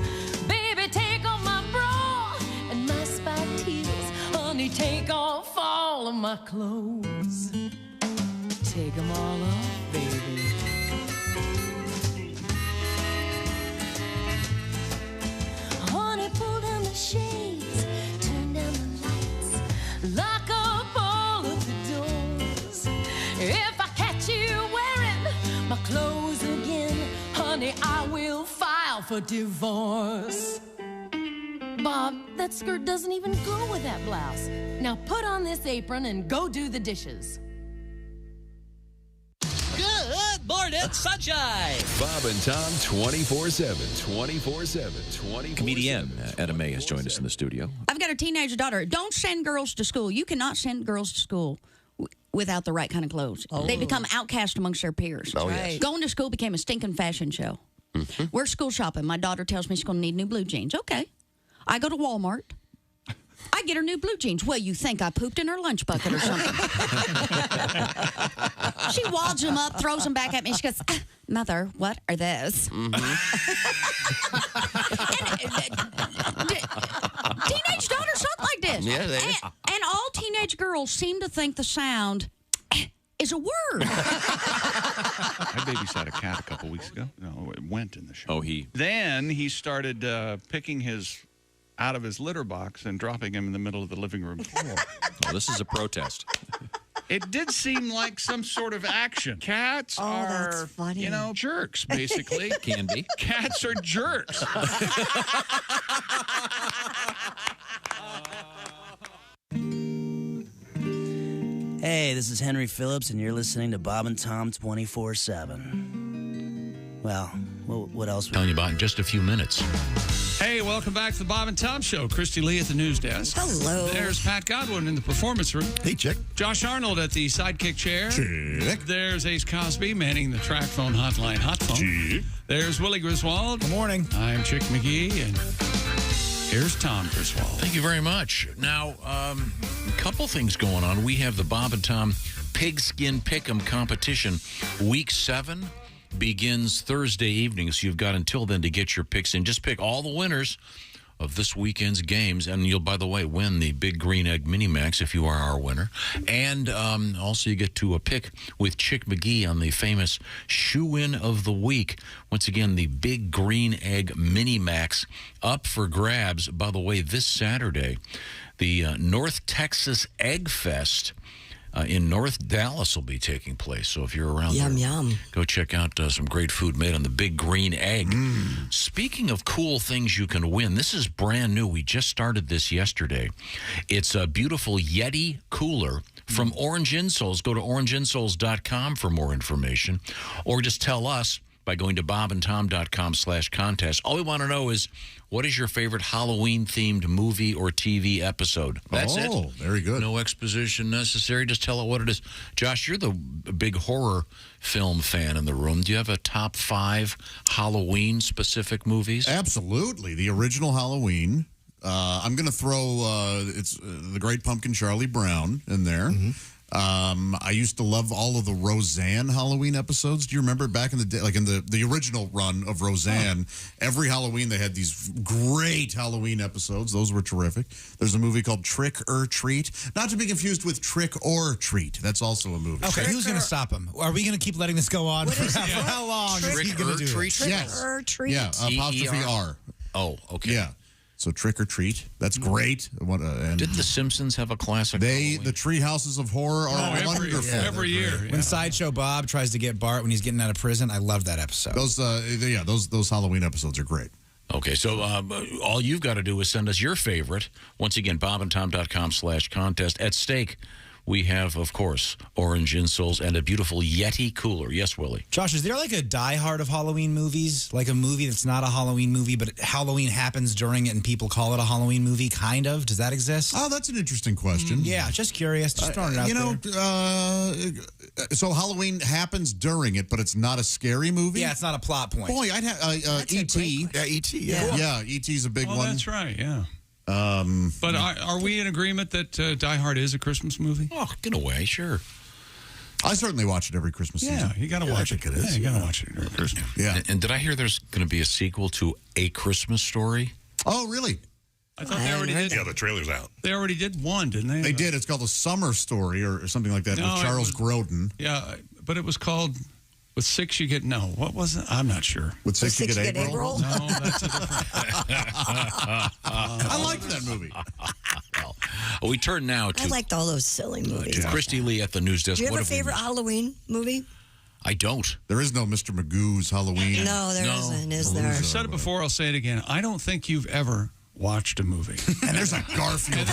Baby, take off my bra and my spiked heels. Honey, take off all of my clothes. Take them all off, baby. Honey, pull down the shades, turn down the lights, lock up all of the doors. If I catch you wearing my clothes again, honey, I will file for divorce. Bob, that skirt doesn't even go with that blouse. Now put on this apron and go do the dishes. Good morning, sunshine. Bob and Tom 24/7. 24/7. 24/7. Comedian Etta May has joined us in the studio. I've got a teenage daughter. Don't send girls to school. You cannot send girls to school without the right kind of clothes. They become outcast amongst their peers. Oh, yes. Going to school became a stinking fashion show. We're school shopping. My daughter tells me she's going to need new blue jeans. Okay. I go to Walmart. I get her new blue jeans. Well, you think I pooped in her lunch bucket or something. She wads them up, throws them back at me. She goes, Mother, what are those? Teenage daughters talk like this. Yeah, they do. And all teenage girls seem to think the sound is a word. I babysat a cat a couple weeks ago. No, it went in the show. Oh, Then he started picking his out of his litter box and dropping him in the middle of the living room floor. Oh, this is a protest. It did seem like some sort of action. Cats that's are, funny. jerks, basically. Can be. Cats are jerks. Hey, this is Henry Phillips, and you're listening to Bob and Tom 24/7. Well, What else? Telling you about in just a few minutes. Hey, welcome back to the Bob and Tom Show. Christy Lee at the news desk. Hello. There's Pat Godwin in the performance room. Hey, Chick. Josh Arnold at the sidekick chair. Chick. There's Ace Cosby manning the track phone hotline hot phone. Chick. There's Willie Griswold. Good morning. I'm Chick McGee, and here's Tom Griswold. Thank you very much. Now, a couple things going on. We have the Bob and Tom Pigskin Pick'em competition. Week 7 begins Thursday evening, so you've got until then to get your picks in. Just pick all the winners of this weekend's games, and you'll, by the way, win the Big Green Egg Mini Max if you are our winner. And also you get to pick with Chick McGee on the famous Shoe-In of the Week. Once again, the Big Green Egg Mini Max up for grabs. By the way, this Saturday, the North Texas Egg Fest in North Dallas will be taking place. So if you're around there, go check out some great food made on the Big Green Egg. Speaking of cool things you can win, this is brand new. We just started this yesterday. It's a beautiful Yeti cooler from Orange Insoles. Go to orangeinsoles.com for more information, or just tell us by going to bobandtom.com/contest. All we want to know is, what is your favorite Halloween-themed movie or TV episode? That's it. Oh, very good. No exposition necessary. Just tell it what it is. Josh, you're the big horror film fan in the room. Do you have a top 5 Halloween-specific movies? Absolutely. The original Halloween. I'm going to throw it's The Great Pumpkin Charlie Brown in there. I used to love all of the Roseanne Halloween episodes. Do you remember back in the day, like in the original run of Roseanne, every Halloween they had these great Halloween episodes. Those were terrific. There's a movie called Trick or Treat, not to be confused with Trick or Treat. That's also a movie. Okay, who's going to stop him? Are we going to keep letting this go on for how long? Trick is he going to do Treat? This? Trick or Treat? Yeah, apostrophe R. Oh, okay. Yeah. So Trick or Treat, that's great. And did The Simpsons have a classic? The Tree Houses of Horror are wonderful. Every year. When Sideshow Bob tries to get Bart when he's getting out of prison, I love that episode. Those Halloween episodes are great. Okay, so all you've got to do is send us your favorite. Once again, bobandtom.com/contest. At stake, we have, of course, Orange Insoles and a beautiful Yeti cooler. Yes, Willie? Josh, is there like a diehard of Halloween movies? Like a movie that's not a Halloween movie, but Halloween happens during it and people call it a Halloween movie, kind of? Does that exist? Oh, that's an interesting question. Yeah, just curious. Just throwing it out there. So Halloween happens during it, but it's not a scary movie? Yeah, it's not a plot point. Boy, I'd have E.T. Yeah, E.T., yeah. Yeah, E.T.'s a big one. That's right, yeah. But are we in agreement that Die Hard is a Christmas movie? Oh, in a way, sure. I certainly watch it every Christmas season. Yeah, you got to watch it. I think it is. Yeah, you got to watch it every Christmas. Yeah. And did I hear there's going to be a sequel to A Christmas Story? Oh, really? I thought they already did. Yeah, the trailer's out. They already did one, didn't they? They did. It's called A Summer Story or something like that with Charles Grodin. Yeah, but it was called With 6 You Get... No, what was it? I'm not sure. With 6 you get April? No, that's a different... I liked that movie. Well, we turn now to... I liked all those silly movies. Christy Lee at the news desk. Do you have What a favorite Halloween movie? I don't. There is no Mr. Magoo's Halloween. No, there isn't, is there? I've said it before, I'll say it again. I don't think you've ever watched a movie. And there's a Garfield.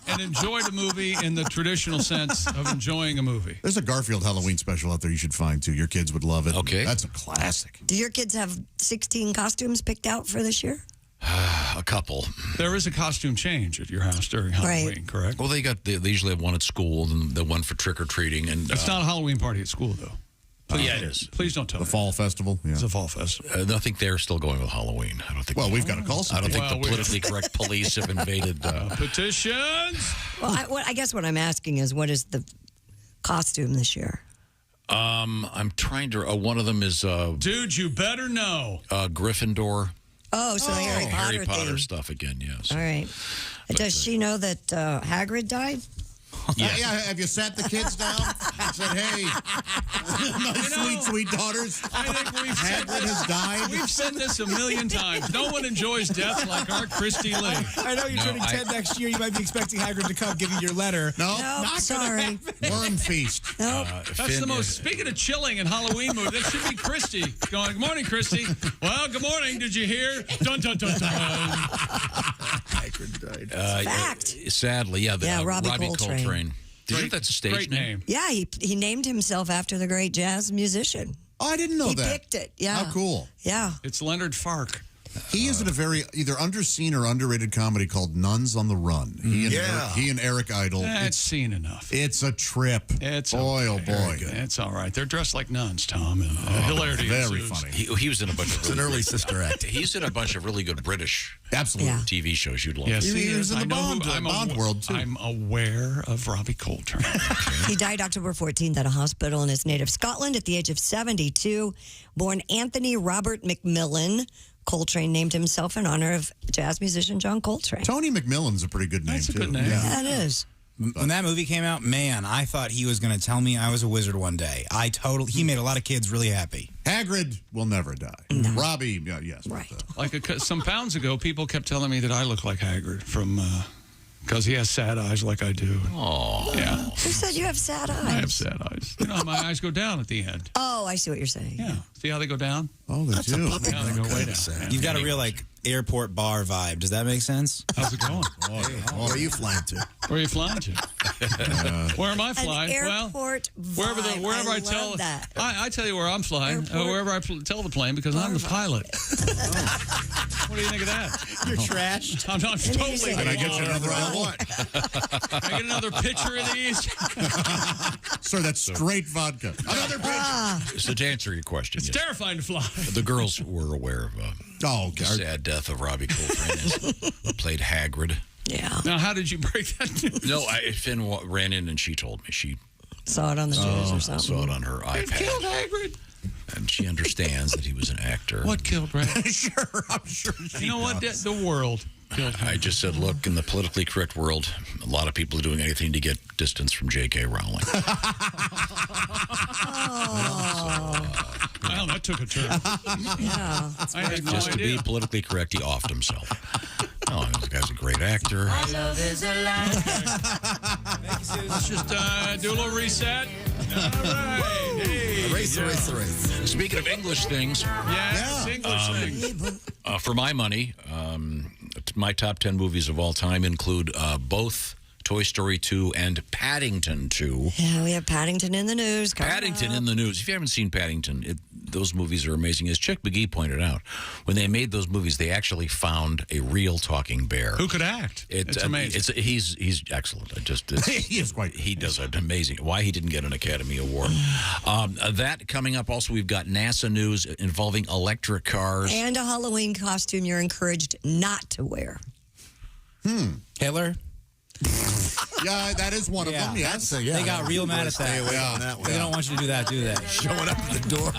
and enjoyed a movie in the traditional sense of enjoying a movie. There's a Garfield Halloween special out there you should find, too. Your kids would love it. Okay. That's a classic. Do your kids have 16 costumes picked out for this year? A couple. There is a costume change at your house during Halloween, correct? Well, they usually have one at school and the one for trick-or-treating. And it's not a Halloween party at school, though. Yeah, it is. Please don't tell me. The fall festival. Yeah. It's a fall festival. I think they're still going with Halloween. I don't think. Well, we've got to call I don't somebody. think the politically correct police have invaded. Petitions. Well, I guess what I'm asking is, what is the costume this year? I'm trying to. One of them is. Dude, you better know. Gryffindor. Oh, so Harry Potter Potter theme. stuff again. Yes. All right. Does she know that Hagrid died? Yeah. Have you sat the kids down and said, hey, my sweet daughters, I think Hagrid has died? We've said this a million times. No one enjoys death like our Christy Lee. I know you're turning 10 next year. You might be expecting Hagrid to come give you your letter. No, not sorry. Worm feast. Nope. That's the most, speaking of chilling and Halloween movie, that should be Christy going, good morning, Christy. Well, good morning. Did you hear? Dun, dun, dun, dun. Hagrid died. Fact. Sadly, yeah. Robbie Coltrane. Did you think that's a stage Great name. Yeah, he named himself after the great jazz musician. Oh, I didn't know He that. picked it. Yeah. How cool. Yeah. It's Leonard Fark. He is in a very either underseen or underrated comedy called Nuns on the Run. He and Eric Idle. It's seen enough. It's a trip. It's boy, oh boy. It's all right. They're dressed like nuns, Tom, and hilarity very ensues. funny. He was in a bunch of It's an early Sister Act. He's in a bunch of really good British Absolutely. TV shows you'd love. Yes, He was in I the know Bond world, too. I'm aware of Robbie Coltrane. He died October 14th at a hospital in his native Scotland at the age of 72. Born Anthony Robert McMillan, Coltrane named himself in honor of jazz musician John Coltrane. Tony McMillan's a pretty good name, That's a too. good name. Yeah, it is. When that movie came out, man, I thought he was going to tell me I was a wizard one day. He made a lot of kids really happy. Hagrid will never die. Robbie, yes. Right. Some pounds ago, people kept telling me that I look like Hagrid from because he has sad eyes like I do. Oh, yeah. Who said you have sad eyes? I have sad eyes. You know how my eyes go down at the end. Oh, I see what you're saying. Yeah. See how they go down? Oh, they do. Yeah, they go way down. You've got a real airport bar vibe. Does that make sense? How's it going? Where are you flying to? Where are you flying to? Where am I flying? An airport wherever I tell love that. I tell you where I'm flying. Wherever I tell the plane because I'm the pilot. What do you think of that? You're trashed. I'm totally. Can I get you another what? Can I get another pitcher of these? Sir, that's straight vodka. Another pitch. So to answer your question, It's terrifying to fly. the girls were aware of the sad death of Robbie Coltrane, who played Hagrid. Yeah. Now, how did you break that news? No, Finn ran in and she told me she Saw it on the news or something. saw it on her They've killed iPad, Hagrid. and she understands that he was an actor. What killed Hagrid? Sure, I'm sure. You know what? The world killed Hagrid. I just said, look, in the politically correct world, a lot of people are doing anything to get distance from J.K. Rowling. Well, that took a turn. Yeah. I had no Just to idea. be politically correct, he offed himself. Oh, this guy's a great actor. Let's just do a little reset. All right. Hey, Race. Speaking of English things, Yes, English things. for my money, my top 10 movies of all time include both Toy Story 2 and Paddington 2. Yeah, we have Paddington in the news. Paddington in the news. If you haven't seen Paddington, those movies are amazing. As Chick McGee pointed out, when they made those movies, they actually found a real talking bear. Who could act? It's amazing. He's excellent. He is quite. He does an amazing. Why he didn't get an Academy Award. That coming up. Also, we've got NASA news involving electric cars. And a Halloween costume you're encouraged not to wear. Hitler? Yeah, that is one of them. Yes. They got real mad at Stay away that. from that one. They don't want you to do that, do they? Showing up at the door.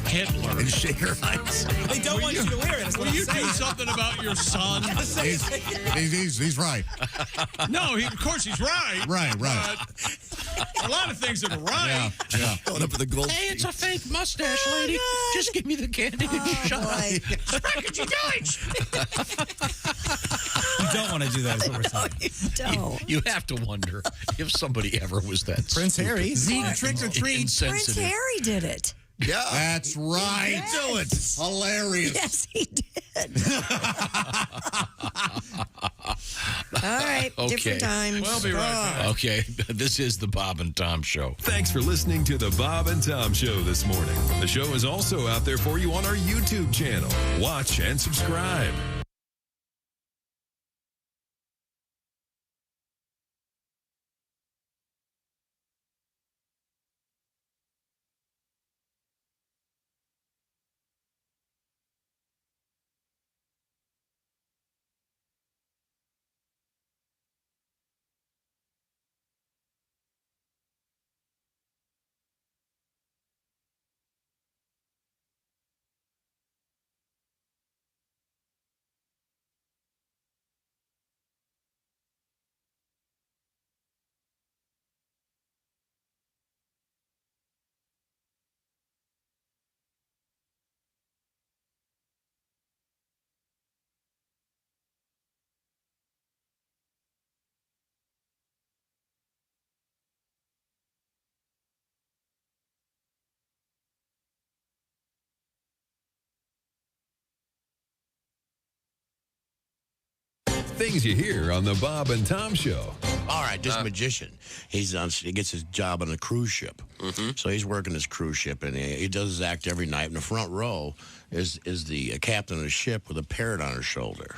Hitler. And shaker hands. They don't want you to wear it. Will you do something about your son? He's right. No, of course he's right. Right. A lot of things that are right. Yeah. Showing up at the gold. Hey, it's a fake mustache, lady. Just give me the candy and shut up. Sprechen Sie Deutsch. You don't want to do that, is what we're saying. Don't. You have to wonder if somebody ever was that Prince Harry. Trick or treat. Prince Harry did it. Yeah. That's right. Do it. Hilarious. Yes, he did. All right, different times. We'll be right back. Okay, this is the Bob and Tom Show. Thanks for listening to the Bob and Tom Show this morning. The show is also out there for you on our YouTube channel. Watch and subscribe. Things you hear on the Bob and Tom Show. All right, this magician, he gets his job on a cruise ship. So he's working this cruise ship, and he does his act every night. In the front row is the captain of the ship with a parrot on her shoulder.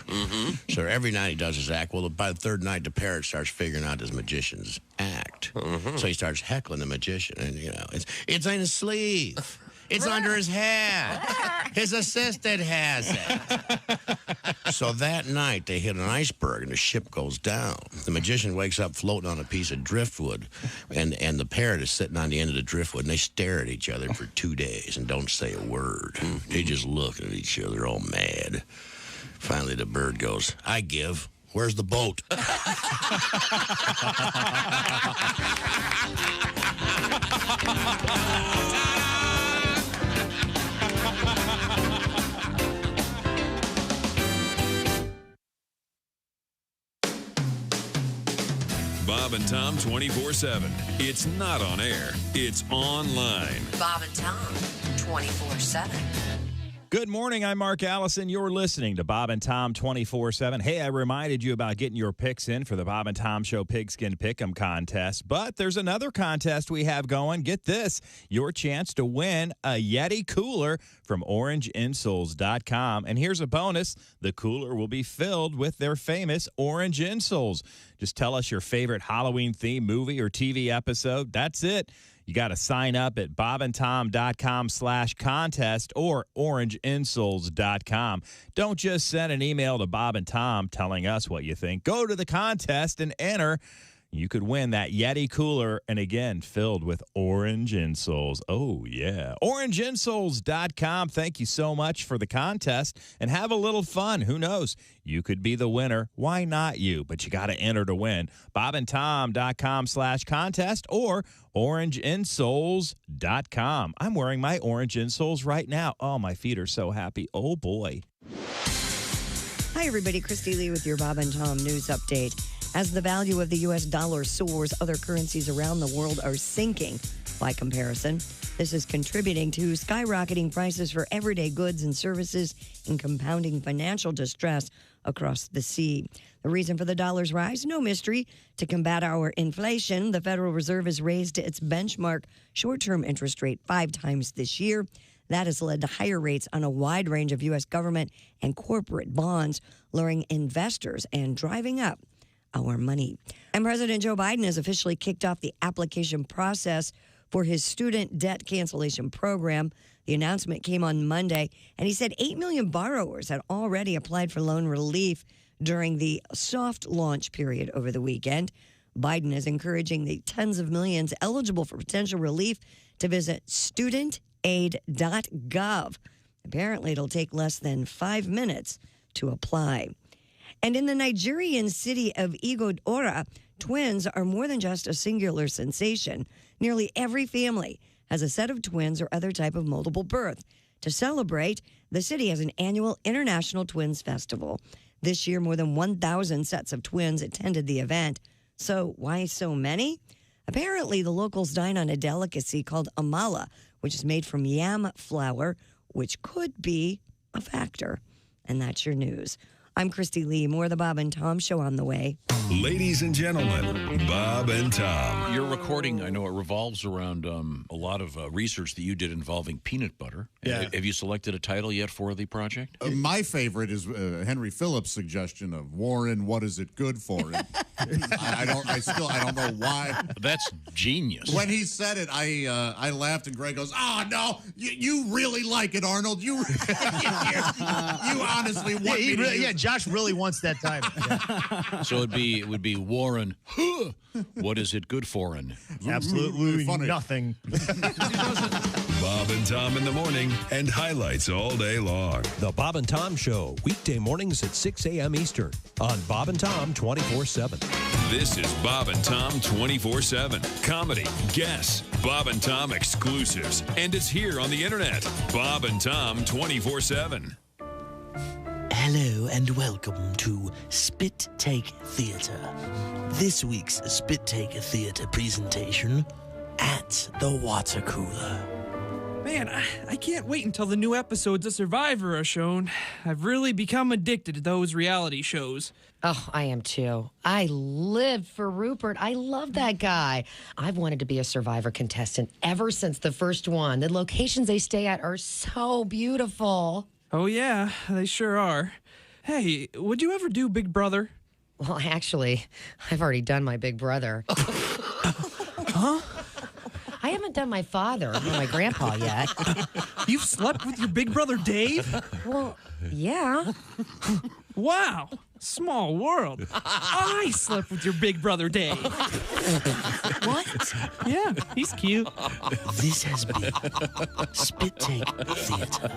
So every night he does his act. Well, by the third night, the parrot starts figuring out this magician's act. So he starts heckling the magician, and it's in his sleeve. It's under his hat. His assistant has it. So that night, they hit an iceberg, and the ship goes down. The magician wakes up floating on a piece of driftwood, and the parrot is sitting on the end of the driftwood, and they stare at each other for 2 days and don't say a word. They just look at each other all mad. Finally, the bird goes, I give. Where's the boat? Bob and Tom 24/7. It's not on air. It's online. Bob and Tom, 24/7. Good morning. I'm Mark Allison. You're listening to Bob and Tom 24/7. Hey, I reminded you about getting your picks in for the Bob and Tom Show Pigskin Pick'em contest. But there's another contest we have going. Get this, your chance to win a Yeti cooler from orangeinsoles.com. And here's a bonus. The cooler will be filled with their famous orange insoles. Just tell us your favorite Halloween-themed movie or TV episode. That's it. You got to sign up at bobandtom.com/contest or orangeinsoles.com. Don't just send an email to Bob and Tom telling us what you think. Go to the contest and enter. You could win that Yeti cooler, and again, filled with orange insoles. Oh, yeah. Orangeinsoles.com. Thank you so much for the contest, and have a little fun. Who knows? You could be the winner. Why not you? But you got to enter to win. bobandtom.com/contest or orangeinsoles.com. I'm wearing my orange insoles right now. Oh, my feet are so happy. Oh, boy. Hi, everybody. Christy Lee with your Bob and Tom News Update. As the value of the U.S. dollar soars, other currencies around the world are sinking by comparison. This is contributing to skyrocketing prices for everyday goods and services and compounding financial distress across the sea. The reason for the dollar's rise? No mystery. To combat our inflation, the Federal Reserve has raised its benchmark short-term interest rate 5 times this year. That has led to higher rates on a wide range of U.S. government and corporate bonds, luring investors and driving up our money. And President Joe Biden has officially kicked off the application process for his student debt cancellation program. The announcement came on Monday, and he said 8 million borrowers had already applied for loan relief during the soft launch period over the weekend. Biden is encouraging the tens of millions eligible for potential relief to visit studentaid.gov. Apparently, it'll take less than 5 minutes to apply. And in the Nigerian city of Igodora, twins are more than just a singular sensation. Nearly every family has a set of twins or other type of multiple birth. To celebrate, the city has an annual International Twins Festival. This year, more than 1,000 sets of twins attended the event. So why so many? Apparently, the locals dine on a delicacy called amala, which is made from yam flour, which could be a factor. And that's your news. I'm Christy Lee. More of the Bob and Tom Show on the way. Ladies and gentlemen, Bob and Tom. Your recording, I know it revolves around a lot of research that you did involving peanut butter. Yeah. Have you selected a title yet for the project? My favorite is Henry Phillips' suggestion of Warren, what is it good for? I don't know why. That's genius. When he said it, I laughed, and Greg goes, "Oh no, you really like it, Arnold. You honestly want me to use Josh really wants that title. Yeah. So it would be Warren. What is it good for? Absolutely nothing. Bob and Tom in the morning and highlights all day long. The Bob and Tom Show, weekday mornings at 6 a.m. Eastern on Bob and Tom 24/7. This is Bob and Tom 24/7. Comedy, guests, Bob and Tom exclusives, and it's here on the internet. Bob and Tom 24/7. Hello and welcome to Spit Take Theatre. This week's Spit Take Theatre presentation at the water cooler. Man, I can't wait until the new episodes of Survivor are shown. I've really become addicted to those reality shows. Oh, I am too. I live for Rupert. I love that guy. I've wanted to be a Survivor contestant ever since the first one. The locations they stay at are so beautiful. Oh, yeah, they sure are. Hey, would you ever do Big Brother? Well, actually, I've already done my Big Brother. Huh? I haven't done my father or my grandpa yet. You've slept with your big brother Dave? Well, yeah. Wow, small world. I slept with your big brother Dave. What? Yeah, he's cute. This has been Spit Take Theatre.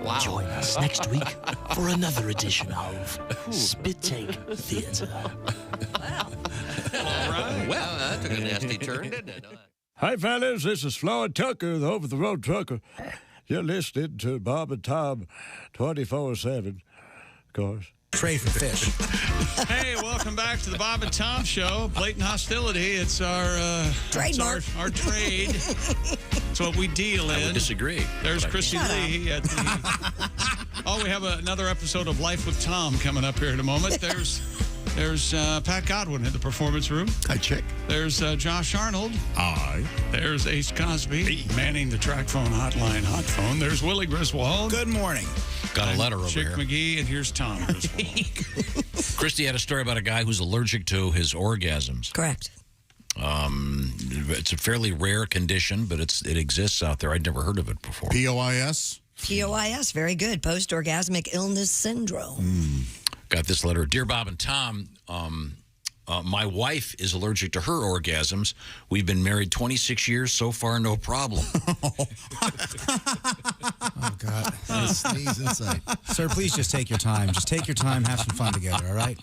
Wow. Join us next week for another edition of Spit Take Theatre. All right. Well, that took a nasty turn, didn't it? Hi, fellas. This is Floyd Tucker, the over-the-road trucker. You're listening to Bob and Tom 24/7, of course. Trade for fish. Hey, welcome back to the Bob and Tom Show. Blatant hostility. It's our trademark. Our trade. It's what we deal in. I would disagree. There's Christy Lee at the. Oh, we have another episode of Life with Tom coming up here in a moment. There's Pat Godwin in the performance room. Hi, Chick. There's Josh Arnold. Aye. There's Ace Cosby manning the track phone hotline hot phone. There's Willie Griswold. Good morning. Got a letter over Chick here. McGee, and here's Tom Griswold. Christy had a story about a guy who's allergic to his orgasms. Correct. It's a fairly rare condition, but it exists out there. I'd never heard of it before. POIS? POIS, very good. Post-orgasmic illness syndrome. Got this letter. Dear Bob and Tom, my wife is allergic to her orgasms. We've been married 26 years. So far, no problem. Oh, God. Sneeze inside. Sir, please just take your time. Just take your time. Have some fun together, all right?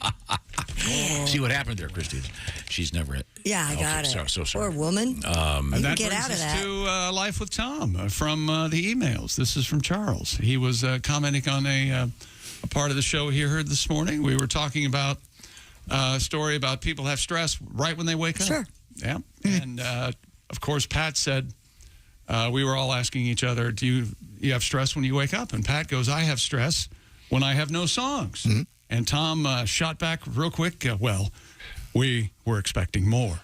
See what happened there, Christy? She's never... Yeah, I got it. So sorry. Poor woman. You And can that get brings out of us that. to Life with Tom from the emails. This is from Charles. He was commenting on a part of the show he heard this morning. We were talking about a story about people have stress right when they wake up. Sure. Yeah. And, of course, Pat said, we were all asking each other, do you have stress when you wake up? And Pat goes, I have stress when I have no songs. Mm-hmm. And Tom shot back real quick, well, we were expecting more.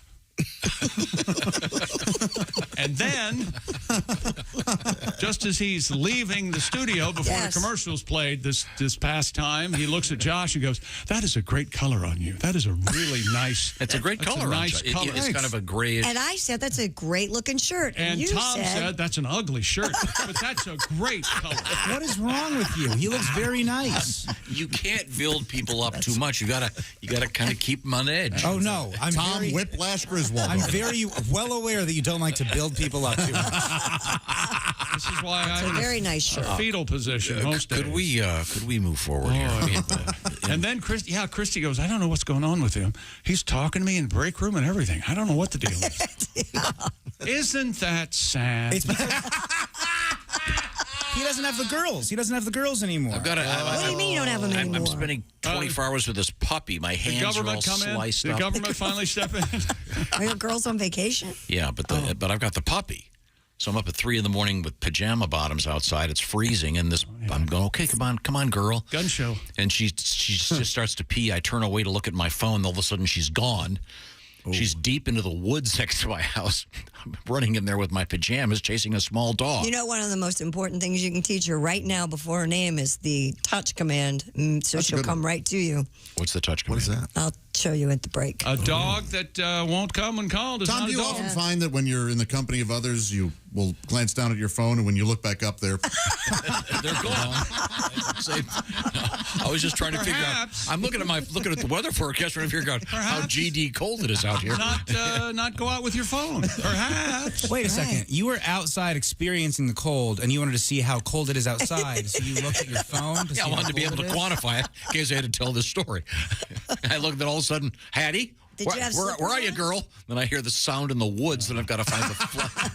And then, just as he's leaving the studio before the commercials played this past time, he looks at Josh and goes, that is a great color on you. That is a really nice... It's a great color. Nice color. It's kind of a grayish... And I said, that's a great looking shirt. And you Tom said, that's an ugly shirt, but that's a great color. What is wrong with you? He looks very nice. You can't build people up too much. You gotta kind of keep them on edge. Oh, no. Tom Whiplash Griswold. I'm very well aware that you don't like to build people up too much. This is why It's a very nice shirt. Fetal position most could days. we move forward here? And then Christy goes, I don't know what's going on with him. He's talking to me in the break room and everything. I don't know what the deal is. Isn't that sad? It's because he doesn't have the girls. He doesn't have the girls anymore. What do you mean you don't have them anymore? I'm spending 24 hours with this puppy. My hands are all sliced up. The government finally step in. Are your girls on vacation? Yeah, but I've got the puppy. So I'm up at 3 in the morning with pajama bottoms outside. It's freezing, and I'm going, okay, come on, girl. Gun show. And she just starts to pee. I turn away to look at my phone. All of a sudden, she's gone. Ooh. She's deep into the woods next to my house. I'm running in there with my pajamas, chasing a small dog. You know, one of the most important things you can teach her right now before her name is the touch command, so she'll come right to you. What's the touch command? What is that? I'll show you at the break. A dog that won't come when called is Tom, not do a you dog. often find that when you're in the company of others, you will glance down at your phone, and when you look back up there, they're gone. I was just trying to figure out. I'm looking at the weather forecast, trying to figure out how GD cold it is out here. Not go out with your phone. Perhaps. Wait a second. You were outside experiencing the cold, and you wanted to see how cold it is outside, so you looked at your phone to see I wanted to be able to quantify it in case I had to tell this story. I looked at all of a sudden, Hattie, where are you, girl? Then I hear the sound in the woods, and I've got to find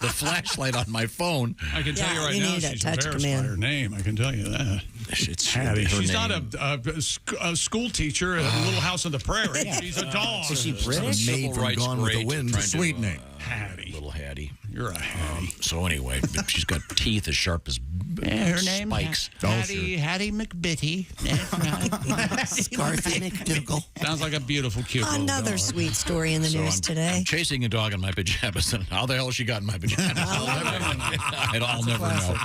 the flashlight on my phone. I can tell you right now, she's embarrassed by her name. I can tell you that. It's Hattie. She's name. not a school teacher at a little house on the prairie. She's a dog. Is she British? Made from Gone with the Wind. Sweet name. Hattie. Little Hattie. You're a Hattie. So anyway, she's got teeth as sharp as her name spikes. Hattie McBitty. Scarfy McDougal. Sounds like a beautiful, cute little Another dog. sweet story in the news today. I'm chasing a dog in my pajamas. And how the hell she got in my pajamas? I'll never know.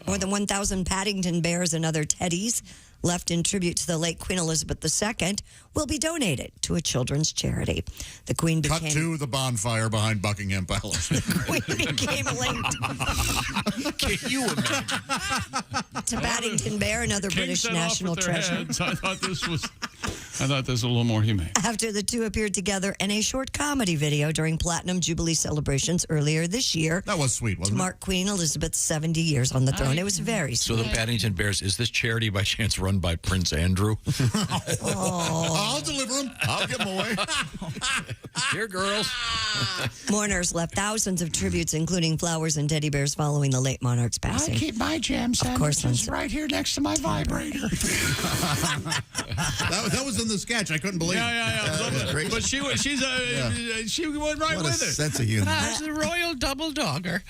More than 1,000 Paddington bears and other teddies left in tribute to the late Queen Elizabeth II will be donated to a children's charity. The Queen Cut became to the bonfire behind Buckingham Palace. Queen became linked Can you imagine? to Paddington Bear and other King British set off national with their treasure. heads. I thought this was a little more humane. After the two appeared together in a short comedy video during Platinum Jubilee celebrations earlier this year. That was sweet, To wasn't it? mark Queen Elizabeth's 70 years on the throne. It was very So sweet. the Paddington Bears, is this charity by chance run by Prince Andrew? I'll deliver him. I'll give him away. Here, girls. Mourners left thousands of tributes, including flowers and teddy bears, following the late monarch's passing. I keep my jam sandwiches right here next to my vibrator. That was in the sketch. I couldn't believe it. Yeah. But she went right What a with it. sense of humor. That's the royal double dogger.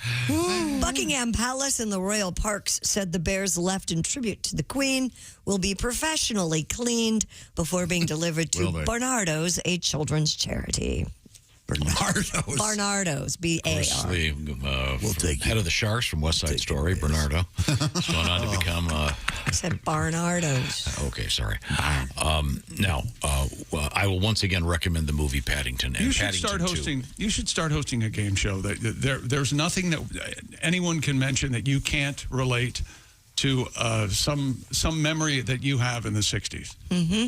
Buckingham Palace and the royal parks said the bears left in tribute to the Queen will be professionally cleaned before being delivered to Will they? Barnardo's, a children's charity. Barnardo's, B-A-R. We'll take head of the Sharks from West Side Story, Bernardo. He's going on to become... I said Barnardo's. Okay, sorry. Now, I will once again recommend the movie Paddington and You should Paddington start 2. hosting. You should start hosting a game show. There's nothing that anyone can mention that you can't relate to some memory that you have in the 60s. Mm-hmm.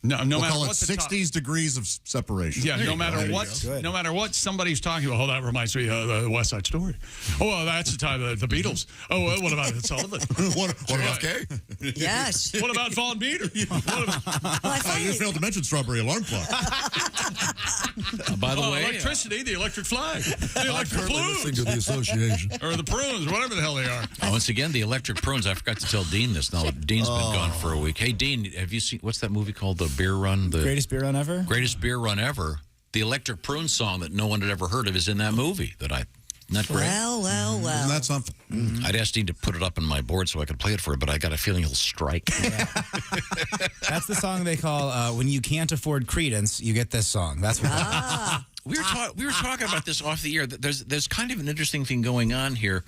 No We'll matter call it what 60s degrees of separation. Yeah, no matter what somebody's talking about. Oh, that reminds me of the West Side Story. Oh, well, that's the time of the Beatles. Oh, well, what about Sullivan? what about JFK? Yes. What about Von Beater? You failed to mention Strawberry Alarm Clock. By the way, electricity, the electric flag, the electric listening to plumes, the association. or the prunes, whatever the hell they are. once again, the electric prunes. I forgot to tell Dean this. Now, Dean's been gone for a week. Hey, Dean, have you seen, what's that movie called? The Beer Run? The Greatest beer run ever? Greatest Beer Run Ever. The electric prune song that no one had ever heard of is in that movie. Isn't that great? Well. Isn't that something? Mm-hmm. I'd asked Dean to put it up on my board so I could play it for him, but I got a feeling he'll strike. That's the song they call when you can't afford Credence, you get this song. That's what We were talking about this off the air. There's kind of an interesting thing going on here,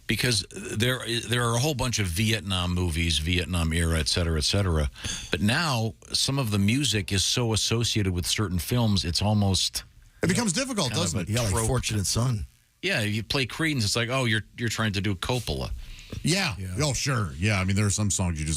because there are a whole bunch of Vietnam movies, Vietnam era, et cetera, but now some of the music is so associated with certain films, it's almost it becomes difficult, doesn't it? Yeah, like Fortunate Son. Yeah, you play Creedence, it's like, oh, you're trying to do Coppola. Yeah. Oh, sure. Yeah. I mean, there are some songs you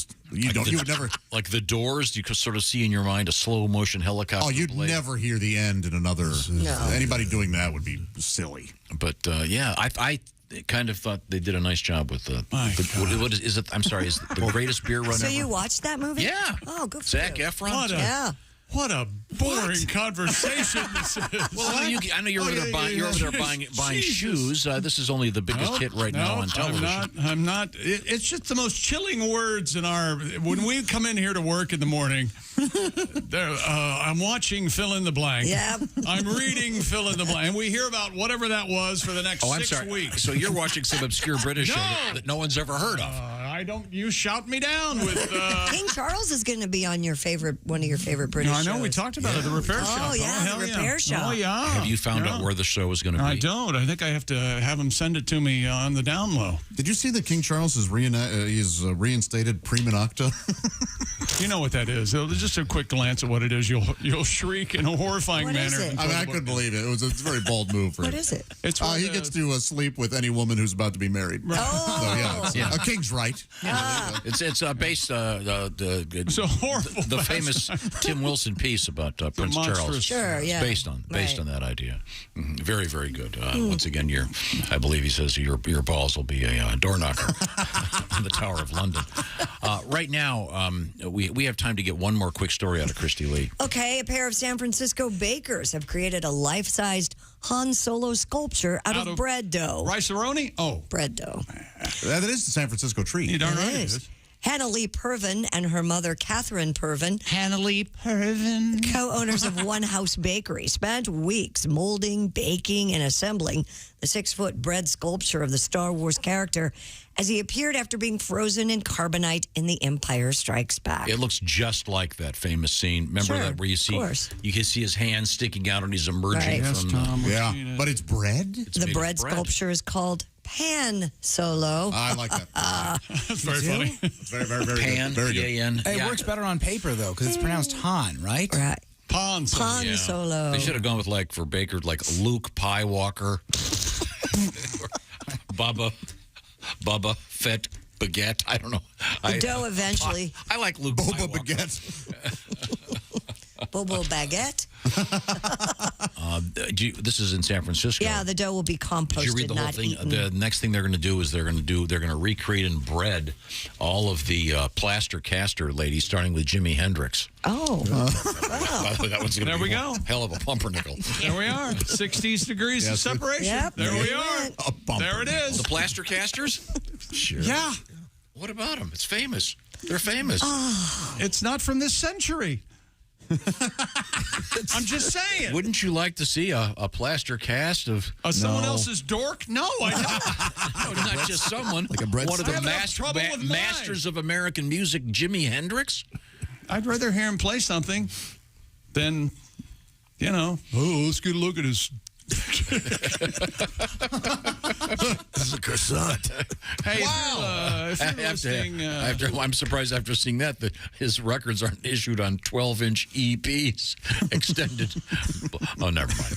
would never. Like The Doors, you could sort of see in your mind a slow motion helicopter. Oh, you'd never hear the end in another. No. Anybody doing that would be silly. But yeah, I kind of thought they did a nice job with what is it? I'm sorry, is it the Greatest Beer Run So Ever? you watched that movie? Yeah. Oh, good for Zac you. Efron. What a boring conversation this is. Well, I know you're over there buying shoes. This is only the biggest hit right now on television. I'm not. It's just the most chilling words in our. When we come in here to work in the morning, I'm watching fill in the blank. Yeah. I'm reading fill in the blank. And we hear about whatever that was for the next 6 weeks. So you're watching some obscure British show that no one's ever heard of. I don't. You shout me down with. King Charles is going to be on one of your favorite British shows. I know we talked about it. The repair show. Oh yeah, the repair show. Oh yeah. Have you found out where the show is going to be? I don't. I think I have to have him send it to me on the down low. Did you see that King Charles is reinstated prima nocta? You know what that is. Just a quick glance at what it is. You'll shriek in a horrifying What manner. is it? I mean, I couldn't believe it. It's a very bold move for him. What is it? It's he gets to sleep with any woman who's about to be married. Oh. So, a king's right. It's based It's a horrible. the famous Tim Wilson piece about Prince Charles. Sure, yeah. Based on that idea. Very, very good. Once again, I believe he says your balls will be a door knocker in the Tower of London. Right now, we have time to get one more quick story out of Christy Lee. Okay, a pair of San Francisco bakers have created a life-sized Han Solo sculpture out of bread dough. Rice-a-roni? Oh. Bread dough. That is the San Francisco treat. You darn right it is. Hannah Lee Pervin and her mother, Catherine Pervin. Hannah Lee Pervin. Co-owners of One House Bakery spent weeks molding, baking, and assembling the 6-foot bread sculpture of the Star Wars character as he appeared after being frozen in carbonite in The Empire Strikes Back. It looks just like that famous scene. Remember that where you can see his hand sticking out and he's emerging from the... But it's bread? The bread sculpture is called Pan Solo. I like that. That's very funny. It's very, very, very Pan, good. Very good. P-A-N. It works better on paper, though, because it's pronounced Han, right? Right. Pan Solo. Pan Solo. They should have gone with, like, for Baker, like Luke Pie Walker. Bubba Fett Baguette. I don't know. The dough eventually. I like Luke Boba Pie Baguette. Bobo Baguette. This is in San Francisco. Yeah, the dough will be composted, Did you read the whole not thing? eaten. The next thing they're going to do is they're going to recreate in bread all of the plaster caster ladies, starting with Jimi Hendrix. Oh. By the way, that one's going to There be we go. one hell of a pumpernickel. There we are. 60 degrees of separation. Yep. There we are. There it is. The plaster casters? Sure. Yeah. What about them? It's famous. They're famous. It's not from this century. I'm just saying. Wouldn't you like to see a plaster cast of someone else's dork? No, I don't. No, not just someone. Like a bread one of the I have trouble with mine. masters of American music, Jimi Hendrix. I'd rather hear him play something than, let's get a look at his. This is a croissant. Hey, if you're listening, I'm surprised after seeing that his records aren't issued on 12-inch EPs extended. Oh, never mind.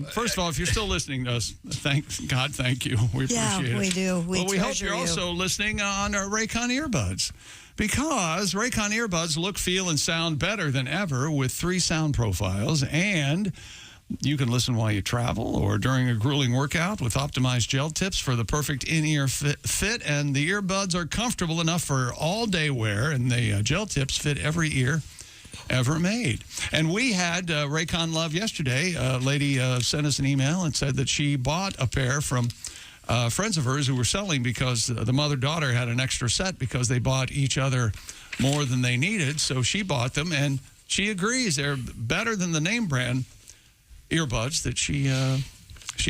First of all, if you're still listening to us, thank you. We appreciate it. We do. We hope treasure you're you. also listening on our Raycon earbuds. Because Raycon earbuds look, feel, and sound better than ever with 3 sound profiles, and you can listen while you travel or during a grueling workout with optimized gel tips for the perfect in-ear fit. And the earbuds are comfortable enough for all-day wear, and the gel tips fit every ear ever made. And we had Raycon Love yesterday. A lady sent us an email and said that she bought a pair from friends of hers who were selling because the mother-daughter had an extra set because they bought each other more than they needed. So she bought them, and she agrees they're better than the name brand earbuds that she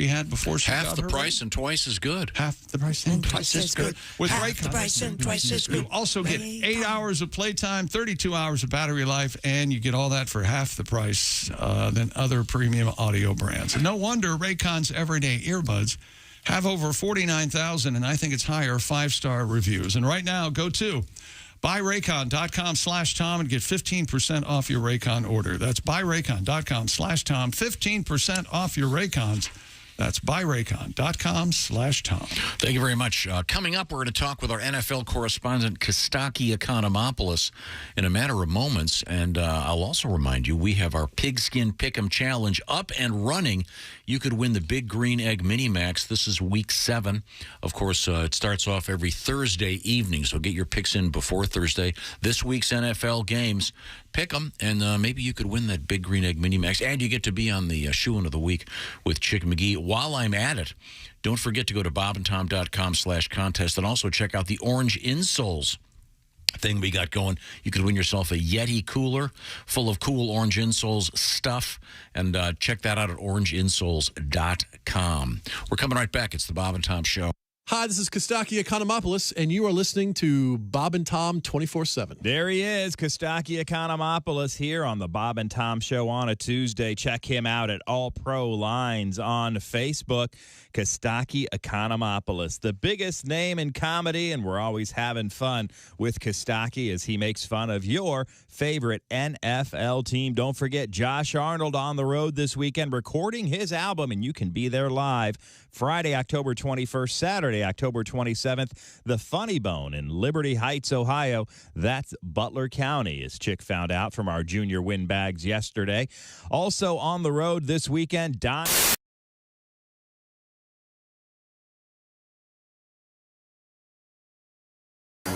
had before she got half the her price and twice as good. Half the price and twice as good. With Half Raycon, the price and twice as good. you also get 8 hours of playtime, 32 hours of battery life, and you get all that for half the price than other premium audio brands. And no wonder Raycon's everyday earbuds have over 49,000, and I think it's higher, 5-star reviews. And right now, go to buyraycon.com/Tom and get 15% off your Raycon order. That's buyraycon.com/Tom, 15% off your Raycons. That's buyraycon.com/Tom. Thank you very much. Coming up, we're going to talk with our NFL correspondent, Costaki Economopoulos, in a matter of moments. And I'll also remind you, we have our Pigskin Pick'em Challenge up and running. You could win the Big Green Egg Mini Max. This is week 7. Of course, it starts off every Thursday evening, so get your picks in before Thursday. This week's NFL games, pick them, and maybe you could win that Big Green Egg Mini Max. And you get to be on the Shoe-In of the Week with Chick McGee. While I'm at it, don't forget to go to bobandtom.com/contest and also check out the Orange Insoles thing we got going. You could win yourself a Yeti cooler full of cool Orange Insoles stuff, and check that out at orangeinsoles.com. We're coming right back. It's the Bob and Tom Show. Hi, this is Costaki Economopoulos, and you are listening to Bob and Tom 24/7. There he is, Costaki Economopoulos, here on the Bob and Tom Show on a Tuesday. Check him out at All Pro Lines on Facebook. Costaki Economopoulos, the biggest name in comedy, and we're always having fun with Costaki as he makes fun of your favorite NFL team. Don't forget Josh Arnold on the road this weekend recording his album, and you can be there live Friday, October 21st, Saturday, October 27th, the Funny Bone in Liberty Heights, Ohio. That's Butler County, as Chick found out from our junior win bags yesterday. Also on the road this weekend, Don.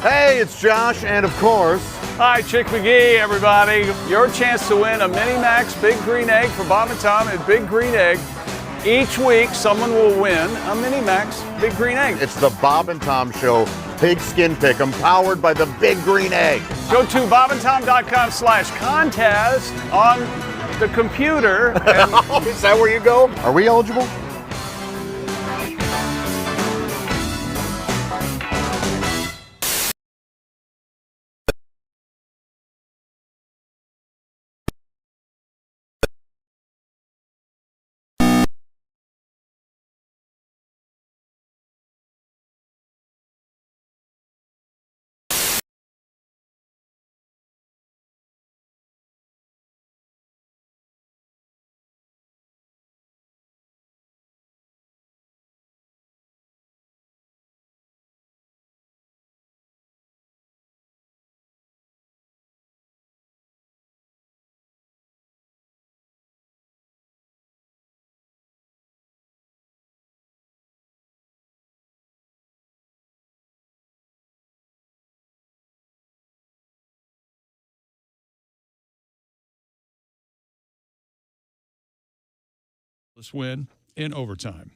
Hey, it's Josh, and of course... Hi, Chick McGee, everybody. Your chance to win a Mini Max Big Green Egg for Bob and Tom at Big Green Egg. Each week, someone will win a Mini Max Big Green Egg. It's the Bob and Tom Show Pigskin Pick'em, powered by the Big Green Egg. Go to bobandtom.com/contest on the computer. And is that where you go? Are we eligible? Win in overtime.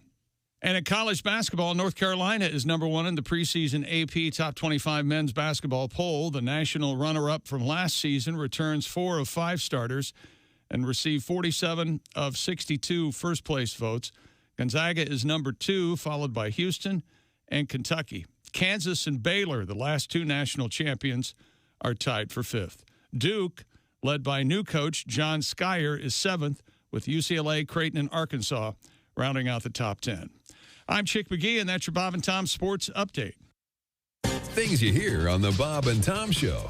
And in college basketball, North Carolina is number one in the preseason AP Top 25 men's basketball poll. The national runner-up from last season returns 4 of 5 starters and received 47 of 62 first-place votes. Gonzaga is number 2, followed by Houston and Kentucky. Kansas and Baylor, the last 2 national champions, are tied for 5th. Duke, led by new coach John Skyer, is 7th, with UCLA, Creighton, and Arkansas rounding out the top 10. I'm Chick McGee, and that's your Bob and Tom Sports Update. Things you hear on the Bob and Tom Show.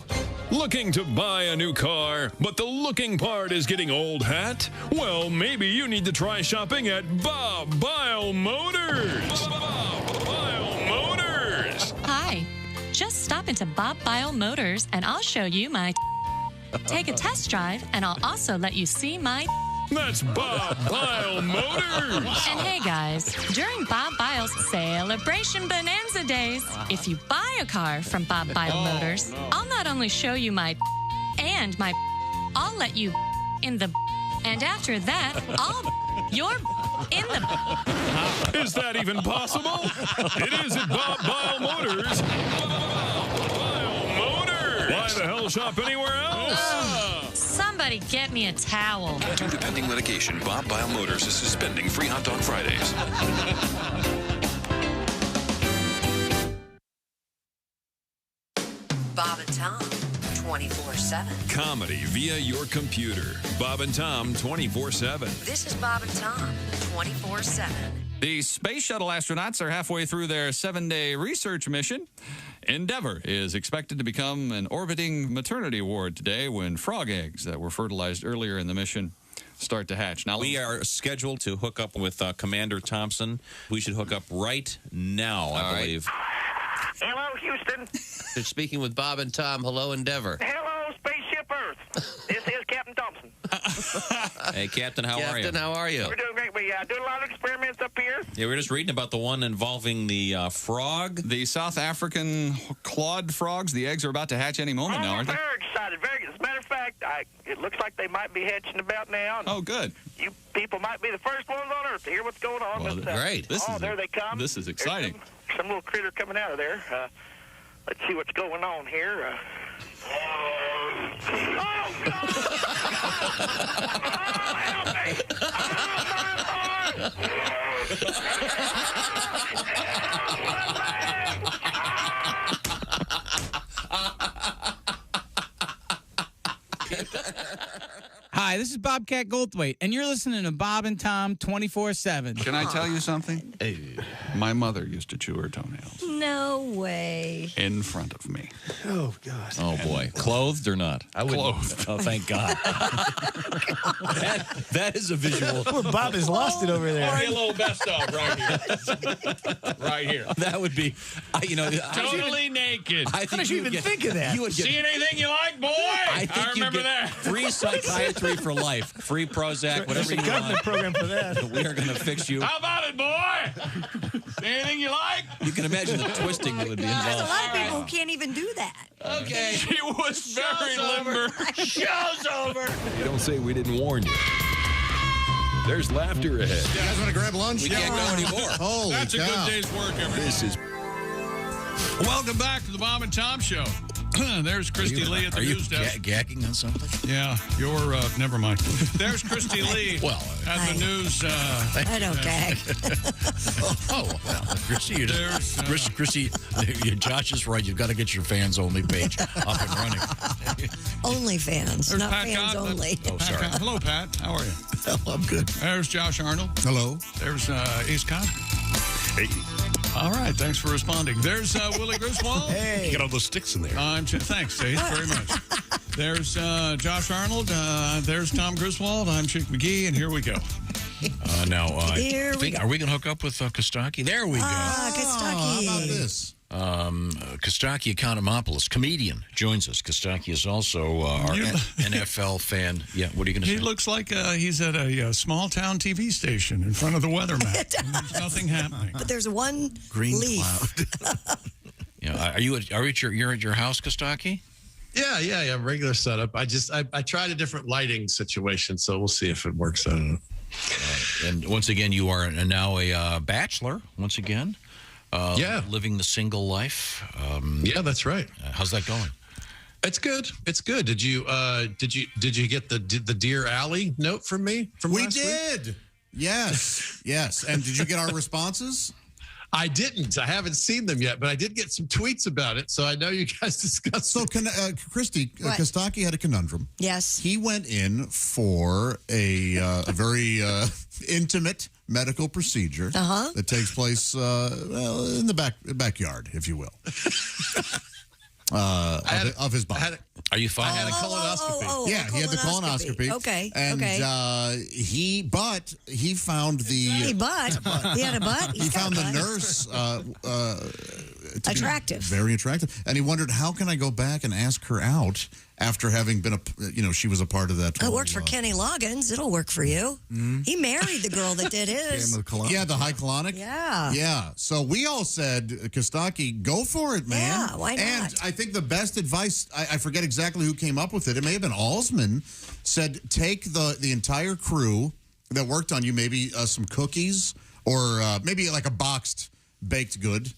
Looking to buy a new car, but the looking part is getting old hat? Well, maybe you need to try shopping at Bile Motors. Bile Motors. Hi. Just stop into Bile Motors, and I'll show you my... Take a test drive, and I'll also let you see my... That's Bile Motors. And hey, guys, during Bob Bile's Celebration Bonanza Days, if you buy a car from Bile Motors, I'll not only show you my and my, I'll let you in the, and after that, you're in the. Is that even possible? It is at Bile Motors. Bile Motors. Why the hell shop anywhere else? Somebody get me a towel. Due to pending litigation, Bile Motors is suspending free hot dog Fridays. Bob and Tom, 24/7. Comedy via your computer. Bob and Tom, 24/7. This is Bob and Tom, 24/7. The Space Shuttle astronauts are halfway through their 7-day research mission. Endeavour is expected to become an orbiting maternity ward today when frog eggs that were fertilized earlier in the mission start to hatch. Now, we are scheduled to hook up with Commander Thompson. We should hook up right now, I believe. Hello, Houston. They're speaking with Bob and Tom. Hello, Endeavour. Hello, Spaceship Earth. This is Captain Thompson. Hey, Captain, how are you? Captain, how are you? We're doing great. We do a lot of experiments up here. Yeah, we're just reading about the one involving the frog. The South African clawed frogs. The eggs are about to hatch any moment now, aren't they? Very excited. As a matter of fact, it looks like they might be hatching about now. Oh, good. You people might be the first ones on Earth to hear what's going on. Well, great. There they come. This is exciting. Some little critter coming out of there. Let's see what's going on here. Oh, God! Help me! Hi, this is Bobcat Goldthwait, and you're listening to Bob and Tom 24/7. Can I tell you something? My mother used to chew her toenails No way. in front of me. Oh, God. Oh, boy. Clothed or not? Clothed. Oh, thank God. that is a visual. Poor Bob has lost it over there. Or a little best of right here. Right here. That would be, Totally naked. I think How did you even think of that? You would get, See anything you like, boy? I remember get that. Free psychiatry for life. Free Prozac, whatever There's a you government want. program for that. We are going to fix you. How about it, boy? See anything you like? You can imagine the twisting that would be There's a involved. lot of people who can't even do that. Okay. She was very limber. Show's over. You don't say we didn't warn you. There's laughter ahead. You guys want to grab lunch? We can't go anymore. Holy That's cow. a good day's work, everybody. This is Welcome back to the Bob and Tom Show. There's Christy Lee at the news desk. Gagging on something? Yeah, you're, never mind. There's Christy Lee at the news. I don't gag. Well, Christy, Christy, Josh is right. You've got to get your fans only page up and running. Only fans, There's not Pat fans Gott. only. Oh, sorry. Hello, Pat. How are you? I'm good. There's Josh Arnold. Hello. There's Ace Cobb. Hey. All right, thanks for responding. There's Willie Griswold. Hey. You got all those sticks in there. Thanks, Ace, very much. There's Josh Arnold. There's Tom Griswold. I'm Chick McGee, and here we go. Here we go. Are we going to hook up with Costaki? There we go. Costaki. How about this? Costaki Economopoulos, comedian, joins us. Costaki is also our NFL fan. Yeah, what are you going to say? He looks like he's at a small-town TV station in front of the weather map. There's nothing happening. But there's one green leaf. cloud. Yeah, you're at your house, Costaki? Yeah. Regular setup. I tried a different lighting situation, so we'll see if it works. I don't know. And once again, you are now a bachelor. Once again, living the single life. Yeah, that's right. How's that going? It's good. It's good. Did you get the Dear Alley note from me from last week? We did. Yes. And did you get our responses? I didn't. I haven't seen them yet, but I did get some tweets about it, so I know you guys discussed. So, Christy, Costaki had a conundrum. Yes. He went in for a very intimate medical procedure that takes place in the backyard, if you will, of his body. Are you fine? I had a colonoscopy. Yeah, he had the colonoscopy. Okay. And he found the. He had a butt. He found the nurse attractive. Very attractive. And he wondered, how can I go back and ask her out after having been she was a part of that. It worked for Kenny Loggins. It'll work for you. Mm-hmm. He married the girl that did his. Yeah, the high colonic. Yeah. So we all said, Costaki, go for it, man. Yeah, why not? And I think the best advice, I forget exactly who came up with it. It may have been Alsman, said take the entire crew that worked on you, maybe some cookies or maybe like a boxed baked good, so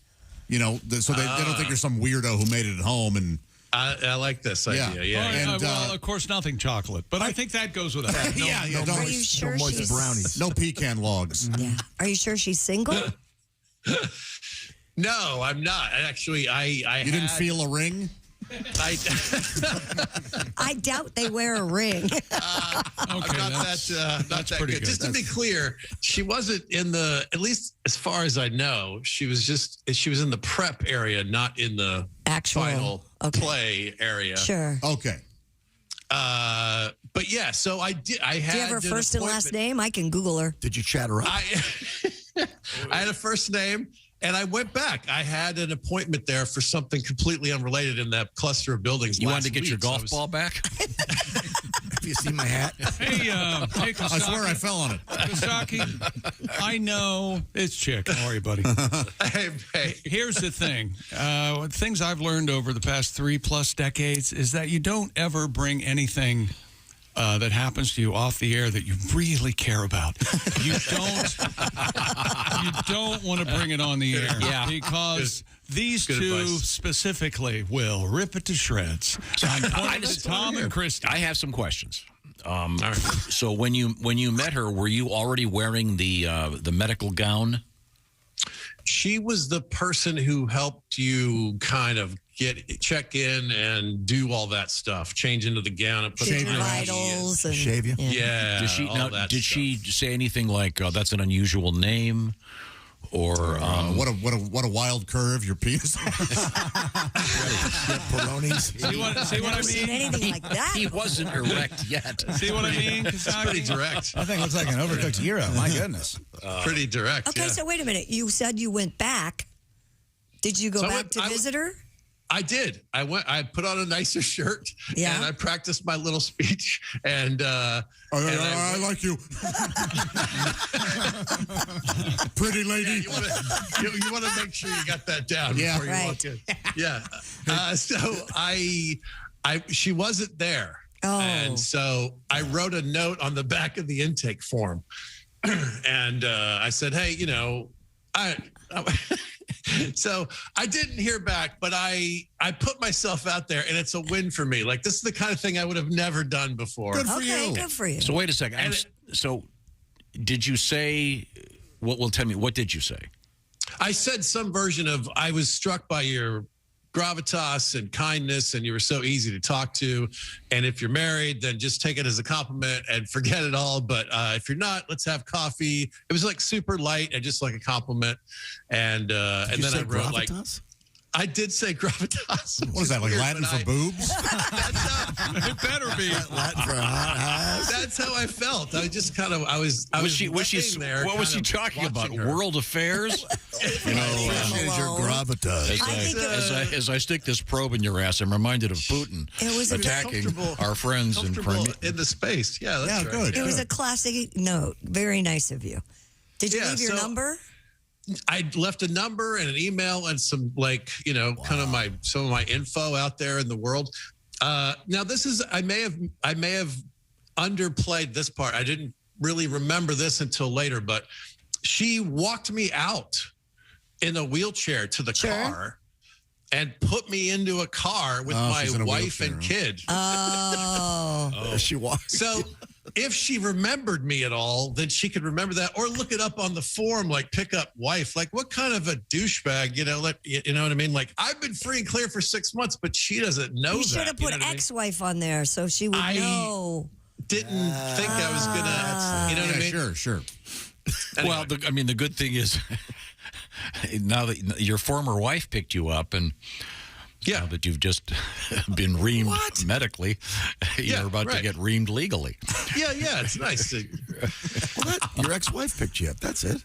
they don't think you're some weirdo who made it at home. And I like this idea. Yeah. Well, of course, nothing chocolate, but I think that goes without. Are you sure she's brownies? No pecan logs. Yeah. Are you sure she's single? No, I'm not. Actually, I didn't feel a ring? I doubt they wear a ring. Not that good. Just to be clear, she wasn't in the, at least as far as I know, she was in the prep area, not in the actual final play area. Sure. Okay. But yeah, so I did. I had. Do you have her first and last name? I can Google her. Did you chat her up? I had a first name. And I went back. I had an appointment there for something completely unrelated in that cluster of buildings. You wanted to get your golf ball back? Have you seen my hat? Hey, Costaki. I swear I fell on it. Costaki, I know. It's Chick. How are you, buddy? Hey. Here's the thing. Things I've learned over the past 3+ decades is that you don't ever bring anything that happens to you off the air that you really care about. You don't want to bring it on the air because these two advice. Specifically will rip it to shreds. Tom and Christy. I have some questions. So when you met her, were you already wearing the medical gown? She was the person who helped you kind of check in and do all that stuff, change into the gown and put your vitals and shave you. Yeah. Did she say anything like that's an unusual name? Or what a wild curve your penis. Peronis. See what I mean? Anything like that? He wasn't erect yet. See what I mean? It's pretty direct. That thing looks like an overcooked gyro. My goodness. Pretty direct. Okay, so wait a minute. You said you went back. Did you go back to visit her? I did. I put on a nicer shirt Yeah. and I practiced my little speech and I like you. Pretty lady. Yeah, you want to make sure you got that down before you walk in. Yeah. So she wasn't there. Oh. And so I wrote a note on the back of the intake form and I said, hey, So I didn't hear back, but I put myself out there, and it's a win for me. Like, this is the kind of thing I would have never done before. Good for you. So wait a second. So did you say, well, tell me, what did you say? I said some version of, I was struck by your gravitas and kindness, and you were so easy to talk to. And if you're married, then just take it as a compliment and forget it all. But if you're not, let's have coffee. It was like super light and just like a compliment. And then I wrote gravitas? I did say gravitas. What is that, like Latin for boobs? It better be. Latin for hot ass. That's how I felt. I just kind of, I was Was she there. what was she talking about? her. World affairs? You know, your gravitas. as I stick this probe in your ass, I'm reminded of Putin attacking our friends in Crimea. In the space. Yeah, that's right. Good. It was a classic note. Very nice of you. Did you leave your number? I left a number and an email and some, like, kind of some of my info out there in the world. Now this is, I may have underplayed this part. I didn't really remember this until later, but she walked me out in a wheelchair to the car and put me into a car with my wife and kid. Oh. She walked. So if she remembered me at all, then she could remember that, or look it up on the forum, like pickup wife. Like, what kind of a douchebag, you know what I mean? Like, I've been free and clear for 6 months, but she doesn't know that. You should have put ex-wife on there so she would know. Didn't think I was gonna, you know what I mean? Sure. Anyway. Well, the good thing is, now that your former wife picked you up, and now that you've just been reamed medically, you're about to get reamed legally. Yeah, it's nice to. What? Your ex-wife picked you up. That's it.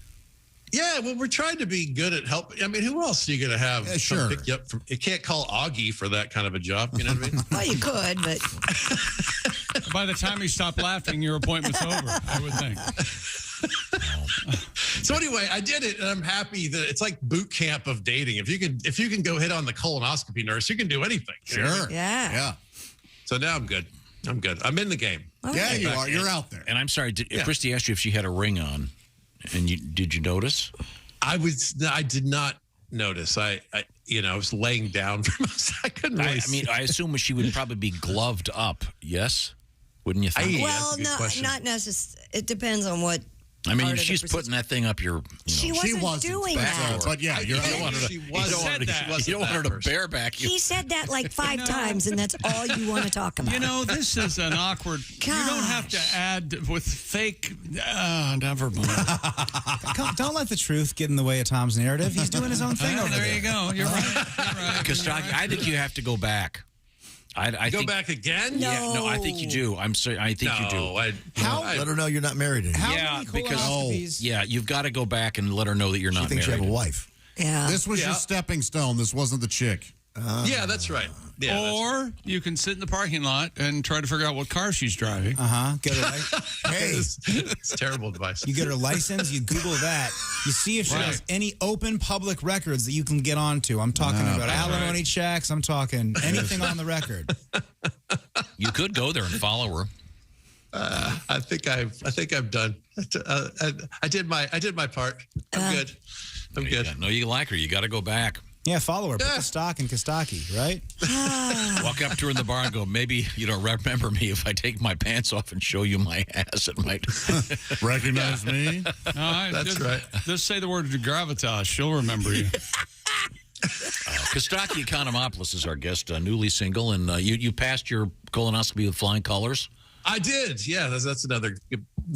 Yeah, well, we're trying to be good at helping. I mean, who else are you going to have come pick you up from? You can't call Augie for that kind of a job. You know what I mean? Well, you could, but by the time you stop laughing, your appointment's over, I would think. So anyway, I did it, and I'm happy that it's like boot camp of dating. If you can go hit on the colonoscopy nurse, you can do anything. Sure. Yeah. So now I'm good. I'm in the game. Yeah, you are. You're out there. And I'm sorry, Christy asked you if she had a ring on, and did you notice? I did not notice. I was laying down for most. I couldn't really. I assume she would probably be gloved up. Yes, wouldn't you think? Well, not necessarily. It depends on what. I mean, she's putting that thing up your. She wasn't doing that. But yeah, you don't want her to bareback you. He said that like 5 times, and that's all you want to talk about. You know, this is an awkward. Gosh. You don't have to add with fake. Never mind. Don't let the truth get in the way of Tom's narrative. He's doing his own thing over there. There you go. You're right. Costaki, I think you have to go back. I go think, back again? No, I think you do. I'm sorry. I think you do. Let her know you're not married anymore. You've got to go back and let her know that you're not married. She thinks you have a wife. Yeah. This was your stepping stone. This wasn't the chick. Yeah, that's right. Yeah, or you can sit in the parking lot and try to figure out what car she's driving. Get her. Hey, it's terrible advice. You get her license. You Google that. You see if she has any open public records that you can get onto. I'm talking about alimony checks. I'm talking anything on the record. You could go there and follow her. I think I've done. I did my part. I'm good. I'm good. No, you like her. You got to go back. Yeah, follow her. Put the stock in Costaki, right? Walk up to her in the bar and go, maybe you don't remember me if I take my pants off and show you my ass. It might recognize me. That's right. Just say the word gravitas. She'll remember you. Costaki Economopoulos is our guest, newly single, and you passed your colonoscopy with flying colors. I did. Yeah, that's another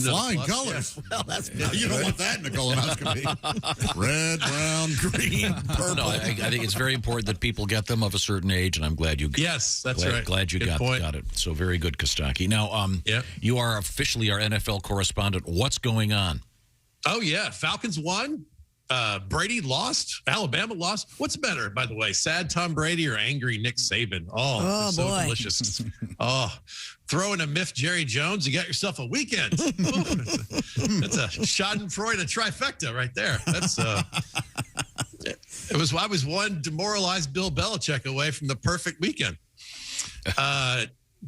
flying plus. colors. Yeah. Well, that's you don't want that in a colonoscopy. Red, brown, green, purple. No, I think it's very important that people get them of a certain age, and I'm glad you. Yes, that's right. Glad you got it. So very good, Costaki. Now, you are officially our NFL correspondent. What's going on? Oh yeah, Falcons won. Brady lost. Alabama lost. What's better, by the way? Sad Tom Brady or angry Nick Saban? Oh so boy. Delicious. Throw in a miff Jerry Jones, you got yourself a weekend. That's a Schadenfreude, a trifecta right there. That's I was one demoralized Bill Belichick away from the perfect weekend.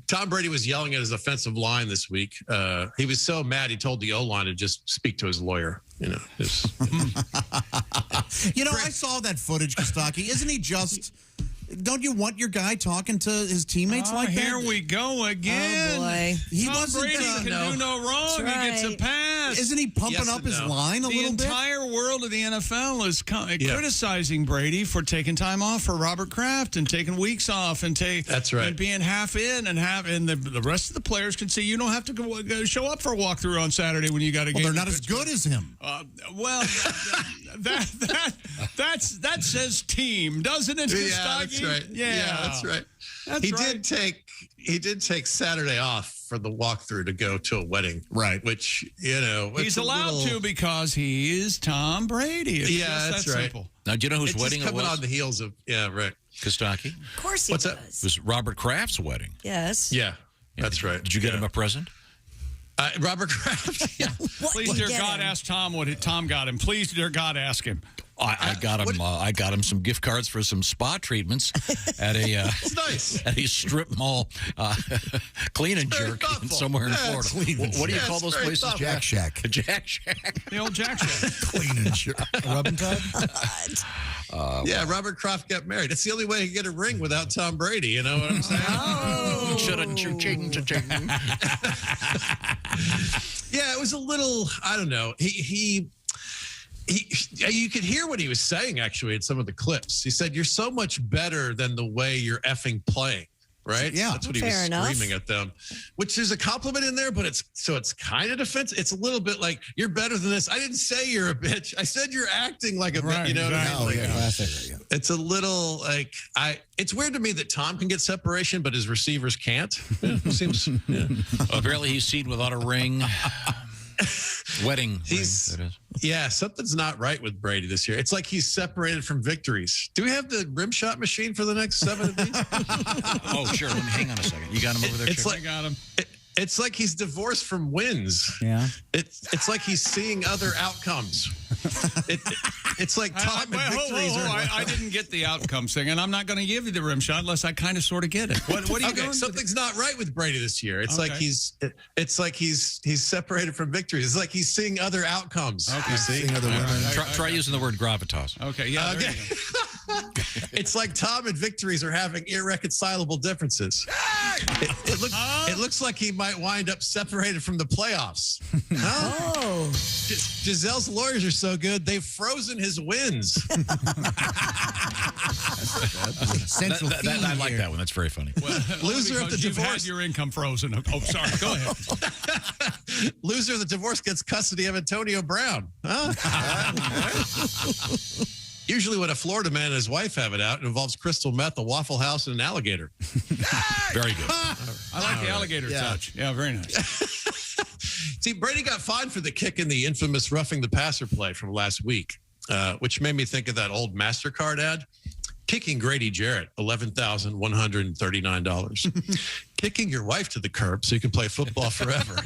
Tom Brady was yelling at his offensive line this week. He was so mad he told the O-line to just speak to his lawyer. You know, just I saw that footage, Costaki. Isn't he just? Don't you want your guy talking to his teammates like that? Here we go again. Oh, boy. Tom Brady can do no wrong. Right. He gets a pass. Isn't he pumping up his line a little bit? The entire world of the NFL is criticizing Brady for taking time off for Robert Kraft and taking weeks off and That's right. and being half in and the rest of the players can see you don't have to go show up for a walkthrough on Saturday when you got a game. Well, they're not as good as him. That says team, doesn't it? Yeah, that's right. Yeah, that's right. He did take Saturday off for the walkthrough to go to a wedding. Right. Which, he's allowed to because he is Tom Brady. It's that's right. Simple. Now, do you know whose It's wedding just it was? coming on the heels of, right. Kostaki? Of course he What's does. that? It was Robert Kraft's wedding. Yes. Yeah, that's right. Did you get him a present? Robert Kraft? Yeah. Please, dear God, ask Tom what Tom got him. Please, dear God, ask him. I got him. I got him some gift cards for some spa treatments at a nice. at a strip mall clean and jerk somewhere in Florida. What do you call those places? Thoughtful. Jack Shack. Jack Shack. The old Jack Shack. Clean and jerk. Rub and tug. Robert Kraft got married. It's the only way he could get a ring without Tom Brady. You know what I'm saying? Yeah, it was a little. I don't know. He you could hear what he was saying actually in some of the clips. He said, "You're so much better than the way you're effing playing." Right? Yeah, that's what he was screaming at them. Which is a compliment in there, but it's kind of defensive. It's a little bit like, "You're better than this." I didn't say you're a bitch. I said you're acting like a bitch. You know what I mean? Classic. It's a little like it's weird to me that Tom can get separation, but his receivers can't. It seems. Yeah. Apparently, he's seen without a ring. Wedding. Yeah, something's not right with Brady this year. It's like he's separated from victories. Do we have the rim shot machine for the next 7 of these? Oh, sure. Let me hang on a second. You got him over there? I got him. It's like he's divorced from wins. Yeah. It's like he's seeing other outcomes. It's like Tom and victories. I didn't get the outcomes thing, and I'm not going to give you the rim shot unless I kind of sort of get it. What are you doing? Something's not right with Brady this year. It's like he's separated from victories. It's like he's seeing other outcomes. Okay. You see? Seeing other women. Try using the word gravitas. Okay. Yeah. Okay. It's like Tom and victories are having irreconcilable differences. It looks like he might wind up separated from the playoffs. Huh? Oh. Giselle's lawyers are so good, they've frozen his wins. I like that one. That's very funny. Well, Loser of the you've divorce. had your income frozen. Oh, sorry. Go ahead. Loser of the divorce gets custody of Antonio Brown. Huh? Usually when a Florida man and his wife have it out, it involves crystal meth, a Waffle House, and an alligator. Very good. I like the alligator touch. Yeah, very nice. See, Brady got fined for the kick in the infamous roughing the passer play from last week, which made me think of that old MasterCard ad. Kicking Grady Jarrett, $11,139. Kicking your wife to the curb so you can play football forever.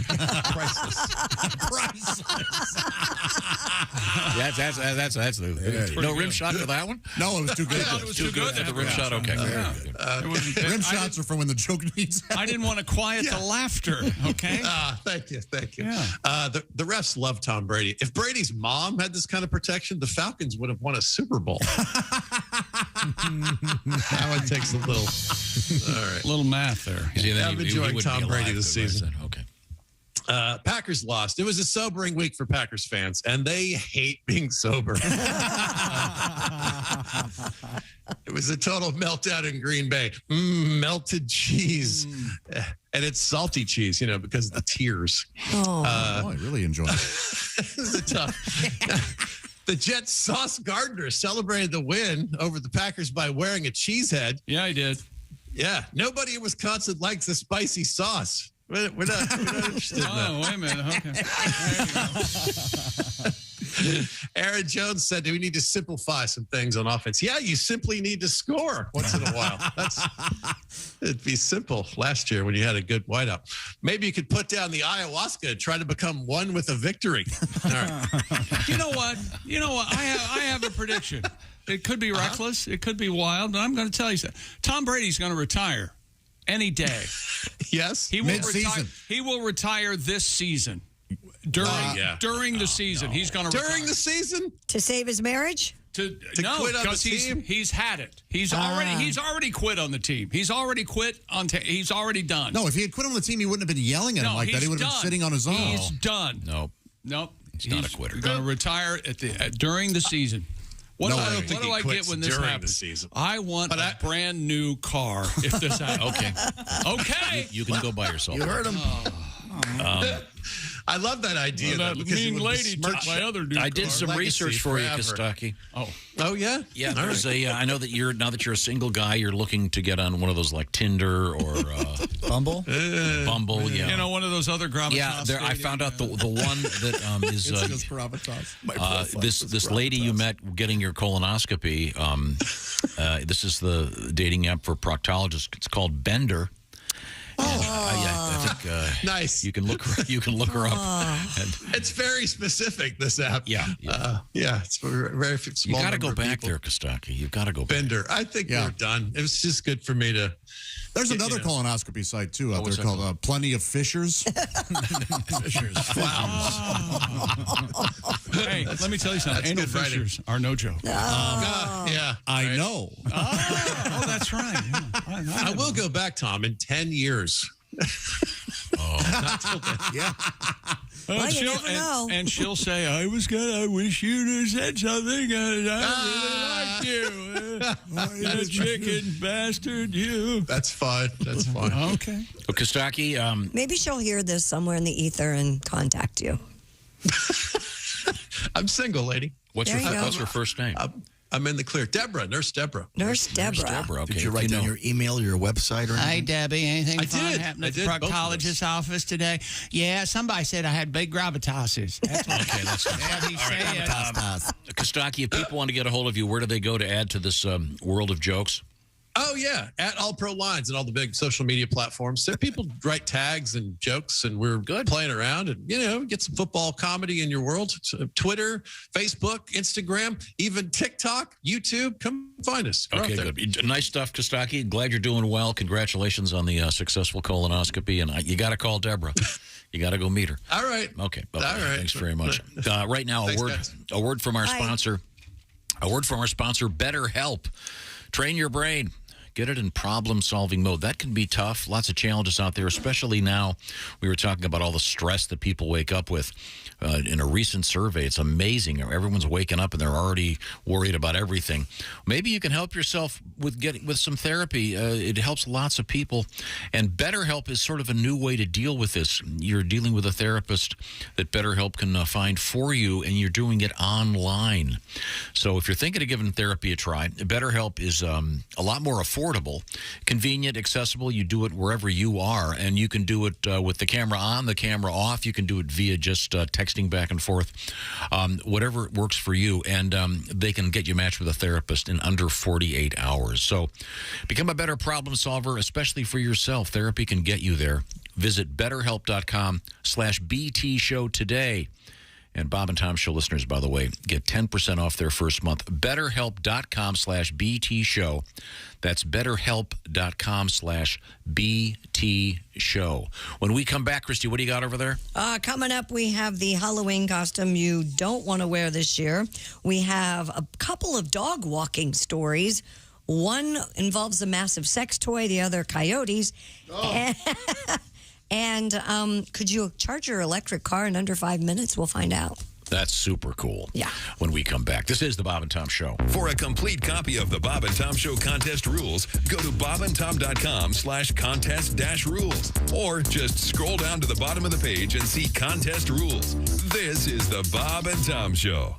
Priceless. That's no rim shot for that one? No, it was too good. It was too good. The rim shot, okay. Rim shots are for when the joke needs. I didn't want to quiet the laughter, okay? Thank you. Yeah. The refs love Tom Brady. If Brady's mom had this kind of protection, the Falcons would have won a Super Bowl. That one takes a little. All right. Little math there. I'm enjoying Tom Brady this season. Okay. Packers lost. It was a sobering week for Packers fans, and they hate being sober. It was a total meltdown in Green Bay. Melted cheese. And it's salty cheese, because of the tears. I really enjoyed it. This is tough. The Jets' Sauce Gardner celebrated the win over the Packers by wearing a cheese head. Yeah, I did. Yeah, nobody in Wisconsin likes the spicy sauce. We're not interested in that. Oh, wait a minute. Okay. Aaron Jones said, "Do we need to simplify some things on offense?" Yeah, you simply need to score once in a while. It'd be simple last year when you had a good wideout. Maybe you could put down the ayahuasca and try to become one with a victory. All right. You know what? I have a prediction. It could be reckless. It could be wild. But I'm going to tell you something. Tom Brady's going to retire any day. Yes. He will retire this season. During the season, he's going to During the season? To save his marriage? To quit on the because team? he's had it. He's already quit on the team. He's already quit on. He's already done. No, if he had quit on the team, he wouldn't have been yelling at him like that. He would have been sitting on his own. He's done. Nope. He's not a quitter. He's going to retire during the season. What do I get when this happens? I want a brand new car if this happens. Okay. You can go by yourself. You heard him. I love that idea. Well, that mean lady took my other new car. I did some research for you, Costaki. Oh yeah? Yeah, there's I know that you're a single guy, you're looking to get on one of those like Tinder or Bumble? Bumble, yeah. You know, one of those other gravitas. Yeah, I found out the one that is this lady you met getting your colonoscopy. This is the dating app for proctologists. It's called Bender. I think nice. You can look her up. It's very specific. This app. Yeah. It's very small. You got to go back there, Costaki. You've got to go. Bender. I think we're done. It was just good for me to. There's another colonoscopy site too out there called Plenty of Fishers. Fishers. Hey, let me tell you something. Anal fishers are no joke. I know. Oh, that's right. I will go back, Tom, in 10 years. Not till then. Yeah. Well, you never know. And she'll say, I wish you'd have said something. I really liked you. You chicken bastard, you. That's fine. That's fine. Okay. Well, Costaki, Maybe she'll hear this somewhere in the ether and contact you. I'm single, lady. What's her first name? I'm in the clear. Deborah, Nurse Deborah. Nurse Deborah. Okay. Did you write down your email, your website, or anything? Hi, Debbie. Anything fun did. happened I at the did, both of proctologist's office today? Yeah, somebody said I had big gravitases. That's what that's he said. Costaki, if people want to get a hold of you, where do they go to add to this world of jokes? Oh, yeah. At All Pro Lines and all the big social media platforms. So people write tags and jokes, and we're playing around and, get some football comedy in your world. So Twitter, Facebook, Instagram, even TikTok, YouTube. Come find us. We're Okay, good. Nice stuff, Costaki. Glad you're doing well. Congratulations on the successful colonoscopy. And you got to call Deborah. You got to go meet her. All right. Okay. All right. Thanks very much. Right now, a word from our sponsor. A word from our sponsor, BetterHelp. Train your brain. Get it in problem-solving mode. That can be tough. Lots of challenges out there, especially now. We were talking about all the stress that people wake up with. In a recent survey, it's amazing. Everyone's waking up and they're already worried about everything. Maybe you can help yourself with some therapy. It helps lots of people. And BetterHelp is sort of a new way to deal with this. You're dealing with a therapist that BetterHelp can find for you, and you're doing it online. So if you're thinking of giving therapy a try, BetterHelp is a lot more affordable, convenient, accessible. You do it wherever you are, and you can do it with the camera on, the camera off. You can do it via just texting back and forth, whatever works for you. And they can get you matched with a therapist in under 48 hours. So become a better problem solver, especially for yourself. Therapy can get you there. Visit BetterHelp.com/BT show today. And Bob and Tom Show listeners, by the way, get 10% off their first month. BetterHelp.com/BT show. That's BetterHelp.com/BT show. When we come back, Christy, what do you got over there? Coming up, we have the Halloween costume you don't want to wear this year. We have a couple of dog walking stories. One involves a massive sex toy, the other coyotes. Oh. And could you charge your electric car in under 5 minutes? We'll find out. That's super cool. Yeah. When we come back. This is the Bob and Tom Show. For a complete copy of the Bob and Tom Show contest rules, go to bobandtom.com/contest-rules. Or just scroll down to the bottom of the page and see contest rules. This is the Bob and Tom Show.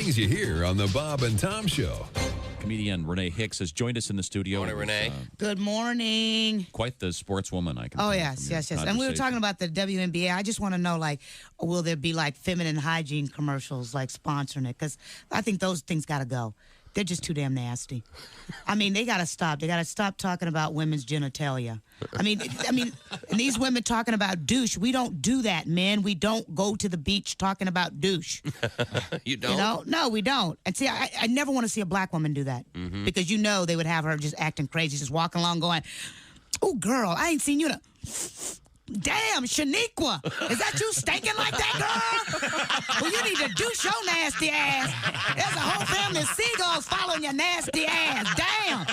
things you hear on the Bob and Tom Show. Comedian Renee Hicks has joined us in the studio. Morning, Renee. Good morning. Quite the sportswoman, I can Oh, tell yes, from your yes, yes. And we were conversation. talking about the WNBA. I just want to know, like, will there be, like, feminine hygiene commercials, like, sponsoring it? Because I think those things got to go. They're just too damn nasty. I mean, they got to stop. They got to stop talking about women's genitalia. I mean, and these women talking about douche. We don't do that, men. We don't go to the beach talking about douche. You don't? You know? No, we don't. And see, I never want to see a black woman do that. Mhm. Because you know they would have her just acting crazy, just walking along going, oh, girl, I ain't seen you to... Damn, Shaniqua, is that you stinking like that, girl? Well, you need to douche your nasty ass. There's a whole family of seagulls following your nasty ass. Damn.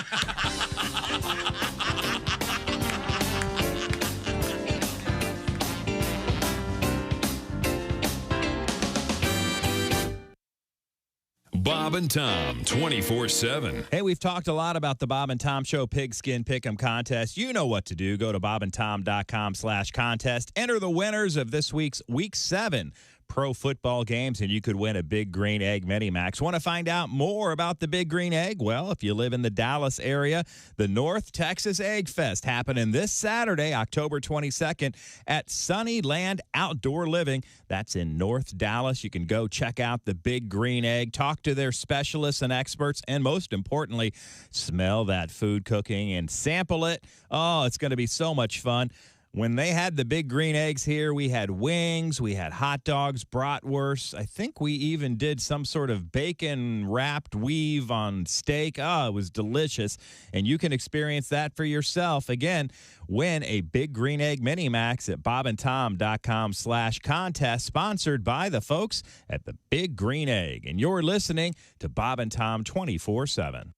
Bob and Tom 24/7. Hey, we've talked a lot about the Bob and Tom Show Pigskin Pick'em contest. You know what to do. Go to bobandtom.com/contest. Enter the winners of this week's Week 7 pro football games, and you could win a Big Green Egg Mini Max. Want to find out more about the Big Green Egg? Well, if you live in the Dallas area, the North Texas Egg Fest happening this Saturday, October 22nd at Sunnyland Outdoor Living. That's in North Dallas. You can go check out the Big Green Egg, talk to their specialists and experts, and most importantly, smell that food cooking and sample it. Oh, it's going to be so much fun. When they had the Big Green Eggs here, we had wings, we had hot dogs, bratwurst. I think we even did some sort of bacon-wrapped weave on steak. Oh, it was delicious. And you can experience that for yourself. Again, win a Big Green Egg Mini Max at bobandtom.com/contest, sponsored by the folks at the Big Green Egg. And you're listening to Bob and Tom 24/7.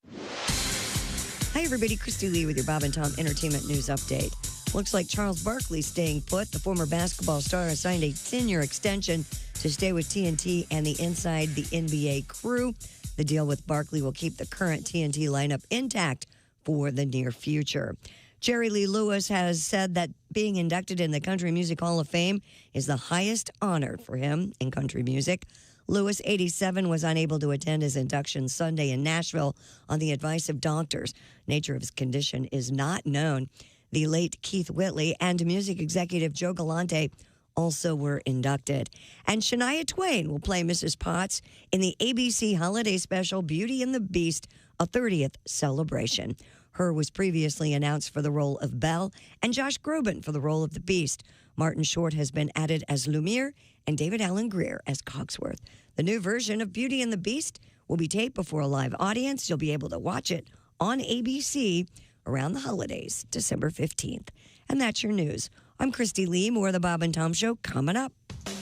Hi, everybody. Christy Lee with your Bob and Tom Entertainment News Update. Looks like Charles Barkley's staying put. The former basketball star has signed a 10-year extension to stay with TNT and the Inside the NBA crew. The deal with Barkley will keep the current TNT lineup intact for the near future. Jerry Lee Lewis has said that being inducted in the Country Music Hall of Fame is the highest honor for him in country music. Lewis, 87, was unable to attend his induction Sunday in Nashville on the advice of doctors. Nature of his condition is not known. The late Keith Whitley and music executive Joe Galante also were inducted. And Shania Twain will play Mrs. Potts in the ABC holiday special Beauty and the Beast, a 30th celebration. Her was previously announced for the role of Belle, and Josh Groban for the role of the Beast. Martin Short has been added as Lumiere, and David Alan Grier as Cogsworth. The new version of Beauty and the Beast will be taped before a live audience. You'll be able to watch it on ABC around the holidays, December 15th. And that's your news. I'm Christy Lee. More of the Bob and Tom Show coming up.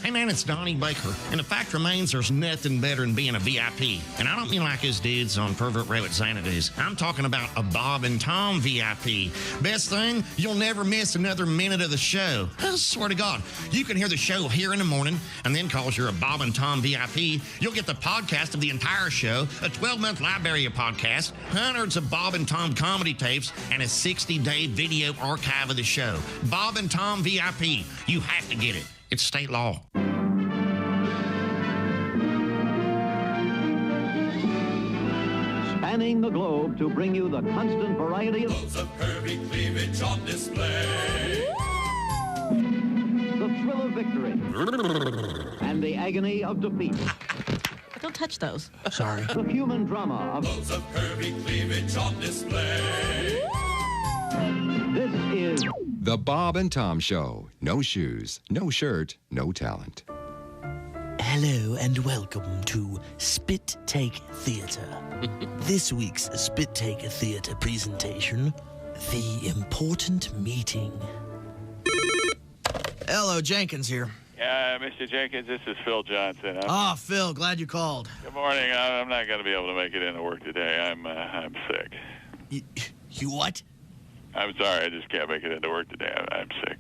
Hey man, it's Donnie Baker, and the fact remains there's nothing better than being a VIP. And I don't mean like his dudes on Pervert Rabbit Xanadu's. I'm talking about a Bob and Tom VIP. Best thing, you'll never miss another minute of the show. I swear to God, you can hear the show here in the morning, and then cause you're a Bob and Tom VIP, you'll get the podcast of the entire show, a 12-month library of podcasts, hundreds of Bob and Tom comedy tapes, and a 60-day video archive of the show. Bob and Tom VIP. You have to get it. It's state law. Spanning the globe to bring you the constant variety of loads of curvy cleavage on display. The thrill of victory and the agony of defeat. Don't touch those. Sorry. The human drama of loads of curvy cleavage on display. This is The Bob and Tom Show. No shoes, no shirt, no talent. Hello and welcome to Spit Take Theatre. This week's Spit Take Theatre presentation, The Important Meeting. Hello, Jenkins here. Mr. Jenkins, this is Phil Johnson. Phil, glad you called. Good morning. I'm not going to be able to make it into work today. I'm sick. You what? I'm sorry. I just can't make it into work today. I'm sick.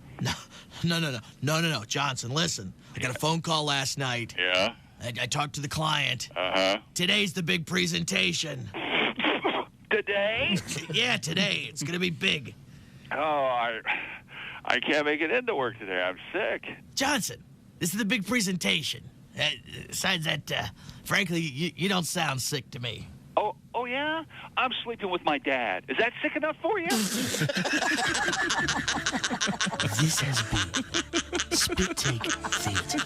No, Johnson, listen. I got a phone call last night. Yeah? I talked to the client. Uh-huh. Today's the big presentation. Today? Yeah, today. It's going to be big. Oh, I can't make it into work today. I'm sick. Johnson, this is the big presentation. Besides that, frankly, you don't sound sick to me. Oh yeah? I'm sleeping with my dad. Is that sick enough for you? This has been Spit Take Theater.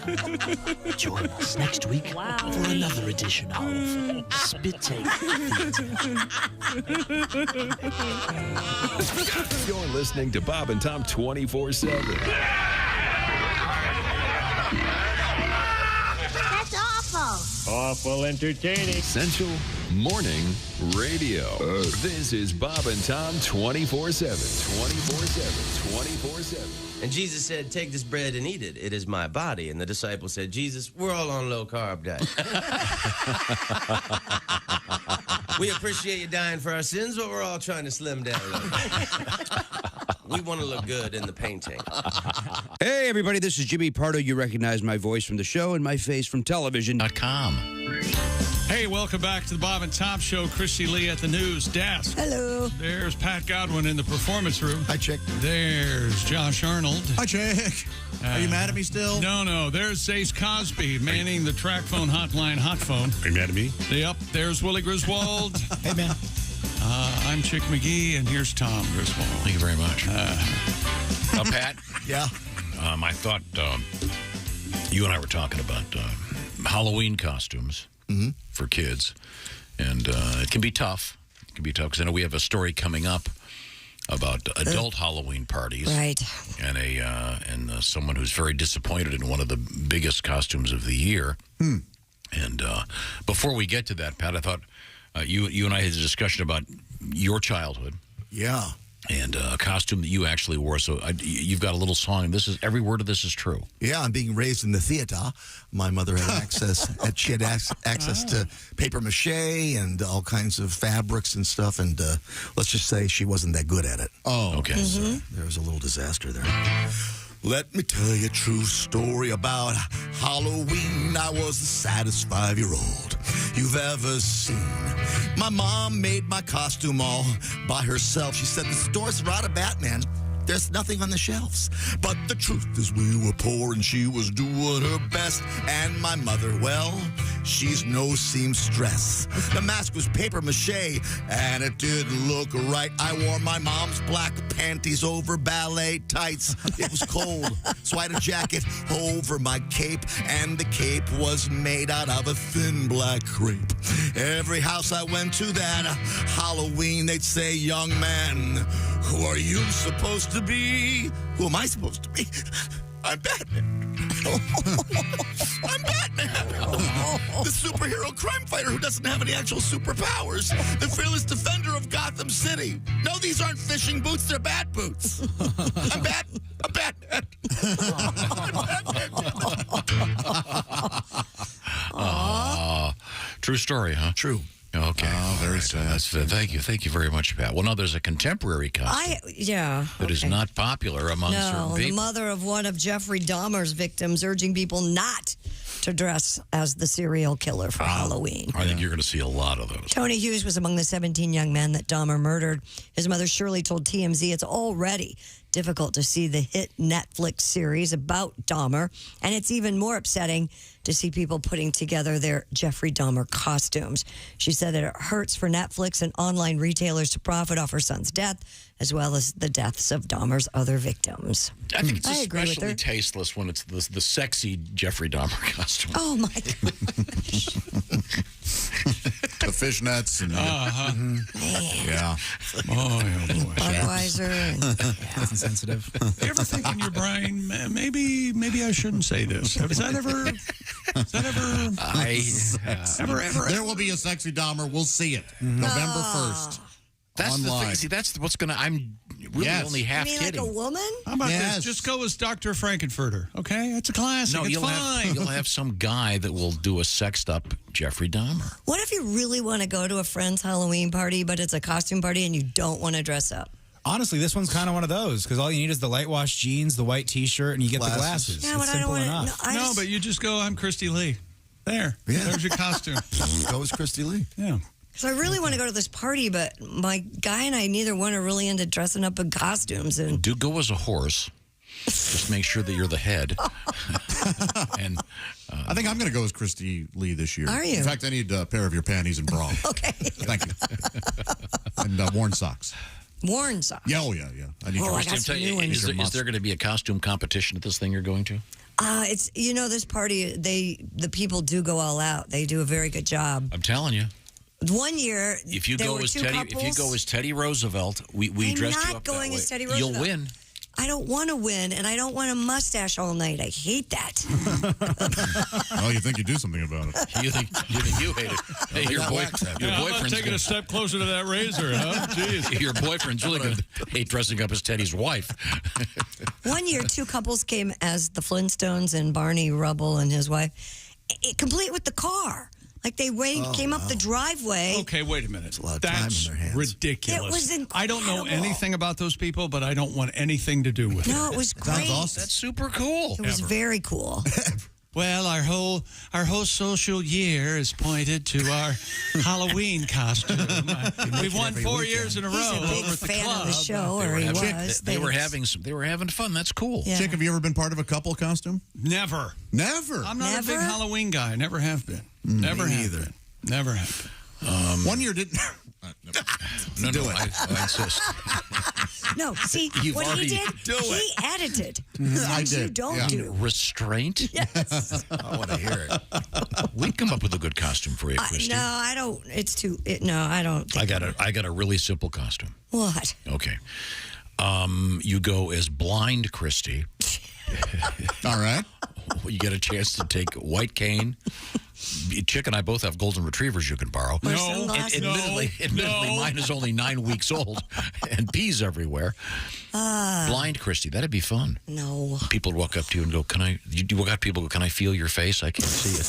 Join us next week for another edition of Spit Take Theater. You're listening to Bob and Tom 24/7. That's awful. Awful entertaining. Essential Morning Radio. This is Bob and Tom 24/7. 24/7. 24/7. And Jesus said, take this bread and eat it. It is my body. And the disciples said, Jesus, we're all on low-carb diet. We appreciate you dying for our sins, but we're all trying to slim down a little bit. We want to look good in the painting. Hey, everybody, this is Jimmy Pardo. You recognize my voice from the show and my face from television.com. Hey, welcome back to the Bob and Tom Show. Christy Lee at the news desk. Hello. There's Pat Godwin in the performance room. Hi, Chick. There's Josh Arnold. Hi, Chick. Are you mad at me still? No. There's Ace Cosby manning the track phone hotline hot phone. Are you mad at me? Yep. There's Willie Griswold. Hey, man. I'm Chick McGee, and here's Tom Griswold. Thank you very much. Pat? Yeah? I thought you and I were talking about Halloween costumes for kids, and it can be tough. It can be tough because I know we have a story coming up about adult Halloween parties, right? And someone who's very disappointed in one of the biggest costumes of the year. And before we get to that, Pat, I thought you and I had a discussion about your childhood. Yeah. And a costume that you actually wore. So you've got a little song, and every word of this is true. Yeah, I'm being raised in the theater. My mother had access. She had access to paper mache and all kinds of fabrics and stuff. And let's just say she wasn't that good at it. Oh, okay. So there was a little disaster there. Let me tell you a true story about Halloween. I was the saddest 5-year-old you've ever seen. My mom made my costume all by herself. She said, the stores are out of Batman. There's nothing on the shelves. But the truth is we were poor and she was doing her best. And my mother, well, she's no seamstress. The mask was paper mache and it didn't look right. I wore my mom's black panties over ballet tights. It was cold, so I had a jacket over my cape, and the cape was made out of a thin black crepe. Every house I went to that Halloween, they'd say, young man, who are you supposed to be? Who am I supposed to be? I'm Batman. I'm Batman. The superhero crime fighter who doesn't have any actual superpowers. The fearless defender of Gotham City. No, these aren't fishing boots. They're bat boots. I'm Batman. True story, huh? True. Okay. Oh, very sad. Thank you very much, Pat. Well, now there's a contemporary costume that is not popular among certain people. The mother of one of Jeffrey Dahmer's victims urging people not to dress as the serial killer for Halloween. I think you're going to see a lot of those. Tony Hughes was among the 17 young men that Dahmer murdered. His mother Shirley told TMZ it's already difficult to see the hit Netflix series about Dahmer, and it's even more upsetting to see people putting together their Jeffrey Dahmer costumes. She said that it hurts for Netflix and online retailers to profit off her son's death, as well as the deaths of Dahmer's other victims. I think it's especially tasteless when it's the sexy Jeffrey Dahmer costume. Oh, my gosh. The fishnets. And, yeah. Oh, boy. Budweiser. That's insensitive. You ever think in your brain, maybe I shouldn't say this? Has that ever... There will be a sexy Dahmer. We'll see it November 1st. That's online. The thing. See, that's what's going to... I'm really only half kidding. Like a woman? How about this? Just go as Dr. Frankenfurter, okay? It's a classic. No, it's you'll fine. you'll have some guy that will do a sexed up Jeffrey Dahmer. What if you really want to go to a friend's Halloween party, but it's a costume party and you don't want to dress up? Honestly, this one's kind of one of those because all you need is the light wash jeans, the white T-shirt, and you get the glasses. Yeah, it's simple enough. No, but you just go, I'm Christy Lee. There. Yeah. There's your costume. Go as Christy Lee. Yeah. So I really want to go to this party, but my guy and I neither one are really into dressing up in costumes. And do go as a horse. Just make sure that you're the head. And I think I'm going to go as Christy Lee this year. Are you? In fact, I need a pair of your panties and bra. Okay. Thank you. And worn socks. Worn socks. Yeah, oh, yeah. I need I got some new ones. Is there going to be a costume competition at this thing you're going to? It's this party. The people do go all out. They do a very good job. I'm telling you. One year, if you there go were as two Teddy, couples. if you go as Teddy Roosevelt, we I'm dressed you not up going that way. as Teddy Roosevelt. You'll win. I don't want to win, and I don't want a mustache all night. I hate that. Well, you think you do something about it. You think you hate it. Hey, your boyfriend's taking a step closer to that razor, huh? Jeez. Your boyfriend's really going to hate dressing up as Teddy's wife. One year, two couples came as the Flintstones and Barney Rubble and his wife, complete with the car. Like they came up the driveway. Okay, wait a minute. It's a lot of time in their hands. Ridiculous. It was incredible. I don't know anything about those people, but I don't want anything to do with it. No, it was great. That's super cool. It was very cool. Well, our whole social year is pointed to our Halloween costume. We've won 4 years in a row. He's a big over at the fan club. of the show, or he was. They were having fun. That's cool. Yeah. Chick, have you ever been part of a couple costume? Never. Never. I'm not a big Halloween guy. Never have been. Never have been. Never have been. 1 year didn't. No, I insist. No, see, You've what he already- did, do he it. edited. I Things you did, don't yeah. do. Restraint? Yes. I want to hear it. We'd come up with a good costume for you, Christy. No, I don't. It's too. No, I don't. Think I got a really simple costume. What? Okay. You go as blind Christy. All right. You get a chance to take white cane. Chick and I both have golden retrievers you can borrow. No, Admittedly, mine is only 9 weeks old and peas everywhere. Blind Christy, that'd be fun. No. People would walk up to you and go, "Can I?" You got people go, "Can I feel your face? I can't see it."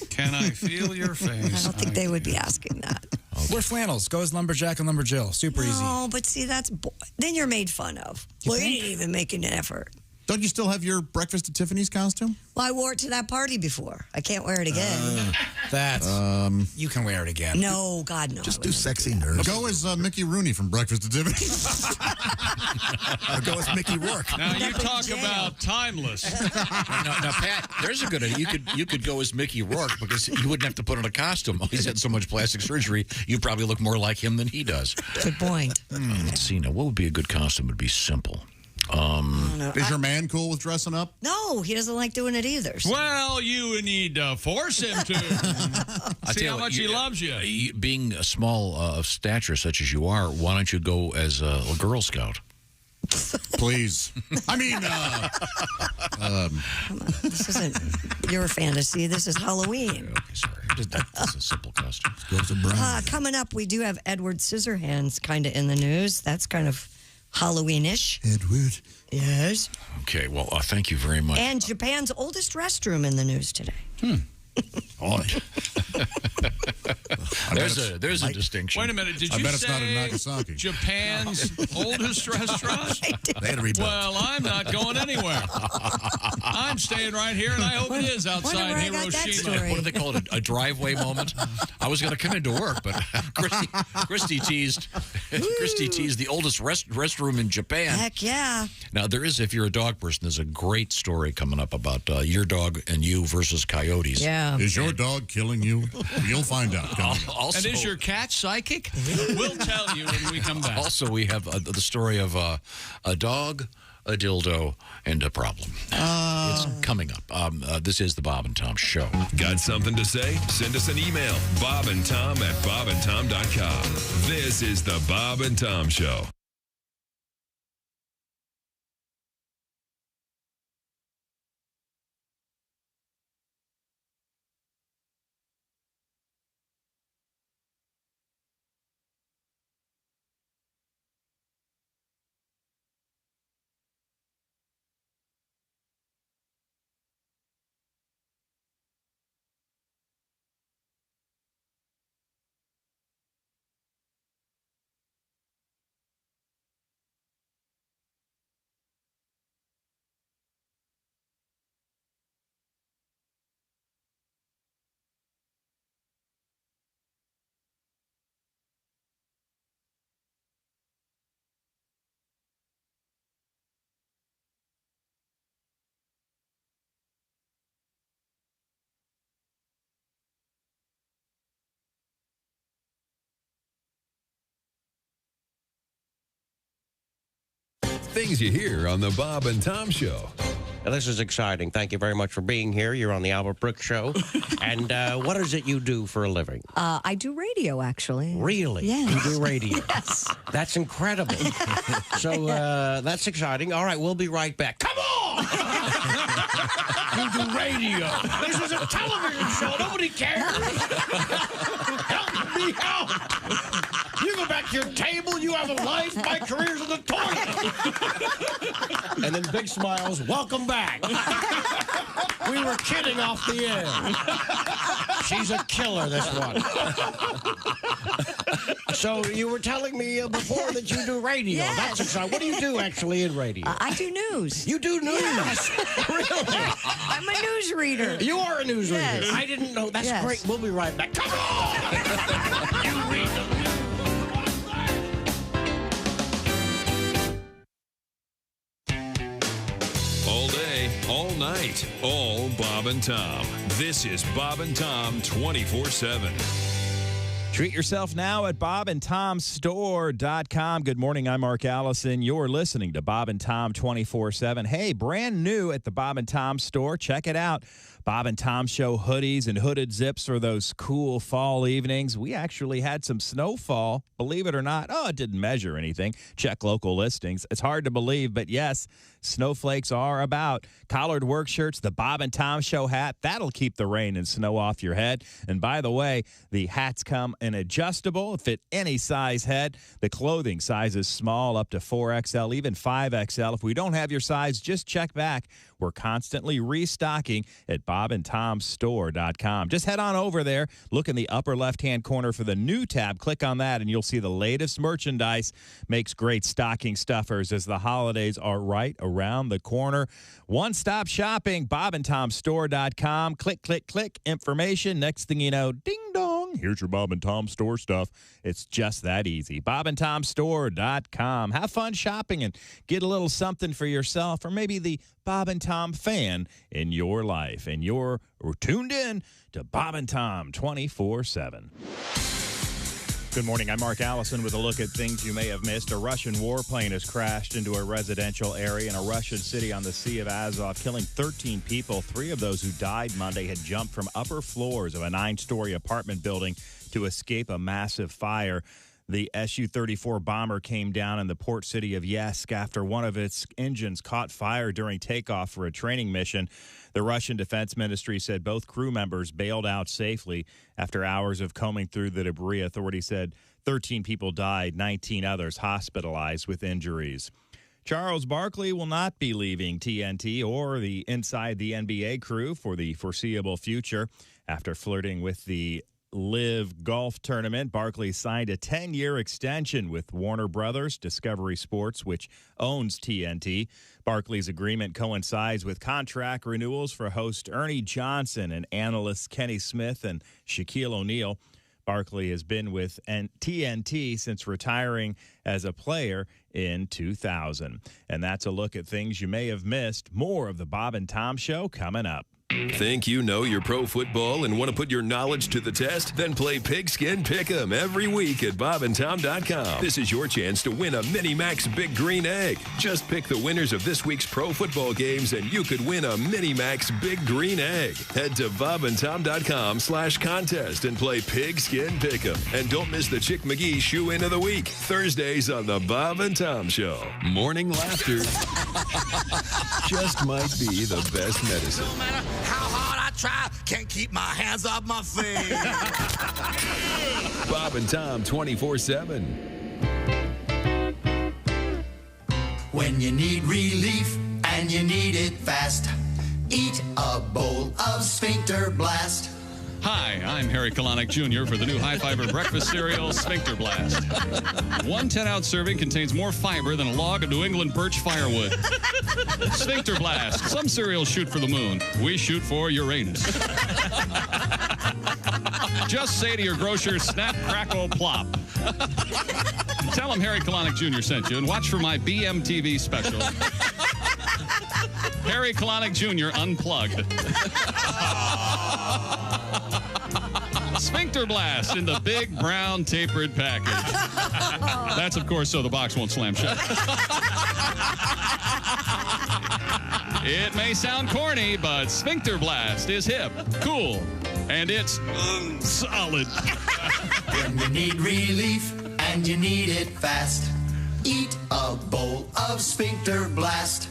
Can I feel your face? I don't think they would be asking that. Wear flannels. Go as Lumberjack and Lumberjill. Super easy. No, but see, then you're made fun of. You You think? didn't even make an effort. Don't you still have your Breakfast at Tiffany's costume? Well, I wore it to that party before. I can't wear it again. You can wear it again. No, God, no. Just do sexy nurse. Go as Mickey Rooney from Breakfast at Tiffany's. Or go as Mickey Rourke. Now you talk about timeless. Now, Pat, there's a good idea. You could go as Mickey Rourke because you wouldn't have to put on a costume. He's had so much plastic surgery, you probably look more like him than he does. Good point. Let's see. Now, what would be a good costume? Would be simple. Is your man cool with dressing up? No, he doesn't like doing it either. So. Well, you need to force him to. See how much he loves you. Being a small of stature such as you are, why don't you go as a Girl Scout? Please. I mean, Come on, this isn't your fantasy. This is Halloween. Okay, sorry. That's a simple costume. Coming up, we do have Edward Scissorhands kind of in the news. That's kind of Halloween-ish. Edward. Yes. Okay, well, thank you very much. And Japan's oldest restroom in the news today. There's a distinction. Wait a minute. Did I you bet it's not in say Nagasaki. Japan's oldest restaurant? They had to rebuild. Well, I'm not going anywhere. I'm staying right here, and I hope it is outside where I got that Hiroshima. story. What do they call it? A driveway moment? I was going to come into work, but Christy teased the oldest restroom in Japan. Heck yeah. Now, if you're a dog person, there's a great story coming up about your dog and you versus coyotes. Yeah. Is your dog killing you? You'll find out. And is your cat psychic? We'll tell you when we come back. Also, we have the story of a dog, a dildo, and a problem. It's coming up. This is the Bob and Tom Show. Got something to say? Send us an email, bobandtom@bobandtom.com. This is the Bob and Tom Show. Things you hear on the Bob and Tom Show. Now, this is exciting. Thank you very much for being here. You're on the Albert Brooks Show. And what is it you do for a living? I do radio, actually. Really? Yes. You do radio? Yes. That's incredible. So that's exciting. All right, we'll be right back. Come on! You do radio. This is a television show. Nobody cares. Help me out. You go back to your table. You have a life. My career's in the toilet. And then big smiles. Welcome back. We were kidding off the air. She's a killer, this one. So you were telling me before that you do radio. Yes. That's exciting. What do you do actually in radio? I do news. You do news? Yes. Really? I'm a newsreader. You are a newsreader. Yes. I didn't know. That's Yes. great. We'll be right back. Come on! You read the news. All day, all night, all Bob and Tom. This is Bob and Tom 24/7. Treat yourself now at bobandtomstore.com. Good morning, I'm Mark Allison. You're listening to Bob and Tom 24/7. Hey, brand new at the Bob and Tom store. Check it out. Bob and Tom Show hoodies and hooded zips for those cool fall evenings. We actually had some snowfall, believe it or not. Oh, it didn't measure anything. Check local listings. It's hard to believe, but yes, snowflakes are about. Collared work shirts, the Bob and Tom Show hat, that'll keep the rain and snow off your head. And by the way, the hats come in adjustable, fit any size head. The clothing size is small up to 4XL, even 5XL. If we don't have your size, just check back. We're constantly restocking at bobandtomstore.com. Just head on over there. Look in the upper left-hand corner for the new tab. Click on that, and you'll see the latest merchandise. Makes great stocking stuffers as the holidays are right around the corner. One-stop shopping, bobandtomstore.com. Click, click, click. Information. Next thing you know, ding dong, here's your Bob and Tom store stuff. It's just that easy. bobandtomstore.com. Have fun shopping and get a little something for yourself or maybe the Bob and Tom fan in your life. And you're tuned in to Bob and Tom 24/7. Good morning. I'm Mark Allison with a look at things you may have missed. A Russian warplane has crashed into a residential area in a Russian city on the Sea of Azov, killing 13 people. 3 of those who died Monday had jumped from upper floors of a 9-story apartment building to escape a massive fire. The Su-34 bomber came down in the port city of Yeysk after one of its engines caught fire during takeoff for a training mission. The Russian Defense Ministry said both crew members bailed out safely after hours of combing through the debris. Authorities said 13 people died, 19 others hospitalized with injuries. Charles Barkley will not be leaving TNT or the Inside the NBA crew for the foreseeable future. After flirting with the Live Golf Tournament, Barkley signed a 10-year extension with Warner Brothers Discovery Sports, which owns TNT. Barkley's agreement coincides with contract renewals for host Ernie Johnson and analysts Kenny Smith and Shaquille O'Neal. Barkley has been with TNT since retiring as a player in 2000. And that's a look at things you may have missed. More of the Bob and Tom Show coming up. Think you know your pro football and want to put your knowledge to the test? Then play Pigskin Pick'em every week at bobandtom.com. This is your chance to win a Mini Max Big Green Egg. Just pick the winners of this week's pro football games and you could win a Mini Max Big Green Egg. Head to bobandtom.com/contest and play Pigskin Pick'em. And don't miss the Chick McGee Shoe In of the Week, Thursdays on the Bob and Tom Show. Morning laughter just might be the best medicine. No matter how hard I try, can't keep my hands off my face. Bob and Tom 24/7. When you need relief and you need it fast, eat a bowl of Sphincter Blast. Hi, I'm Harry Kalanick Jr. for the new high-fiber breakfast cereal, Sphincter Blast. One 10-ounce serving contains more fiber than a log of New England birch firewood. Sphincter Blast. Some cereals shoot for the moon. We shoot for Uranus. Just say to your grocer, snap, crackle, plop. Tell him Harry Kalanick Jr. sent you and watch for my BMTV special. Harry Kalanick Jr. Unplugged. Sphincter Sphincter Blast in the big brown tapered package. That's, of course, so the box won't slam shut. It may sound corny, but Sphincter Blast is hip, cool, and it's solid. When you need relief and you need it fast, eat a bowl of Sphincter Blast.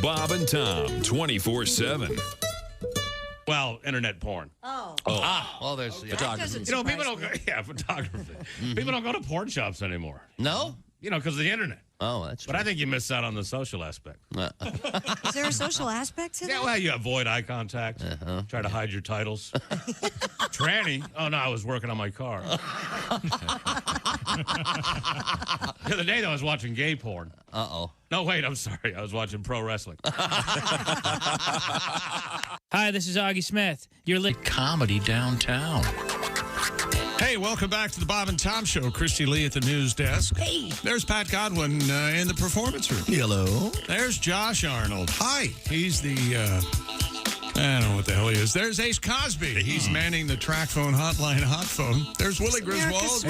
Bob and Tom, 24/7. Well, internet porn. Oh. Well, there's photography. You know, people don't go, photography. People don't go to porn shops anymore. No? You know, because of the internet. Oh, that's true. But I think you missed out on the social aspect. Is there a social aspect to that? Yeah, well, you avoid eye contact. Try to hide your titles. Tranny. Oh, no, I was working on my car. The other day, though, I was watching gay porn. Uh-oh. No, wait, I'm sorry. I was watching pro wrestling. Hi, this is Augie Smith. You're Comedy downtown. Hey, welcome back to the Bob and Tom Show. Christy Lee at the news desk. Hey. There's Pat Godwin in the performance room. Hello. There's Josh Arnold. Hi. He's the, I don't know what the hell he is. There's Ace Cosby. He's manning the track phone hotline hot phone. There's Willie Griswold.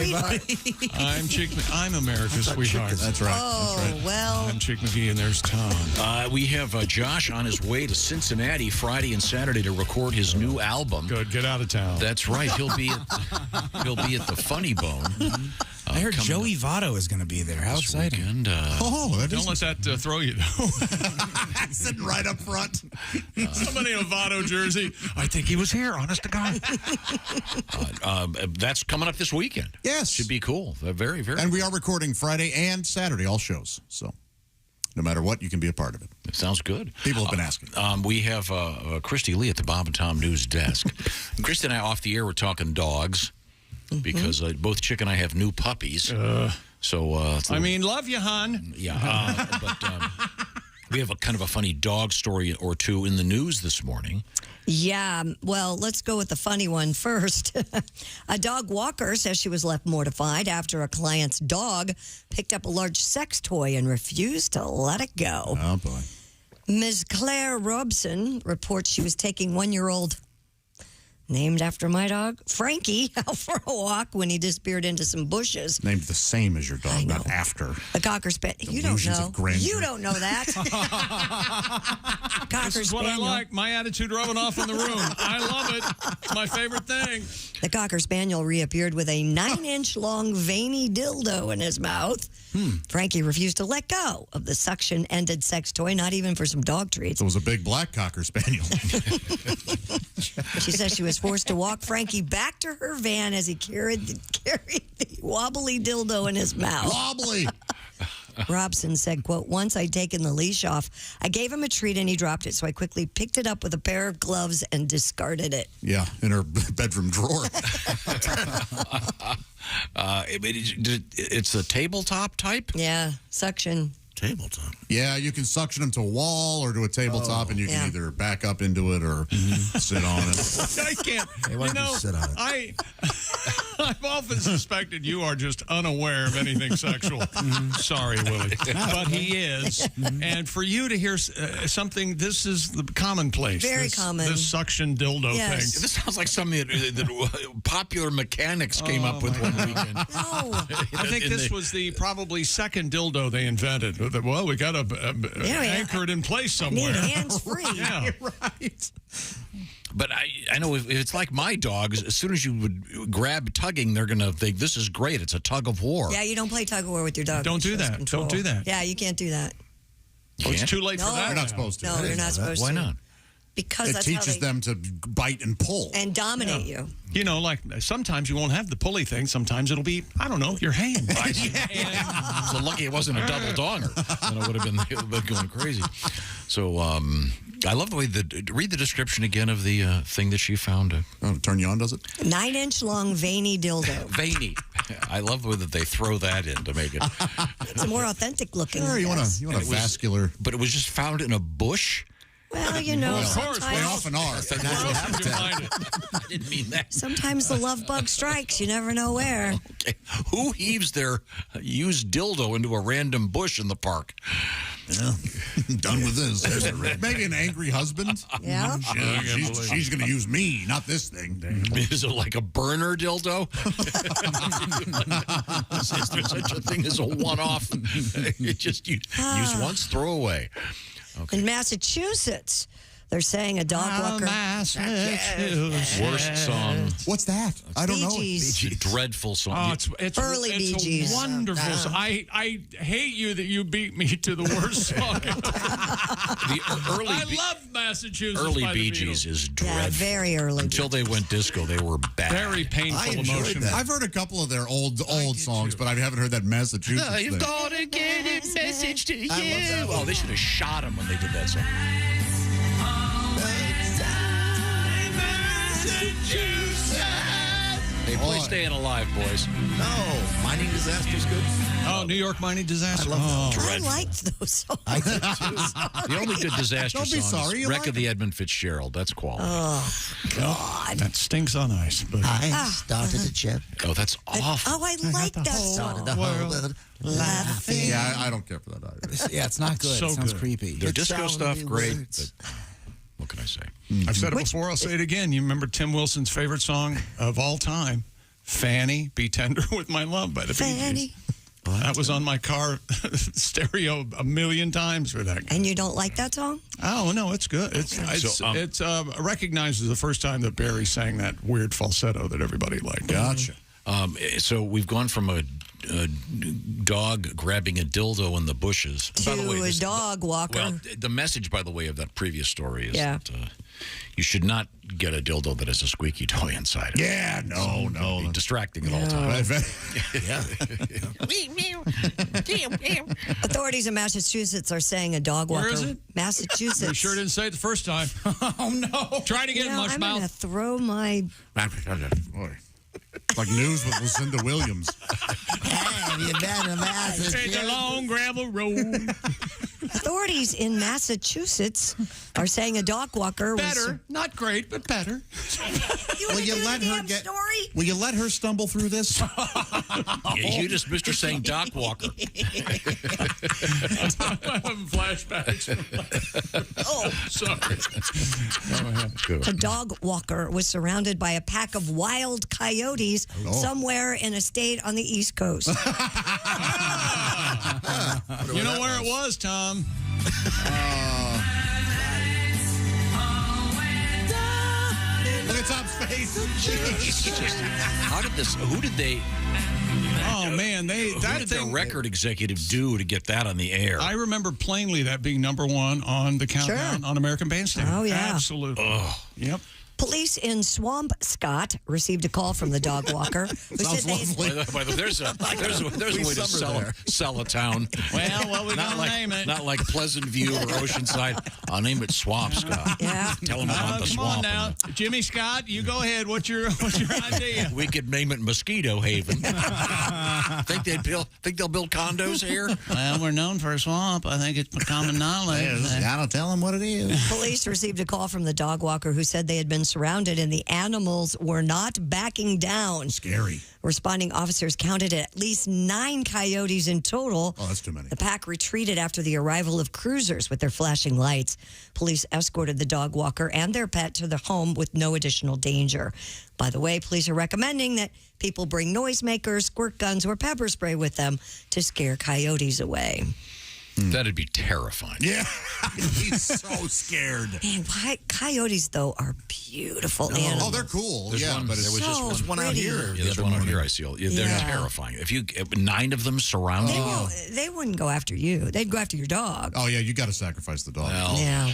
I'm America's sweetheart. That's right. Oh, That's right. well. I'm Chick McGee, and there's Tom. We have Josh on his way to Cincinnati Friday and Saturday to record his new album. Good, get out of town. That's right. He'll be at the Funny Bone. I heard Joey Votto is going to be there. How exciting. Weekend, don't let that throw you, though. Sitting right up front. Somebody in a Votto jersey. I think he was here, honest to God. That's coming up this weekend. Yes. Should be cool. Very, very And we are recording Friday and Saturday, all shows. So no matter what, you can be a part of it. It sounds good. People have been asking. We have Christy Lee at the Bob and Tom News desk. Christy and I off the air were talking dogs because both Chick and I have new puppies. I mean, love you, hon. Yeah, but we have a kind of a funny dog story or two in the news this morning. Yeah, well, let's go with the funny one first. A dog walker says she was left mortified after a client's dog picked up a large sex toy and refused to let it go. Oh, boy. Ms. Claire Robson reports she was taking 1-year-old, named after my dog, Frankie, out for a walk when he disappeared into some bushes. Named the same as your dog, not after. A Cocker Spaniel. You don't Illusions know. of grandeur. You don't know that. Cocker This is what I Spaniel. like. My attitude rubbing off in the room. I love it. It's my favorite thing. The Cocker Spaniel reappeared with a 9-inch long veiny dildo in his mouth. Frankie refused to let go of the suction-ended sex toy, not even for some dog treats. So it was a big black Cocker Spaniel. She says she was forced to walk Frankie back to her van as he carried the wobbly dildo in his mouth. Wobbly! Robson said, quote, once I'd taken the leash off, I gave him a treat and he dropped it, so I quickly picked it up with a pair of gloves and discarded it. Yeah, in her bedroom drawer. It's a tabletop type? Yeah, suction. Tabletop. Yeah, you can suction them to a wall or to a tabletop, and you can either back up into it or sit on it. I can't. Hey, why don't you sit on it? I've often suspected you are just unaware of anything sexual. Sorry, Willie. But he is. And for you to hear something, this is the commonplace. Very common. This suction dildo thing. This sounds like something that popular mechanics came up with one weekend. No. I think this was the probably second dildo they invented. Well, we got to anchor it in place somewhere. Need hands-free. Yeah. Right. But I know if it's like my dogs, as soon as you would grab tugging, they're going to think, this is great. It's a tug of war. Yeah, you don't play tug of war with your dog. Don't do that. Control. Don't do that. Yeah, you can't do that. It's too late for No. that. You're not supposed to. No, you're not supposed to. Why not? Because It that's teaches how they them to bite and pull. and dominate you. You know, like sometimes you won't have the pulley thing. Sometimes it'll be, I don't know, your hand. So lucky it wasn't a double donger. Then I would have been going crazy. So I love the way read the description again of the thing that she found. Turn you on, does it? 9-inch long veiny dildo. Veiny. I love the way that they throw that in to make it. It's a more authentic looking. Sure, you want a And it was- vascular. But it was just found in a bush. Well, you know, Of course, sometimes, They often are. Where else would you find it? I didn't mean that. sometimes the love bug strikes. You never know where. Okay. Who heaves their used dildo into a random bush in the park? Yeah. Done with this. Maybe an angry husband. Yeah. She's going to use me, not this thing. Is it like a burner dildo? Is there such a thing as a one-off? You just use once, throw away. Okay. In Massachusetts, they're saying a dog walker. Worst song. What's that? I don't know. Bee Gees. Dreadful song. It's Early it's Bee Gees. a wonderful song. I hate you that you beat me to the worst song. I love Massachusetts. Early by the Bee Gees Beatles. is dreadful. Yeah, very early. Until they went disco, they were bad. Very painful emotion. I've heard a couple of their old songs, but I haven't heard that Massachusetts thing. You've got to get a message to you. Oh, they should have shot him when they did that song. Hey, play Staying Alive, boys. No, mining disaster's good. Oh, New York mining disaster. I liked those songs. I did too. The only good disaster Don't be song sorry, is you Wreck like of the Edmund Fitzgerald. That's quality. Oh, God. That stinks on ice. But I started a chip. Oh, that's awful. Oh, I like that song. The whole world laughing. Yeah, I don't care for that either. Yeah, it's not good. So it sounds good. creepy. Their It's disco so stuff, many great. words. But what can I say? I've said it before, I'll say it again. You remember Tim Wilson's favorite song of all time? Fanny, Be Tender With My Love by the Bee Gees. Fanny. That was on my car stereo a million times for that. And you don't like that song? Oh, no, it's good. It's recognized as the first time that Barry sang that weird falsetto that everybody liked. Gotcha. So we've gone from a dog grabbing a dildo in the bushes To a dog walker. Well, the message, by the way, of that previous story is that you should not get a dildo that has a squeaky toy inside it. Yeah, no. Be distracting at all times. Authorities in Massachusetts are saying a dog walker. Where is it? Massachusetts. You sure didn't say it the first time. Oh, no. Try to get I'm much going to mouth. throw my... Boy. Like news with Lucinda Williams. Have you been to Massachusetts? Take a long gravel road. Authorities in Massachusetts are saying a dog walker Better. Not great, but better. Will you let her get? Will you let her stumble through this? You just missed her saying dog walker. I'm having flashbacks. Oh, sorry. A dog walker was surrounded by a pack of wild coyotes somewhere in a state on the East Coast. You know where it was, Tom? Look at Tom's face. How did this? Who did they? Oh man, Who did the record executive do to get that on the air? I remember plainly that being #1 on the countdown on American Bandstand. Oh, yeah. Absolutely. Yep. Police in Swampscott received a call from the dog walker who said they... By the way, there's a way to sell a town. Well, what we gonna name it? Not like Pleasant View or Oceanside. I'll name it Swampscott. Yeah. Tell them about the Come swamp. on now, Jimmy Scott, you go ahead. What's your idea? We could name it Mosquito Haven. Think they'll build condos here? Well, we're known for a swamp. I think it's common knowledge. Gotta tell them what it is. Police received a call from the dog walker who said they had been surrounded and the animals were not backing down. Scary. Responding officers counted at least 9 coyotes in total. Oh, that's too many. The pack retreated after the arrival of cruisers with their flashing lights. Police escorted the dog walker and their pet to the home with no additional danger. By the way, police are recommending that people bring noisemakers, squirt guns, or pepper spray with them to scare coyotes away. That'd be terrifying. Yeah, he's so scared. Man, coyotes, though, are beautiful animals. Oh, they're cool. There's one, but there was so just one out pretty. here. Yeah, there's one out here I see. They're terrifying. If you 9 of them surrounding you. They wouldn't go after you. They'd go after your dog. Oh, yeah, you got to sacrifice the dog. Well, yeah.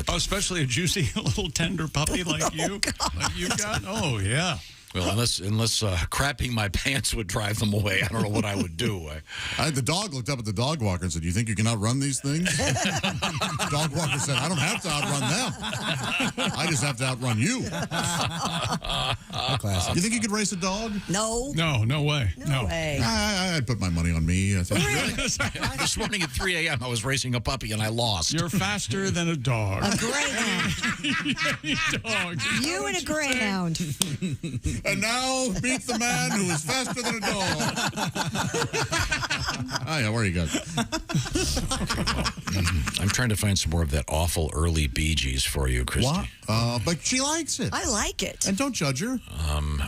Oh, especially a juicy little tender puppy like you. Like you got. Oh, yeah. Well, unless crapping my pants would drive them away, I don't know what I would do. The dog looked up at the dog walker and said, "You think you can outrun these things?" Dog walker said, "I don't have to outrun them. I just have to outrun you." Classic. You think you could race a dog? No. No way. No way. I'd put my money on me. I think. This morning at 3 a.m., I was racing a puppy and I lost. You're faster than a dog. A greyhound. Dog. You and a greyhound. And now meet the man who is faster than a dog. Oh, yeah, where are you guys? I'm trying to find some more of that awful early Bee Gees for you, Christy. What? But she likes it. I like it. And don't judge her.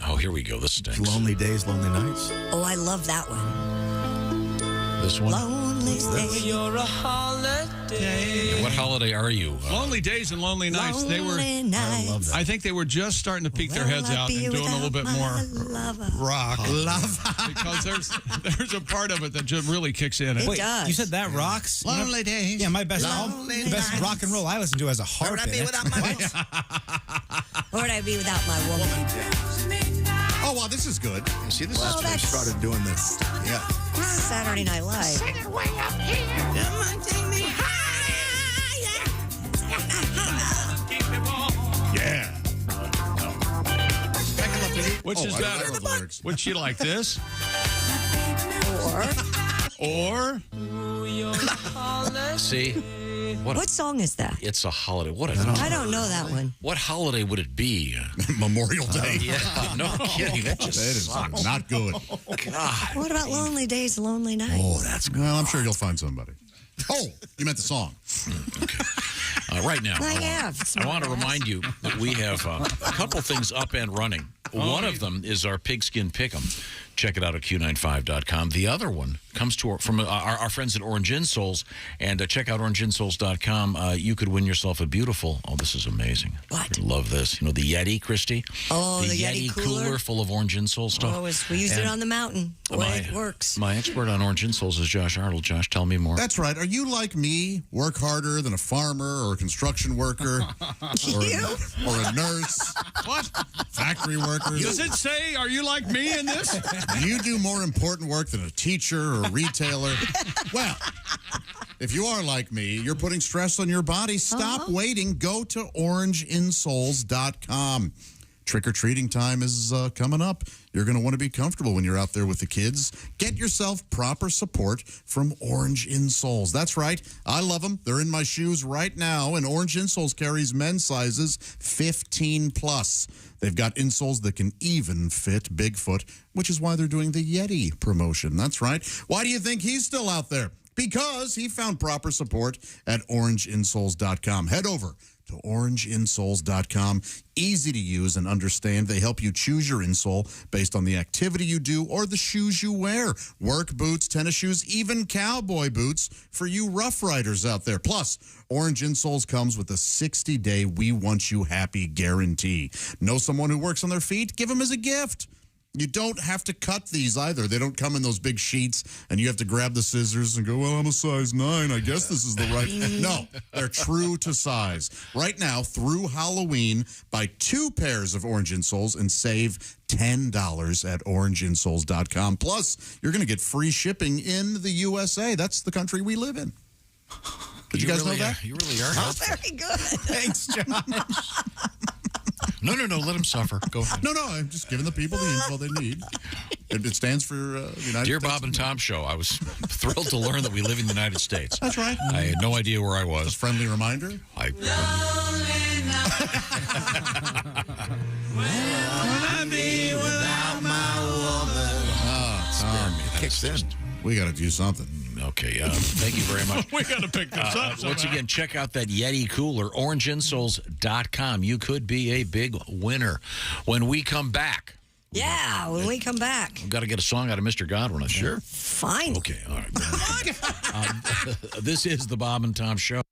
Oh, here we go. This stinks. Lonely Days, Lonely Nights. Oh, I love that one. This one? Lonely Days. You're a holiday. What holiday are you? Lonely Days and Lonely Nights. They were. Lonely Nights. I think they were just starting to peek their heads out and doing a little bit more rock. Because there's a part of it that just really kicks in. It Wait, does. you said that rocks? Lonely Days. Yeah, my best, Lonely the best nights. rock and roll I listen to has a harp Where would I in be it. without my voice? Where would I be without my woman? Oh, wow, this is good. See, this Well, is that's Started doing this. Yeah. Saturday Night Live. Sing it way up here. Come on, take me higher. Yeah. Which is I better? love lyrics. Would she like this? Or See? What song is that? It's a holiday. I don't know that one. What holiday would it be? Memorial Day. Yeah, no kidding. That just That is sucks. not good. God. What about Lonely Days, Lonely Nights? Oh, that's good. Well, I'm sure you'll find somebody. Oh, you meant the song. Right now, I have. I want to remind you that we have a couple things up and running. One of them is our Pigskin Pick'em. Check it out at Q95.com. The other one comes from our friends at Orange Insoles. And check out orangeinsoles.com. You could win yourself a beautiful... Oh, this is amazing. What? I love this. You know, the Yeti, Christy? Oh, the Yeti cooler full of Orange Insole stuff. Oh, we used it on the mountain. Boy, it works. My expert on Orange Insoles is Josh Arnold. Josh, tell me more. That's right. Are you like me? Work harder than a farmer or a construction worker? or a nurse? What? Factory worker? Does it say, are you like me in this? Do you do more important work than a teacher or a retailer? Well, if you are like me, you're putting stress on your body. Stop waiting. Go to orangeinsoles.com. Trick-or-treating time is coming up. You're going to want to be comfortable when you're out there with the kids. Get yourself proper support from Orange Insoles. That's right. I love them. They're in my shoes right now, and Orange Insoles carries men's sizes 15+. They've got insoles that can even fit Bigfoot, which is why they're doing the Yeti promotion. That's right. Why do you think he's still out there? Because he found proper support at orangeinsoles.com. Head over to orangeinsoles.com. Easy to use and understand. They help you choose your insole based on the activity you do or the shoes you wear. Work boots, tennis shoes, even cowboy boots for you Rough Riders out there. Plus, Orange Insoles comes with a 60-day We Want You Happy guarantee. Know someone who works on their feet? Give them as a gift. You don't have to cut these either. They don't come in those big sheets, and you have to grab the scissors and go, well, I'm a size 9. I guess this is the right... No, they're true to size. Right now, through Halloween, buy 2 pairs of Orange Insoles and save $10 at orangeinsoles.com. Plus, you're going to get free shipping in the USA. That's the country we live in. Did you guys know that? You really are. Very good. Thanks, Josh. No, let him suffer. Go ahead. No, I'm just giving the people the info they need. It stands for the United Dear States. Bob and Tom Show, I was thrilled to learn that we live in the United States. That's right. I had no idea where I was. A friendly reminder. Will I be without my woman? Spare me. Kicks in. We got to do something. Okay, thank you very much. We got to pick this up. Once again, check out that Yeti cooler, orangeinsoles.com. You could be a big winner. When we come back. Yeah, when we come back. We've got to get a song out of Mr. Godwin, I think. Sure. Fine. Okay, all right. This is the Bob and Tom Show.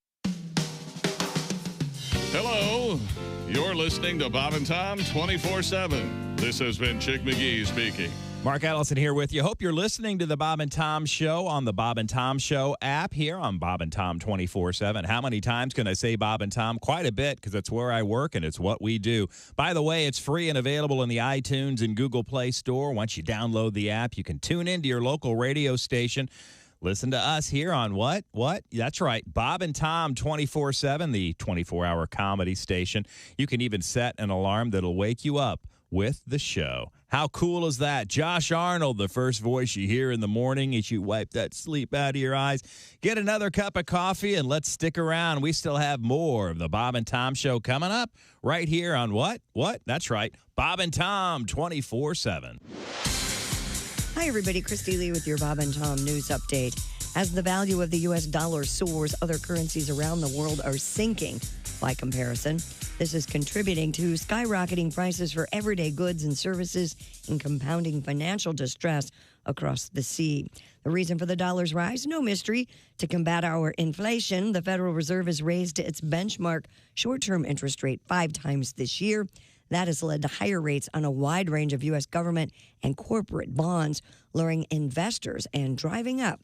Hello. You're listening to Bob and Tom 24/7. This has been Chick McGee speaking. Mark Allison here with you. Hope you're listening to the Bob and Tom Show on the Bob and Tom Show app here on Bob and Tom 24/7. How many times can I say Bob and Tom? Quite a bit, because it's where I work and it's what we do. By the way, it's free and available in the iTunes and Google Play Store. Once you download the app, you can tune into your local radio station. Listen to us here on what? That's right, Bob and Tom 24/7, the 24-hour comedy station. You can even set an alarm that'll wake you up with the show. How cool is that? Josh Arnold, the first voice you hear in the morning as you wipe that sleep out of your eyes. Get another cup of coffee and let's stick around. We still have more of the Bob and Tom Show coming up right here on what? That's right, Bob and Tom 24/7. Hi, everybody. Christy Lee with your Bob and Tom News Update. As the value of the U.S. dollar soars, other currencies around the world are sinking by comparison. This is contributing to skyrocketing prices for everyday goods and services and compounding financial distress across the sea. The reason for the dollar's rise? No mystery. To combat our inflation, the Federal Reserve has raised its benchmark short-term interest rate 5 times this year. That has led to higher rates on a wide range of U.S. government and corporate bonds, luring investors and driving up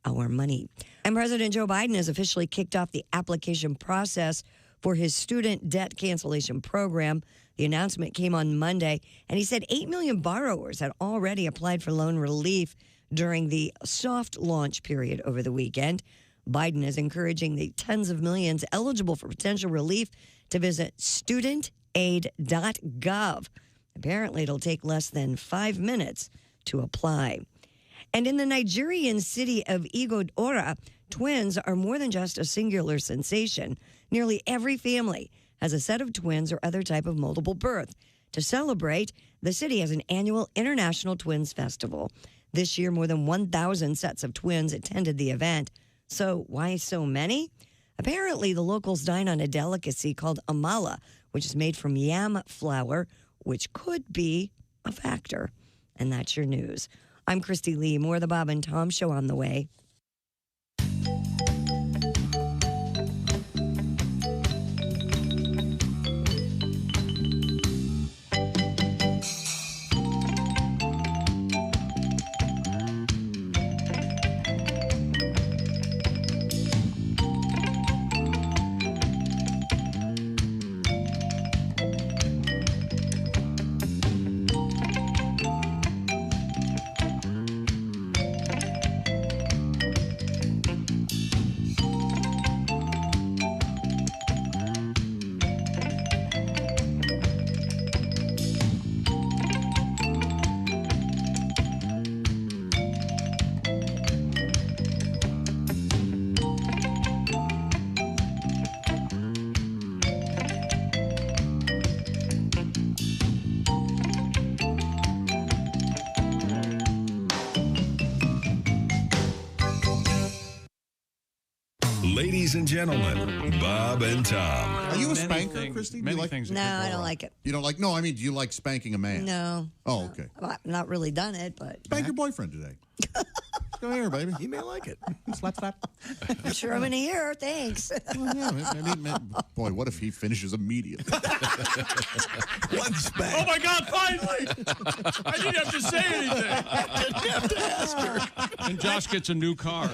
our money. And President Joe Biden has officially kicked off the application process for his student debt cancellation program. The announcement came on Monday, and he said 8 million borrowers had already applied for loan relief during the soft launch period over the weekend. Biden is encouraging the tens of millions eligible for potential relief to visit studentaid.gov. Apparently, it'll take less than 5 minutes to apply. And in the Nigerian city of Igodora, twins are more than just a singular sensation. Nearly every family has a set of twins or other type of multiple birth. To celebrate, the city has an annual International Twins Festival. This year, more than 1,000 sets of twins attended the event. So why so many? Apparently, the locals dine on a delicacy called amala, which is made from yam flour, which could be a factor. And that's your news. I'm Christy Lee. More of the Bob and Tom Show on the way. Ladies and gentlemen, Bob and Tom. Are you a spanker, Christy? Do you like No, I don't like it. You don't like? No, I mean, do you like spanking a man? No. Oh, okay. I've not really done it, but Spank your boyfriend today. Go here, baby. He may like it. Slap, slap. I'm sure I'm going to hear. Thanks. Well, yeah, maybe, boy, what if he finishes immediately? One spank. Oh, my God, finally! I didn't have to say anything. I didn't have to ask her. And Josh gets a new car.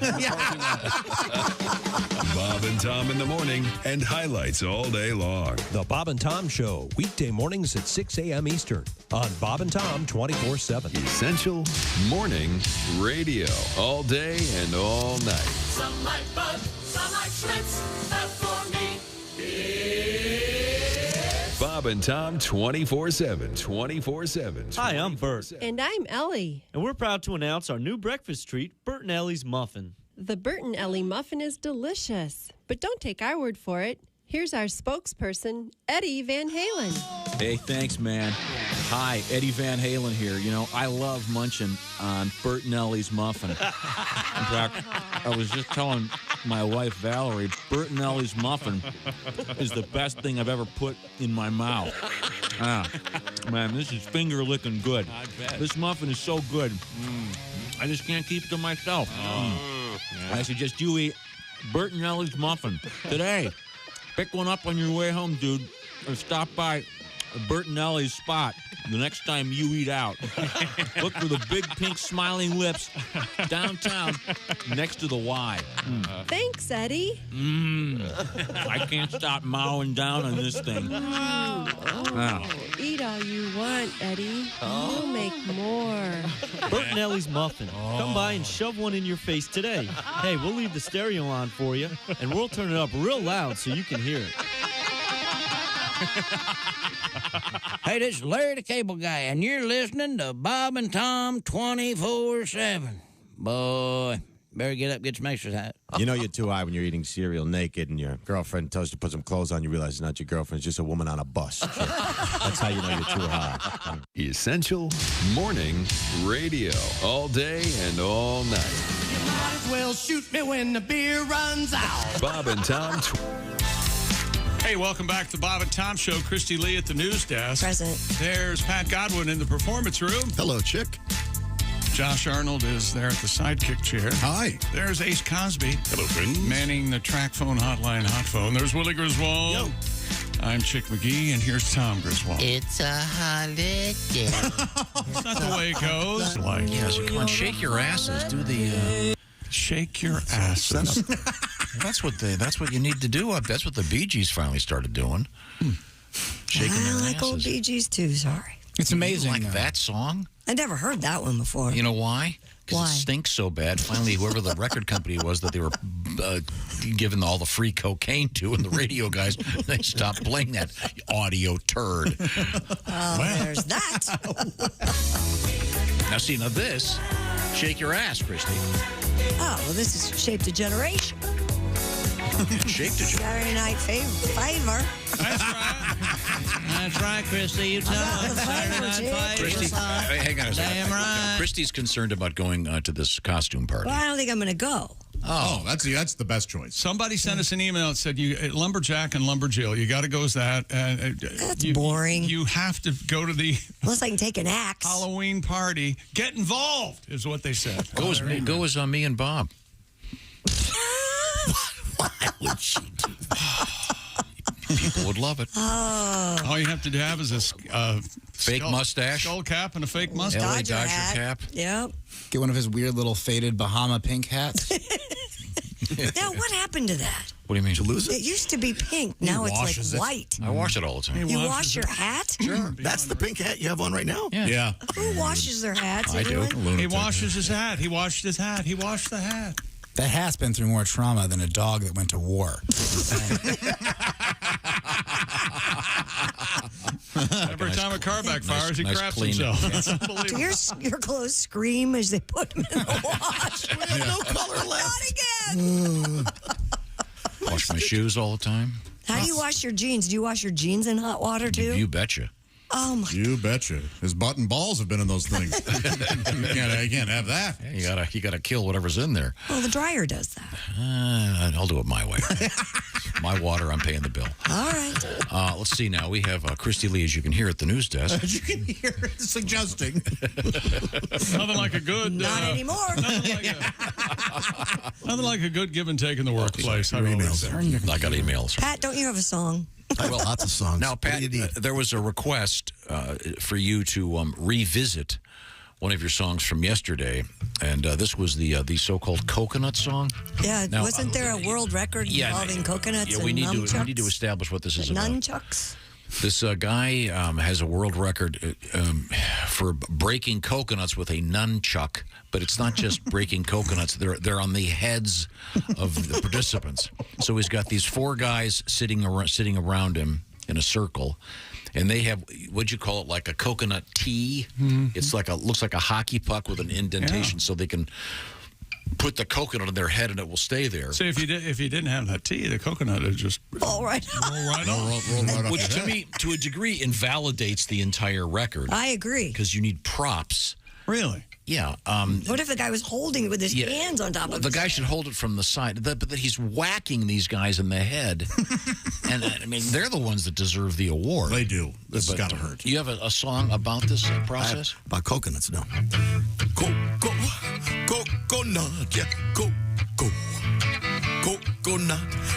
Bob and Tom in the morning and highlights all day long. The Bob and Tom Show, weekday mornings at 6 a.m. Eastern on Bob and Tom 24/7. Essential morning radio. All day and all night. Some like Bud, some like Schlitz, but for me, it's Bob and Tom 24/7. 24/7. Hi, I'm Bert. And I'm Ellie. And we're proud to announce our new breakfast treat, Bert and Ellie's Muffin. The Bert and Ellie muffin is delicious. But don't take our word for it. Here's our spokesperson, Eddie Van Halen. Hey, thanks, man. Hi, Eddie Van Halen here. You know, I love munching on Bert and Ellie's muffin. In fact, I was just telling my wife, Valerie, Bert and Ellie's muffin is the best thing I've ever put in my mouth. Man, this is finger-licking good. I bet. This muffin is so good. I just can't keep it to myself. I suggest you eat Bert and Ellie's muffin today. Pick one up on your way home, dude, or stop by Bert and Ellie's spot the next time you eat out. Look for the big pink smiling lips downtown next to the Y. Thanks, Eddie. I can't stop mowing down on this thing. Eat all you want, Eddie. We'll make more. Bert and Ellie's Muffin. Come by and shove one in your face today. Hey, we'll leave the stereo on for you, and we'll turn it up real loud so you can hear it. Hey, this is Larry the Cable Guy, and you're listening to Bob and Tom 24/7. Boy, better get up, get some exercise. You know you're too high when you're eating cereal naked and your girlfriend tells you to put some clothes on. You realize it's not your girlfriend. It's just a woman on a bus. That's how you know you're too high. Essential Morning Radio. All day and all night. You might as well shoot me when the beer runs out. Bob and Tom. Hey, welcome back to the Bob and Tom Show. Christy Lee at the news desk. Present. There's Pat Godwin in the performance room. Hello, chick. Josh Arnold is there at the sidekick chair. Hi. There's Ace Cosby. Hello, friends. Manning the track phone hotline hot phone. There's Willie Griswold. Yo. I'm Chick McGee, and here's Tom Griswold. It's a holiday. That's not the way it goes. Like, Yeah, so come on, shake your asses. Do the shake your asses. That's what you need to do. That's what the Bee Gees finally started doing. Shaking I their like asses. old Bee Gees too, sorry. It's amazing. You like that song? I never heard that one before. You know why? Because Why? it stinks so bad. Finally, whoever the record company was that they were giving all the free cocaine to, and the radio guys, they stopped playing that audio turd. There's that. Now, see, this, shake your ass, Christy. Oh, well, this is Shaped a Generation. Shake the Saturday Night Favor. That's right, Christy. You tell us. Saturday Night Christy, Favor. hang on a second. Damn right. Christy's concerned about going to this costume party. Well, I don't think I'm going to go. Oh, that's the best choice. Somebody sent us an email that said, Lumberjack and Lumberjill, you got to go as that. That's boring. You have to go to the Unless I can take an axe. Halloween party. Get involved, is what they said. Go as me and Bob. Why would she do that? People would love it. All you have to have is a fake mustache, skull cap, and a fake mustache. LA Dodger cap. Yep. Get one of his weird little faded Bahama pink hats. Now, what happened to that? What do you mean? Did you lose It used to be pink. Now it's washes like it. white. I wash it all the time. You wash your hat? Sure. That's the pink hat you have on right now? Yeah. Who washes their hats? I do. Anyone? He washes his hat. He washed his hat. He washed the hat. That hat's been through more trauma than a dog that went to war. Every time a car backfires, he nice craps clean. himself. Yeah. That's unbelievable. Do your clothes scream as they put them in the wash? We have no color left. Not again. Wash my shoes all the time. How do you wash your jeans? Do you wash your jeans in hot water too? You betcha. Oh my! You betcha. His butt and balls have been in those things. you can't have that. Yeah, you gotta kill whatever's in there. Well, the dryer does that. I'll do it my way. My water, I'm paying the bill. All right. Let's see now. We have Christy Lee, as you can hear at the news desk. You can hear it suggesting. Nothing like a good. Not anymore. Nothing like a good give and take in the workplace. I got emails. Pat, don't you have a song? Well, lots of songs. Now, Pat, there was a request for you to revisit one of your songs from yesterday, and this was the so-called coconut song. Yeah, Now, wasn't there a world record involving coconuts and we need nunchucks? to establish what this is about. Nunchucks? This guy has a world record for breaking coconuts with a nunchuck, but it's not just breaking coconuts. They're on the heads of the participants. So he's got these four guys sitting around him in a circle, and they have, what'd you call it, like a coconut tee? Mm-hmm. It's looks like a hockey puck with an indentation, so they can put the coconut on their head and it will stay there. So if you didn't have that tea, the coconut would just roll right off. Which to me, to a degree, invalidates the entire record. I agree. Because you need props. Really? Yeah. What if the guy was holding it with his hands on top of the guy should hold it from the side, but that he's whacking these guys in the head. And I mean, they're the ones that deserve the award. They do. This has got to hurt. You have a song about this process? About coconuts, no. Coconut, yeah, coconut.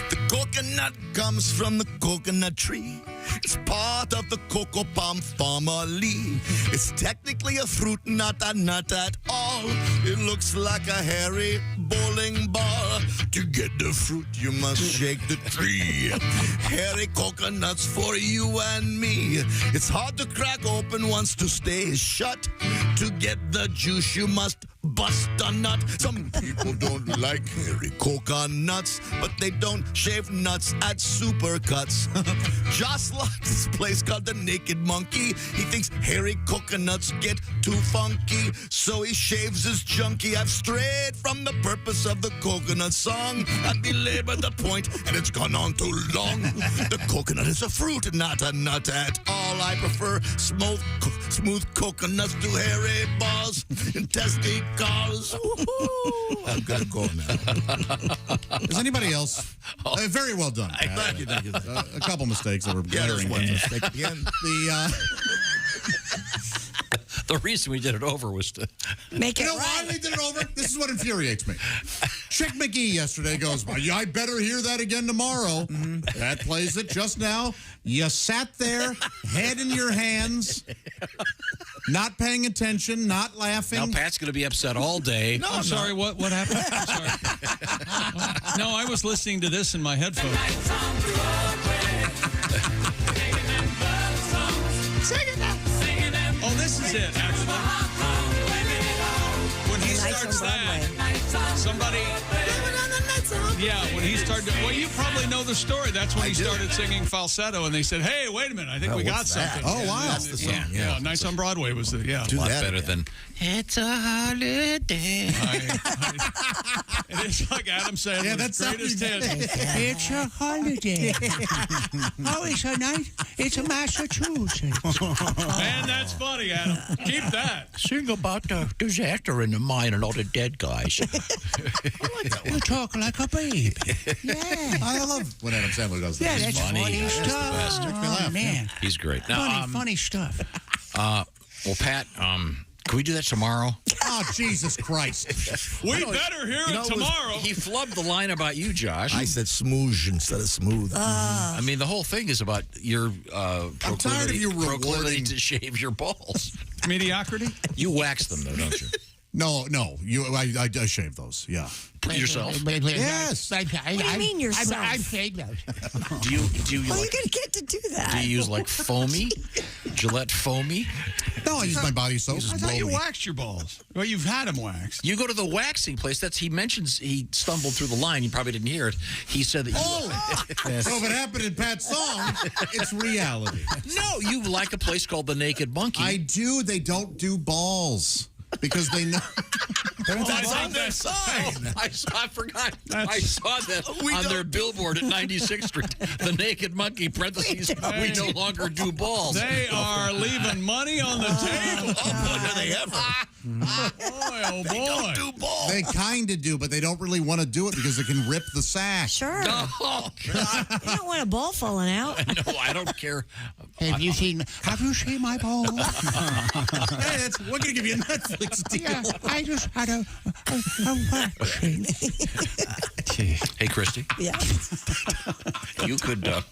The coconut comes from the coconut tree. It's part of the cocoa palm family. It's technically a fruit, not a nut at all. It looks like a hairy bowling ball. To get the fruit, you must shake the tree. Hairy coconuts for you and me. It's hard to crack open once to stay shut. To get the juice, you must bust a nut. Some people don't like hairy coconuts, but they don't shave nuts at Supercuts. Just like this place called the Naked Monkey, he thinks hairy coconuts get too funky, so he shaves his junkie. I've strayed from the purpose of the coconut song. I've belabored the point, and it's gone on too long. The coconut is a fruit, not a nut at all. I prefer smooth coconuts to hairy balls and testicles. I'm gonna go now. Is anybody else? Very well done. Thank you. A couple mistakes that were glaring. The reason we did it over was to make it why we did it over? This is what infuriates me. Chick McGee yesterday goes, well, I better hear that again tomorrow. That plays it just now. You sat there, head in your hands, not paying attention, not laughing. Now Pat's going to be upset all day. No, I'm sorry. What happened? I'm sorry. No, I was listening to this in my headphones. Oh, this is it, actually. When he starts that, somebody... Yeah, when he started... Well, you probably know the story. That's when he started singing falsetto, and they said, hey, wait a minute, I think we got something. Oh, wow. That's the song. Yeah, Nights on Broadway was the... Yeah. A lot better than... It's a holiday. It is like Adam Sandler's greatest hit. It's a holiday. Oh, it's a night. It's a Massachusetts. Man, that's funny, Adam. Keep that. Sing about the disaster in the mine and all the dead guys. You talk like a baby. Yeah. I love when Adam Sandler does that. Yeah, that's funny stuff. Makes me laugh. Man. He's great. Now, Funny stuff. well, Pat, can we do that tomorrow? Oh, Jesus Christ. We better hear it tomorrow. He flubbed the line about you, Josh. I said smooge instead of smooth. I mean, the whole thing is about your proclivity to shave your balls. Mediocrity? You wax them, though, don't you? No. I shave those, yeah. Yourself? Yes. What do you mean yourself? I shave those. Do you Well, like, you're going to get to do that. do you use like foamy? Gillette foamy? No, I use my body soap. I thought you waxed your balls. Well, you've had them waxed. You go to the waxing place. He mentions he stumbled through the line. You probably didn't hear it. He said that So if it happened in Pat's song, it's reality. No, you like a place called the Naked Monkey. I do. They don't do balls. Because they know. That's on their sign. I forgot. I saw that on their billboard at 96th Street. The Naked Monkey, parentheses, we no longer do balls. They are leaving money on the table. When do they ever? Oh, boy. They don't do balls. They kind of do, but they don't really want to do it because it can rip the sack. Sure. Oh, God. You don't want a ball falling out. No, I don't care. Have you seen my balls? Hey, we're going to give you a Netflix deal. Yeah, I just had a waxing. Hey, Christy. Yeah. You could go.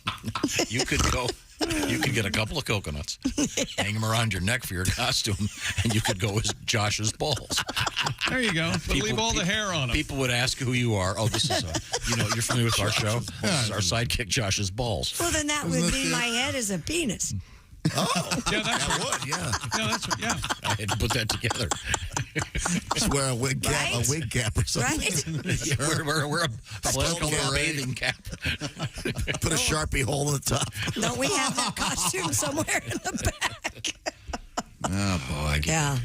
You could get a couple of coconuts, hang them around your neck for your costume, and you could go as Josh's balls. There you go. But leave all the hair on them. People would ask who you are. Oh, this is you're familiar with our show? This is our sidekick, Josh's balls. Well, then that would be my head as a penis. Oh, yeah, that's that would, yeah. Yeah, that's what, yeah. I had to put that together. Just wear a wig cap, Right? a wig cap or something. Right? Yeah, wear a flesh-colored bathing cap. Put a Sharpie hole in the top. Don't we have that costume somewhere in the back? Oh, boy. Yeah.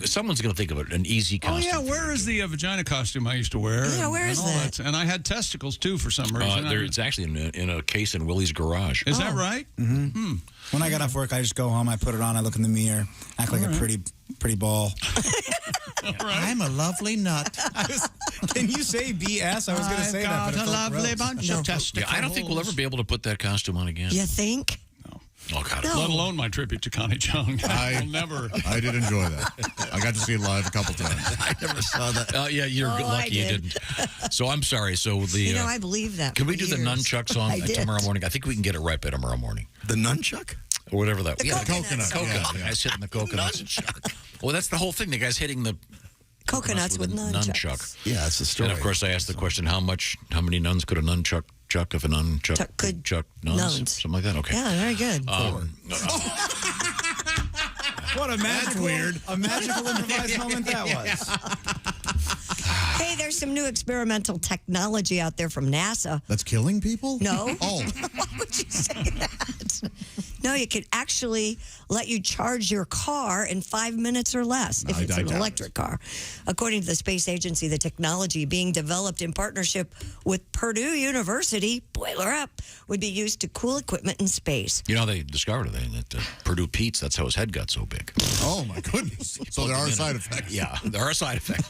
Someone's going to think of it, an easy costume. Oh, yeah, where is the vagina costume I used to wear? Yeah, where is that? And I had testicles, too, for some reason. It's actually in a case in Willie's garage. Is that right? Mm-hmm. When I got off work, I just go home, I put it on, I look in the mirror, act like a pretty ball. I'm a lovely nut. Can you say BS? I was going to say that, but a lovely bunch of testicles. Yeah, I don't think we'll ever be able to put that costume on again. You think? Oh, God. No. Let alone my tribute to Connie Chung. I'll never. I did enjoy that. I got to see it live a couple times. I never saw that. Yeah, you're lucky you didn't. So I'm sorry. So the I believe that. Can we do years. the nunchuck song tomorrow morning? I think we can get it right by tomorrow morning. The nunchuck? Or whatever that. The coconut. Coconut. The guy's hitting the coconuts. Well, that's the whole thing. The guy's hitting the coconuts with nunchuck. Yeah, that's the story. And of course, I asked the question: how many nuns could a nunchuck chuck if a nunchuck could chuck nuns? Something like that. Okay. Yeah, very good. What a magical, weird. A magical improvised moment that was. Hey, there's some new experimental technology out there from NASA. That's killing people? No. Oh. Why would you say that? No, you could actually let you charge your car in 5 minutes or less if it's an electric car. According to the space agency, the technology being developed in partnership with Purdue University, boiler up, would be used to cool equipment in space. You know, they discovered that Purdue Pete's, that's how his head got so big. Oh, my goodness. So there are side effects. Yeah, there are side effects.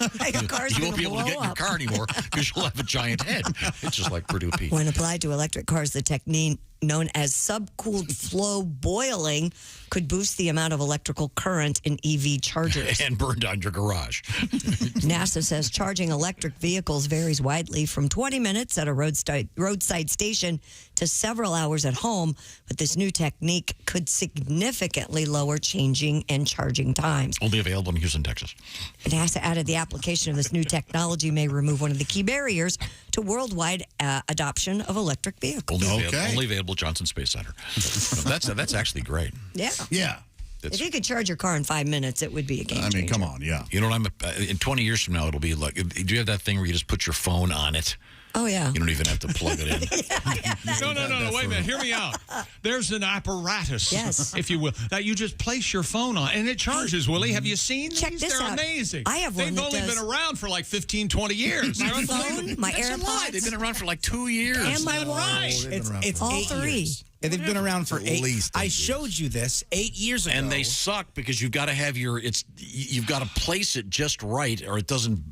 You won't be able to get in your car anymore because you'll have a giant head. It's just like Purdue Pete. When applied to electric cars, the technique known as subcooled flow boiling could boost the amount of electrical current in EV chargers. And burn down your garage. NASA says charging electric vehicles varies widely from 20 minutes at a roadside station to several hours at home, but this new technique could significantly lower changing and charging times. Only available in Houston, Texas. NASA added the application of this new technology may remove one of the key barriers to worldwide adoption of electric vehicles. Only available at Johnson Space Center. That's actually great. Yeah. Yeah. If you could charge your car in 5 minutes, it would be a game changer. I mean, come on, yeah. You know what in 20 years from now, it'll be like, do you have that thing where you just put your phone on it? Oh, yeah. You don't even have to plug it in. No, wait a minute. Hear me out. There's an apparatus, if you will, that you just place your phone on, and it charges, Willie. Have you seen these? Check this They're out. amazing. I have one They've that only does- been around for like 15, 20 years. My They're phone, unbelievable. my That's a lie. AirPods. They've been around for like 2 years. And my watch. It's all 8 three. years. Yeah, they've been around for At 8. least 8 I years. showed you this 8 years ago. And they suck because you've got to have you've got to place it just right, or it doesn't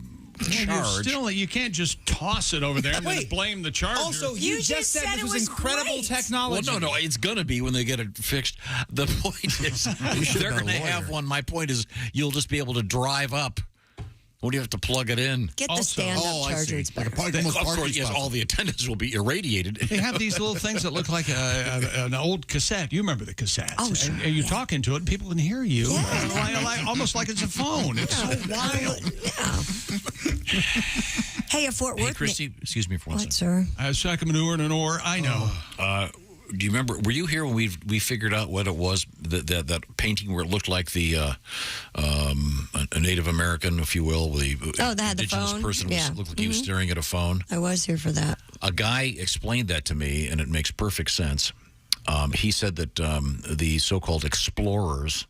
charge. You can't just toss it over there and then blame the charger. Also, you just said this was incredible technology. Well, no, it's going to be when they get it fixed. The point is, they're going to have one. My point is, you'll just be able to drive up. What do you have to plug it in? Get the stand-up charger. It's better. Of course, yes, all the attendants will be irradiated. They have these little things that look like an old cassette. You remember the cassettes. Oh, sure. And you're talking to it, and people can hear you. Almost like it's a phone. It's so wild. Hey, a Fort Worth. Hey, Christy, excuse me for one What, second. sir? A sack of manure and an oar. I know. Do you remember? Were you here when we figured out what it was? That painting where it looked like a Native American, if you will, the that had the indigenous phone? person Yeah. looked like he was staring at a phone. I was here for that. A guy explained that to me, and it makes perfect sense. He said that the so-called explorers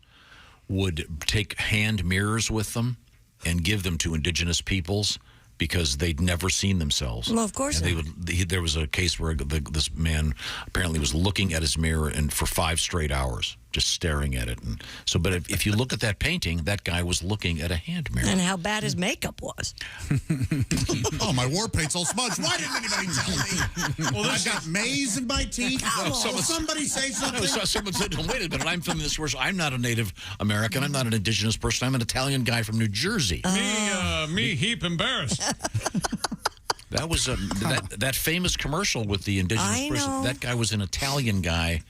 would take hand mirrors with them and give them to indigenous peoples because they'd never seen themselves. Well, of course And there was a case where this man apparently was looking at his mirror and for 5 straight hours, just staring at it. And so, but if you look at that painting, that guy was looking at a hand mirror. And how bad his makeup was. Oh, my war paint's all smudged. Why didn't anybody tell me? Well, I've got maize in my teeth. Somebody say something. Someone said, wait a minute, I'm from this where I'm not a Native American. I'm not an indigenous person. I'm an Italian guy from New Jersey. Me heap embarrassed. That was that famous commercial with the indigenous person. That guy was an Italian guy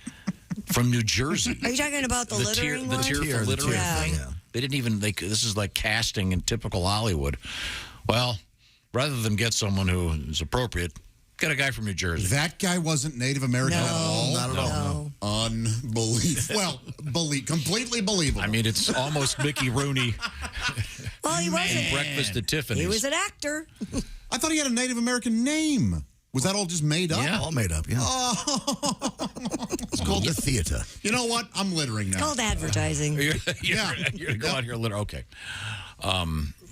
from New Jersey. Are you talking about the littering one? The tearful littering thing? Yeah. They didn't even, this is like casting in typical Hollywood. Well, rather than get someone who is appropriate, get a guy from New Jersey. That guy wasn't Native American at all? Not at all. Unbelievable. Well, completely believable. I mean, it's almost Mickey Rooney. Well, he wasn't. Breakfast at Tiffany's. He was an actor. I thought he had a Native American name. Was that all just made up? Yeah, all made up, yeah. It's called the theater. You know what? I'm littering now. It's called advertising. You're going to go out here and litter. Okay.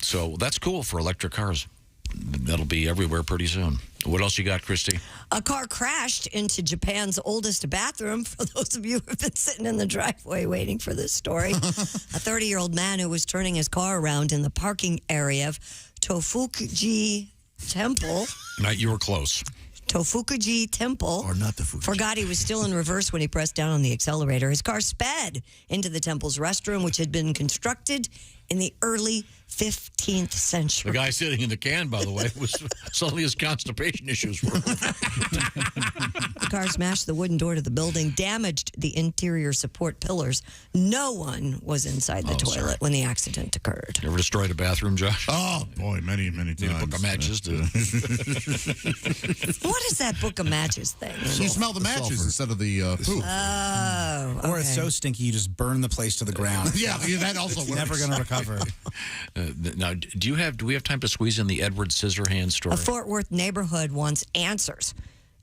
So that's cool for electric cars. That'll be everywhere pretty soon. What else you got, Christy? A car crashed into Japan's oldest bathroom. For those of you who have been sitting in the driveway waiting for this story, a 30-year-old man who was turning his car around in the parking area of Tofukuji Temple. You were close. Tofukuji Temple. Or not the Fukuji. Forgot he was still in reverse when he pressed down on the accelerator. His car sped into the temple's restroom, which had been constructed in the early 15th century. The guy sitting in the can, by the way, was suddenly his constipation issues were. The car smashed the wooden door to the building, damaged the interior support pillars. No one was inside the toilet when the accident occurred. You ever destroyed a bathroom, Josh? Oh, boy, many times. Need a book of matches to... What is that book of matches thing? So you smell the matches instead of the poop. Oh, okay. Or it's so stinky you just burn the place to the ground. Yeah, that also It's works. never going to recover. Now, do we have time to squeeze in the Edward Scissorhands story? A Fort Worth neighborhood wants answers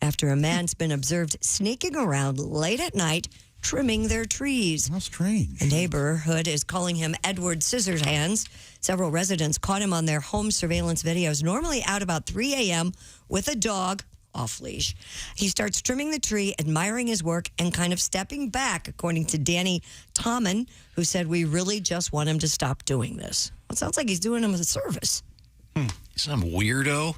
after a man's been observed sneaking around late at night trimming their trees. How strange. The neighborhood is calling him Edward Scissorhands. Several residents caught him on their home surveillance videos, normally out about 3 a.m. with a dog off leash. He starts trimming the tree, admiring his work, and kind of stepping back, according to Danny Tommen, who said, "We really just want him to stop doing this." Well, it sounds like he's doing him a service. Some weirdo.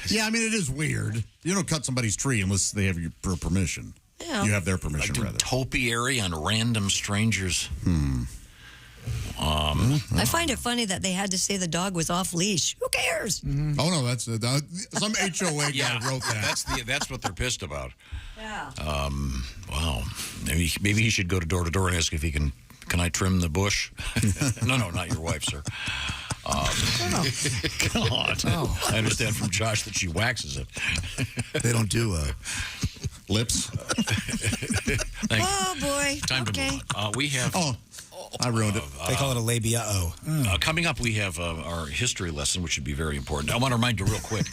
Yeah, I mean, it is weird. You don't cut somebody's tree unless they have your permission. Yeah. You have their permission, rather. Topiary on random strangers. I find it funny that they had to say the dog was off leash. Who cares? Oh, no, that's some HOA guy wrote that. That's what they're pissed about. Yeah. Wow. Maybe he should go door to door and ask if he can I trim the bush? No, not your wife, sir. God. Oh. I understand from Josh that she waxes it. They don't do lips. Oh, boy. Time to move on. We have... I ruined it. They call it a labia-o. Coming up, we have our history lesson, which should be very important. I want to remind you real quick.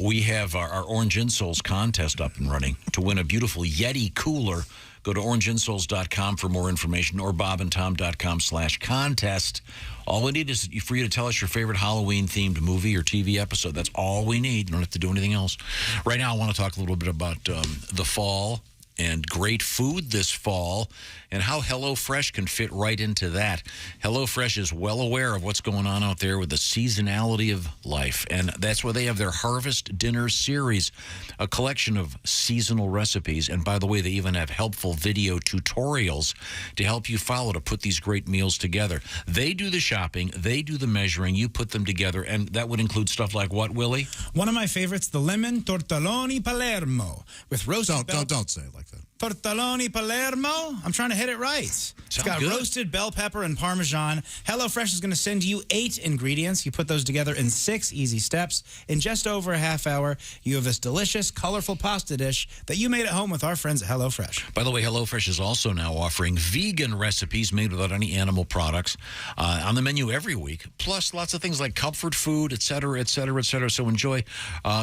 We have our Orange Insoles contest up and running to win a beautiful Yeti cooler. Go to orangeinsoles.com for more information or bobandtom.com/contest. All we need is for you to tell us your favorite Halloween-themed movie or TV episode. That's all we need. You don't have to do anything else. Right now, I want to talk a little bit about the fall and great food this fall and how HelloFresh can fit right into that. HelloFresh is well aware of what's going on out there with the seasonality of life, and that's why they have their Harvest Dinner series, a collection of seasonal recipes. And by the way, they even have helpful video tutorials to help you follow to put these great meals together. They do the shopping, they do the measuring, you put them together, and that would include stuff like what, Willie? One of my favorites, the lemon tortelloni Palermo with roasted Don't say it like that. Tortelloni Palermo. I'm trying to hit it right. It's got good. roasted bell pepper and Parmesan. HelloFresh is going to send you 8 ingredients. You put those together in 6 easy steps. In just over a half hour, you have this delicious, colorful pasta dish that you made at home with our friends at HelloFresh. By the way, HelloFresh is also now offering vegan recipes made without any animal products on the menu every week, plus lots of things like comfort food, et cetera, et cetera, et cetera. So enjoy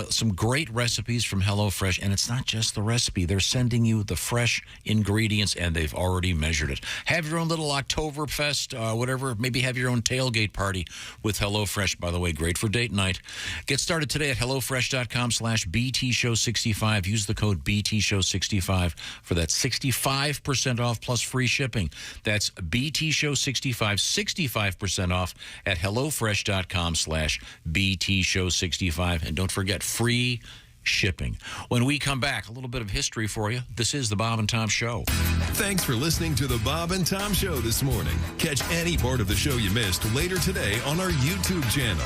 some great recipes from HelloFresh. And it's not just the recipe. They're sending you the fresh ingredients, and they've already measured it. Have your own little Oktoberfest, whatever. Maybe have your own tailgate party with HelloFresh. By the way, great for date night. Get started today at HelloFresh.com/BTShow65. Use the code BTShow65 for that 65% off plus free shipping. That's BTShow65, 65% off at HelloFresh.com/BTShow65. And don't forget, free shipping. When we come back, a little bit of history for you. This is the Bob and Tom Show. Thanks for listening to the Bob and Tom Show this morning. Catch any part of the show you missed later today on our YouTube channel.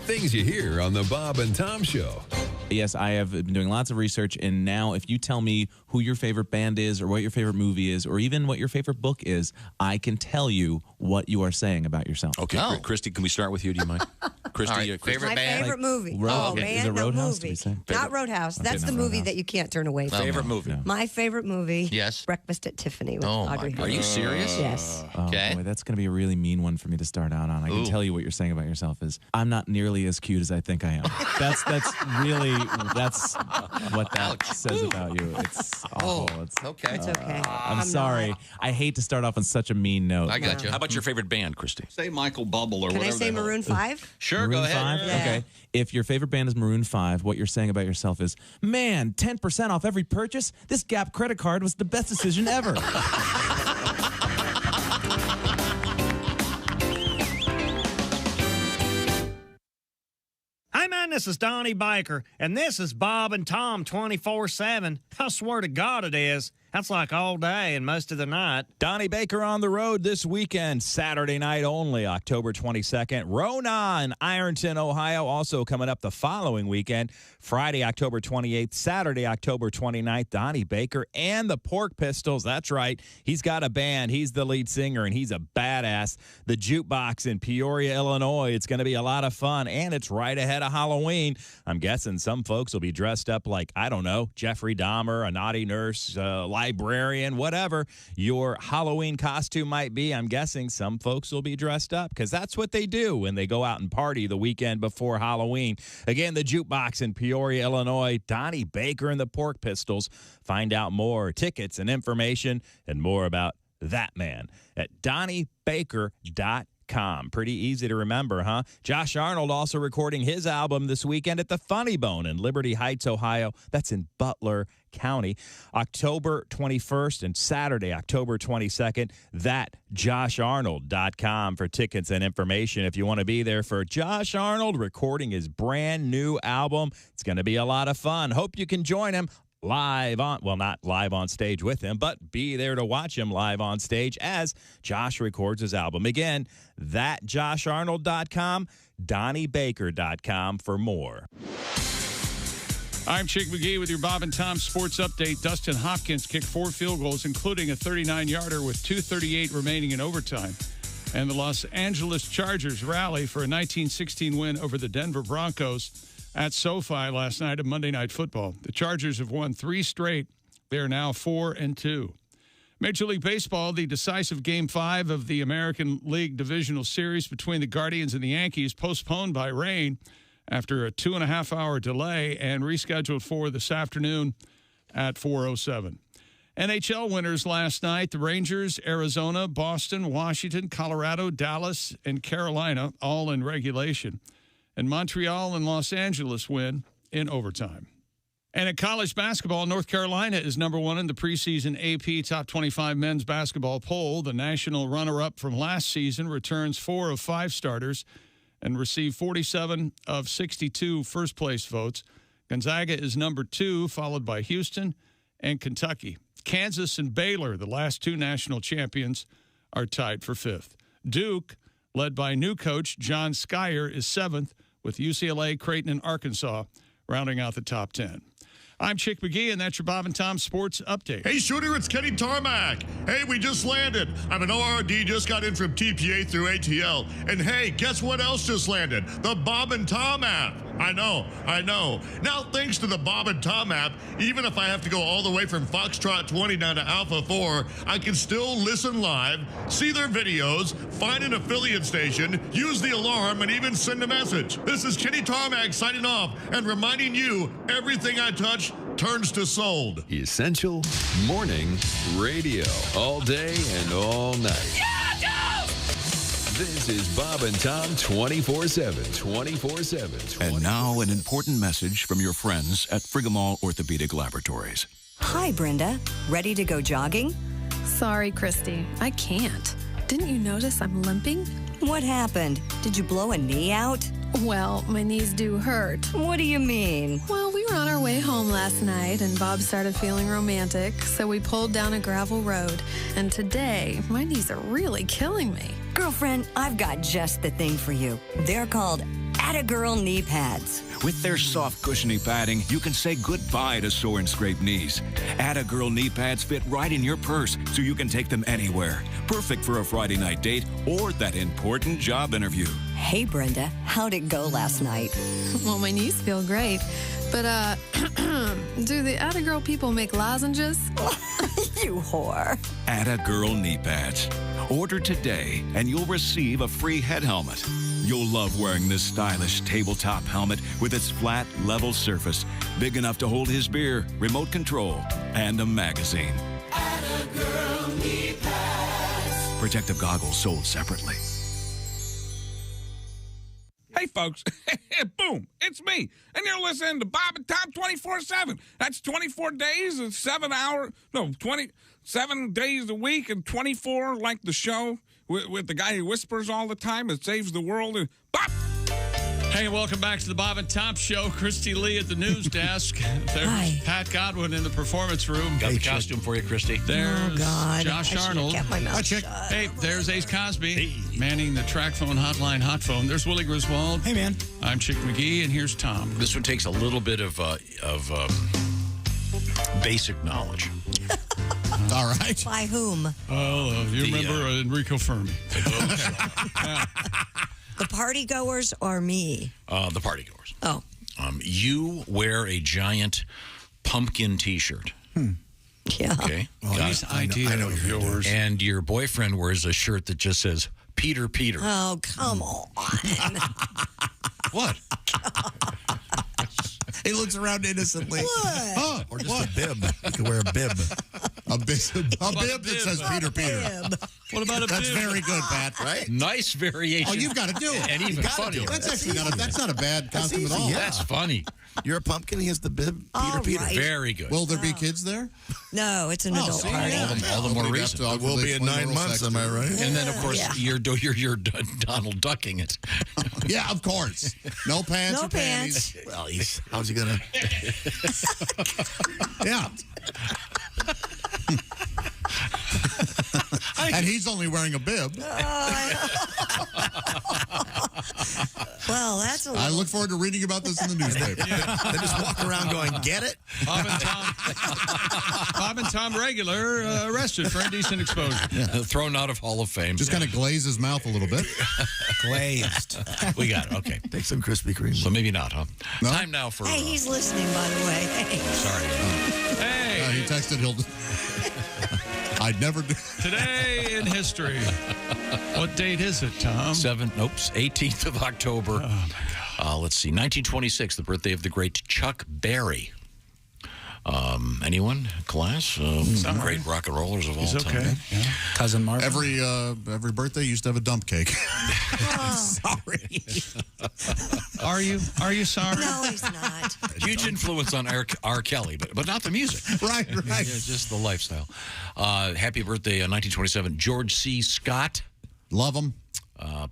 Things you hear on the Bob and Tom Show. Yes, I have been doing lots of research, and now if you tell me who your favorite band is or what your favorite movie is or even what your favorite book is, I can tell you what you are saying about yourself. Okay, Christy, can we start with you? Do you mind? Christy, My favorite movie. Road- man, is it no Roadhouse, did movie. we say? Not Roadhouse. Okay, That's not the movie Roadhouse. that you can't turn away from. Favorite movie? No. My favorite movie. Yes. Breakfast at Tiffany with Oh, my Audrey God. Hepburn. Are you serious? Yes. Oh, Okay. boy, that's going to be a really mean one for me to start out on. I can Ooh. tell you what you're saying about yourself is I'm not nearly as cute as I think I am. That's what that says about you. It's awful. It's okay. It's okay. I'm sorry. I hate to start off on such a mean note. I got you. How about your favorite band, Christy? Say Michael Bubble or Can I whatever. say Maroon 5? Sure, Maroon go ahead. 5? Yeah. Okay. If your favorite band is Maroon 5, what you're saying about yourself is, man, 10% off every purchase? This Gap credit card was the best decision ever. Hey man, this is Donnie Baker, and this is Bob and Tom 24/7. I swear to God it is. That's like all day and most of the night. Donnie Baker on the road this weekend, Saturday night only, October 22nd. Rona in Ironton, Ohio, also coming up the following weekend, Friday, October 28th, Saturday, October 29th. Donnie Baker and the Pork Pistols. That's right. He's got a band. He's the lead singer, and he's a badass. The Jukebox in Peoria, Illinois. It's going to be a lot of fun, and it's right ahead of Halloween. I'm guessing some folks will be dressed up like, I don't know, Jeffrey Dahmer, a naughty nurse, librarian, whatever your Halloween costume might be. I'm guessing some folks will be dressed up because that's what they do when they go out and party the weekend before Halloween. Again, the Jukebox in Peoria, Illinois. Donnie Baker and the Pork Pistols. Find out more tickets and information and more about that man at DonnieBaker.com. Pretty easy to remember, huh? Josh Arnold also recording his album this weekend at the Funny Bone in Liberty Heights, Ohio. That's in Butler County. October 21st and Saturday, October 22nd. That JoshArnold.com for tickets and information if you want to be there for Josh Arnold recording his brand new album. It's going to be a lot of fun. Hope you can join him live on, well, not live on stage with him, but be there to watch him live on stage as Josh records his album. Again, that JoshArnold.com, DonnieBaker.com for more. I'm Chick McGee with your Bob and Tom Sports Update. Dustin Hopkins kicked 4 field goals, including a 39-yarder with 2:38 remaining in overtime. And the Los Angeles Chargers rally for a 1916 win over the Denver Broncos at SoFi last night of Monday Night Football. The Chargers have won 3 straight. They are now 4-2. Major League Baseball, the decisive Game 5 of the American League Divisional Series between the Guardians and the Yankees, postponed by rain after a 2.5-hour delay and rescheduled for this afternoon at 4:07. NHL winners last night, the Rangers, Arizona, Boston, Washington, Colorado, Dallas, and Carolina, all in regulation. And Montreal and Los Angeles win in overtime. And at college basketball, North Carolina is number 1 in the preseason AP Top 25 men's basketball poll. The national runner-up from last season returns 4 of 5 starters and received 47 of 62 first-place votes. Gonzaga is number 2, followed by Houston and Kentucky. Kansas and Baylor, the last 2 national champions, are tied for 5th. Duke, led by new coach John Skyer, is 7th, with UCLA, Creighton, and Arkansas rounding out the top 10. I'm Chick McGee, and that's your Bob and Tom Sports Update. Hey, Shooter, it's Kenny Tarmac. Hey, we just landed. I'm an ORD, just got in from TPA through ATL. And hey, guess what else just landed? The Bob and Tom app. I know. Now, thanks to the Bob and Tom app, even if I have to go all the way from Foxtrot 20 down to Alpha 4, I can still listen live, see their videos, find an affiliate station, use the alarm, and even send a message. This is Kenny Tarmac signing off and reminding you everything I touch turns to sold. Essential morning radio. All day and all night. This is Bob and Tom 24/7. 24/7. And now an important message from your friends at Frigamall Orthopedic Laboratories. Hi, Brenda. Ready to go jogging? Sorry, Christy. I can't. Didn't you notice I'm limping? What happened? Did you blow a knee out? Well, my knees do hurt. What do you mean? Well, we were on our way home last night and Bob started feeling romantic, so we pulled down a gravel road. And today, my knees are really killing me. Girlfriend, I've got just the thing for you. They're called Attagirl knee pads. With their soft, cushiony padding, you can say goodbye to sore and scraped knees. Attagirl knee pads fit right in your purse, so you can take them anywhere. Perfect for a Friday night date or that important job interview. Hey, Brenda, how'd it go last night? Well, my knees feel great. But, do the Attagirl people make lozenges? You whore. Attagirl knee pads. Order today, and you'll receive a free head helmet. You'll love wearing this stylish tabletop helmet with its flat, level surface, big enough to hold his beer, remote control, and a magazine. Attagirl knee pads. Protective goggles sold separately. Hey, folks. Boom. It's me. And you're listening to Bob and Tom 24/7. That's 24 days and 7 hours. No, 27 days a week and 24 like the show with the guy who whispers all the time and saves the world. And Bob! Hey, welcome back to the Bob and Tom Show. Christy Lee at the news desk. There's Hi. Pat Godwin in the performance room. Got the costume for you, Christy. There's Josh I Arnold. kept my mouth shut. Hey, there's Ace Cosby manning the track phone hotline hot phone. There's Willie Griswold. Hey, man. I'm Chick McGee, and here's Tom. This one takes a little bit of basic knowledge. All right. By whom? Oh, you remember Enrico Fermi. The party goers or me? The party goers. Oh. You wear a giant pumpkin T-shirt. Yeah. Okay. Nice idea of yours. And your boyfriend wears a shirt that just says Peter Peter. Oh, come on. What? He looks around innocently. What? Or just a bib. You can wear a bib. A bib that says Peter Peter. What about a That's bib? very good, Pat. Right? Nice variation. Oh, you've got to do it. And even funnier. That's actually that's not a bad costume at all. Yeah. That's funny. You're a pumpkin. He has the bib. All Peter. right. Very good. Will there be kids there? No, it's an adult see, party. yeah. all the more Nobody reason. has to It will be in obviously 9 months, am I right? And then, of course, Yeah. you're Donald Ducking it. Yeah, of course. No pants No or panties. pants. Well, how's he going to? Yeah. And he's only wearing a bib. Well, that's a little... I look forward to reading about this in the newspaper. They just walk around going, get it? Bob and Tom regular arrested for indecent exposure. Thrown out of Hall of Fame. Just kind of glaze his mouth a little bit. Glazed. We got it. Okay. Take some Krispy Kreme. So maybe not, huh? No? Time now for... Hey, he's listening, by the way. Hey. Sorry. Hey, He texted Hilda. I'd never do. today in history. What date is it, Tom? 18th of October. Oh, my God. Let's see. 1926, the birthday of the great Chuck Berry. Anyone? Class? Some great rock and rollers of all He's time. okay. Yeah. Cousin Marvin. Every birthday used to have a dump cake. Sorry. Are you sorry? No, he's not. Huge influence on R. Kelly, but not the music. Right. Yeah, just the lifestyle. Happy birthday, 1927, George C. Scott. Love him.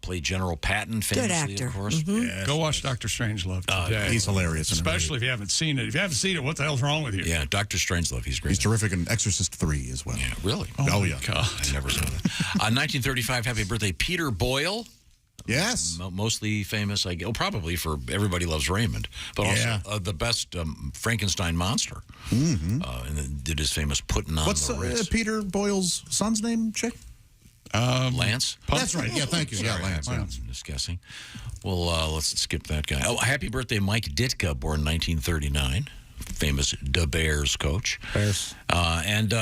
Played General Patton, famously, actor. of course. Yes. Go watch Dr. Strangelove today. He's hilarious. Especially if you haven't seen it. If you haven't seen it, what the hell's wrong with you? Yeah, Dr. Strangelove, he's great. He's terrific in Exorcist 3 as well. Yeah, really? Oh, yeah. God. I never saw that. 1935, happy birthday, Peter Peter. Yes. Mostly famous, probably for Everybody Loves Raymond, but also the best Frankenstein monster. Mm-hmm. And then did his famous Putting on What's the Ritz. Peter Boyle's son's name, Chick? Lance? That's right. Yeah, thank you. Sorry, Yeah, Lance. I'm just guessing. Well, let's skip that guy. Oh, happy birthday, Mike Ditka, born 1939. Famous De Bears coach. Bears. And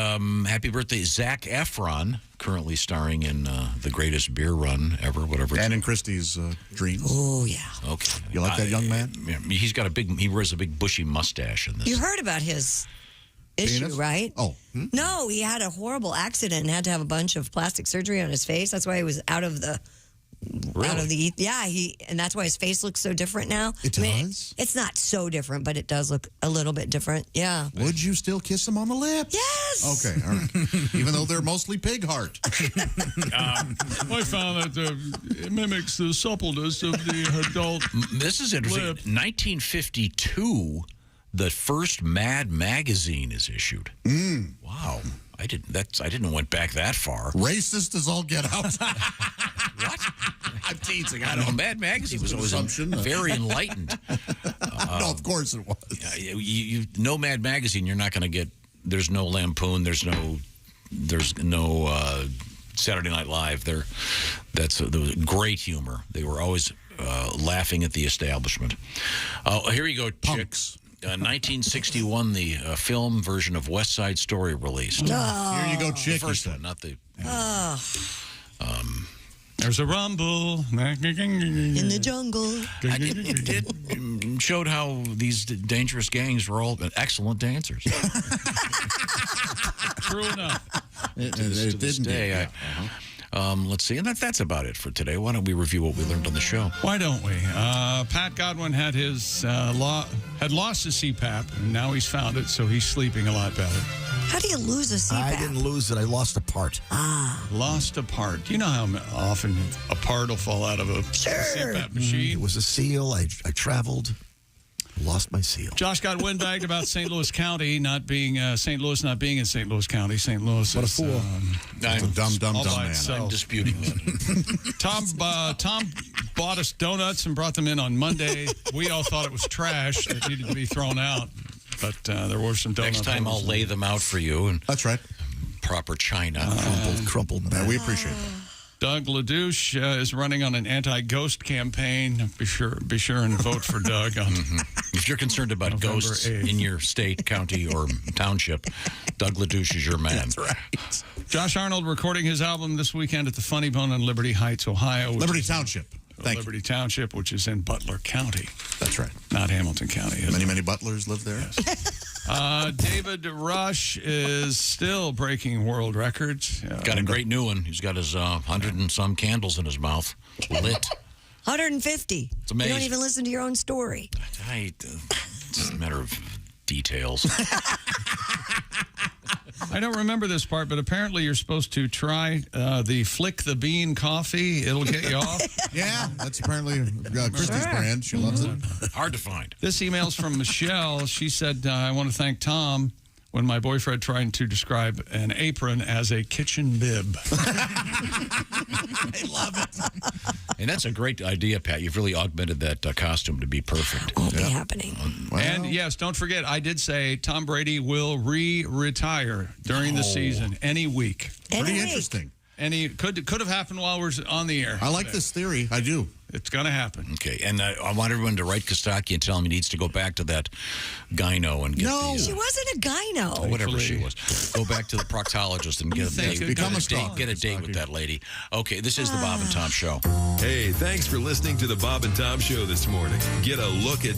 happy birthday, Zac Efron, currently starring in The Greatest Beer Run Ever, whatever. And in Christie's Dreams. Oh, yeah. Okay. You like that young man? Yeah, he wears a big bushy mustache in this. You heard about his issue, Penis? right? Oh. No, he had a horrible accident and had to have a bunch of plastic surgery on his face. That's why he was out of the... Really? And that's why his face looks so different now. It does? It's not so different, but it does look a little bit different. Yeah. Would you still kiss him on the lips? Yes. Okay, all right. Even though they're mostly pig heart. I found that it mimics the suppleness of the adult. This is interesting. lip. 1952, the first Mad magazine is issued. Wow. I didn't know it went back that far. Racist as all get out. What? I'm teasing. I know. Mad Magazine was always very enlightened. No, of course it was. You know Mad Magazine, you're not going to get, there's no Lampoon, there's no Saturday Night Live. That's great humor. They were always laughing at the establishment. Here you go, Punks. 1961, the film version of West Side Story released. Here you go, Chick. The first one, not the... There's a rumble in the jungle. It showed how these dangerous gangs were all excellent dancers. True enough. To this day, let's see, and that's about it for today. Why don't we review what we learned on the show? Why don't we? Pat Godwin had his had lost his CPAP, and now he's found it, so he's sleeping a lot better. How do you lose a CPAP? I didn't lose it. I lost a part. Lost a part. Do you know how often a part will fall out of a CPAP machine? It was a seal. I traveled. Lost my seal. Josh got windbagged about St. Louis County not being St. Louis not being in St. Louis County. St. Louis. What a fool! I'm a dumb man. I'm disputing that. Tom bought us donuts and brought them in on Monday. We all thought it was trash that needed to be thrown out, but there were some donuts. Next time I'll lay them out for you. And that's right. Proper china, crumpled. We appreciate it. Doug Ladouche is running on an anti-ghost campaign. Be sure and vote for Doug. If you're concerned about November ghosts 8th. in your state, county, or township, Doug Ladouche is your man. That's right. Josh Arnold recording his album this weekend at the Funny Bone in Liberty Heights, Ohio. Liberty Township. Liberty Township, which is in Butler County. That's right. Not Hamilton County. Many butlers live there. Yes. David Rush is still breaking world records. Got a great new one. He's got his 100 and some candles in his mouth, lit. 150. It's amazing. You don't even listen to your own story. It's a matter of details. I don't remember this part, but apparently you're supposed to try the Flick the Bean coffee. It'll get you off. Yeah, that's apparently Christy's brand. She loves it. Hard to find. This email's from Michelle. She said, I want to thank Tom when my boyfriend tried to describe an apron as a kitchen bib. I love it. And that's a great idea, Pat. You've really augmented that costume to be perfect. Won't be happening. And yes, don't forget, I did say Tom Brady will retire during the season any week. Pretty interesting. And he could have happened while we're on the air. I like this theory. I do. It's going to happen. Okay, and I want everyone to write Costaki and tell him he needs to go back to that gyno and get she wasn't a gyno. Whatever she was. Go back to the proctologist and get a date with that lady. Okay, this is the Bob and Tom Show. Hey, thanks for listening to the Bob and Tom Show this morning. Get a look at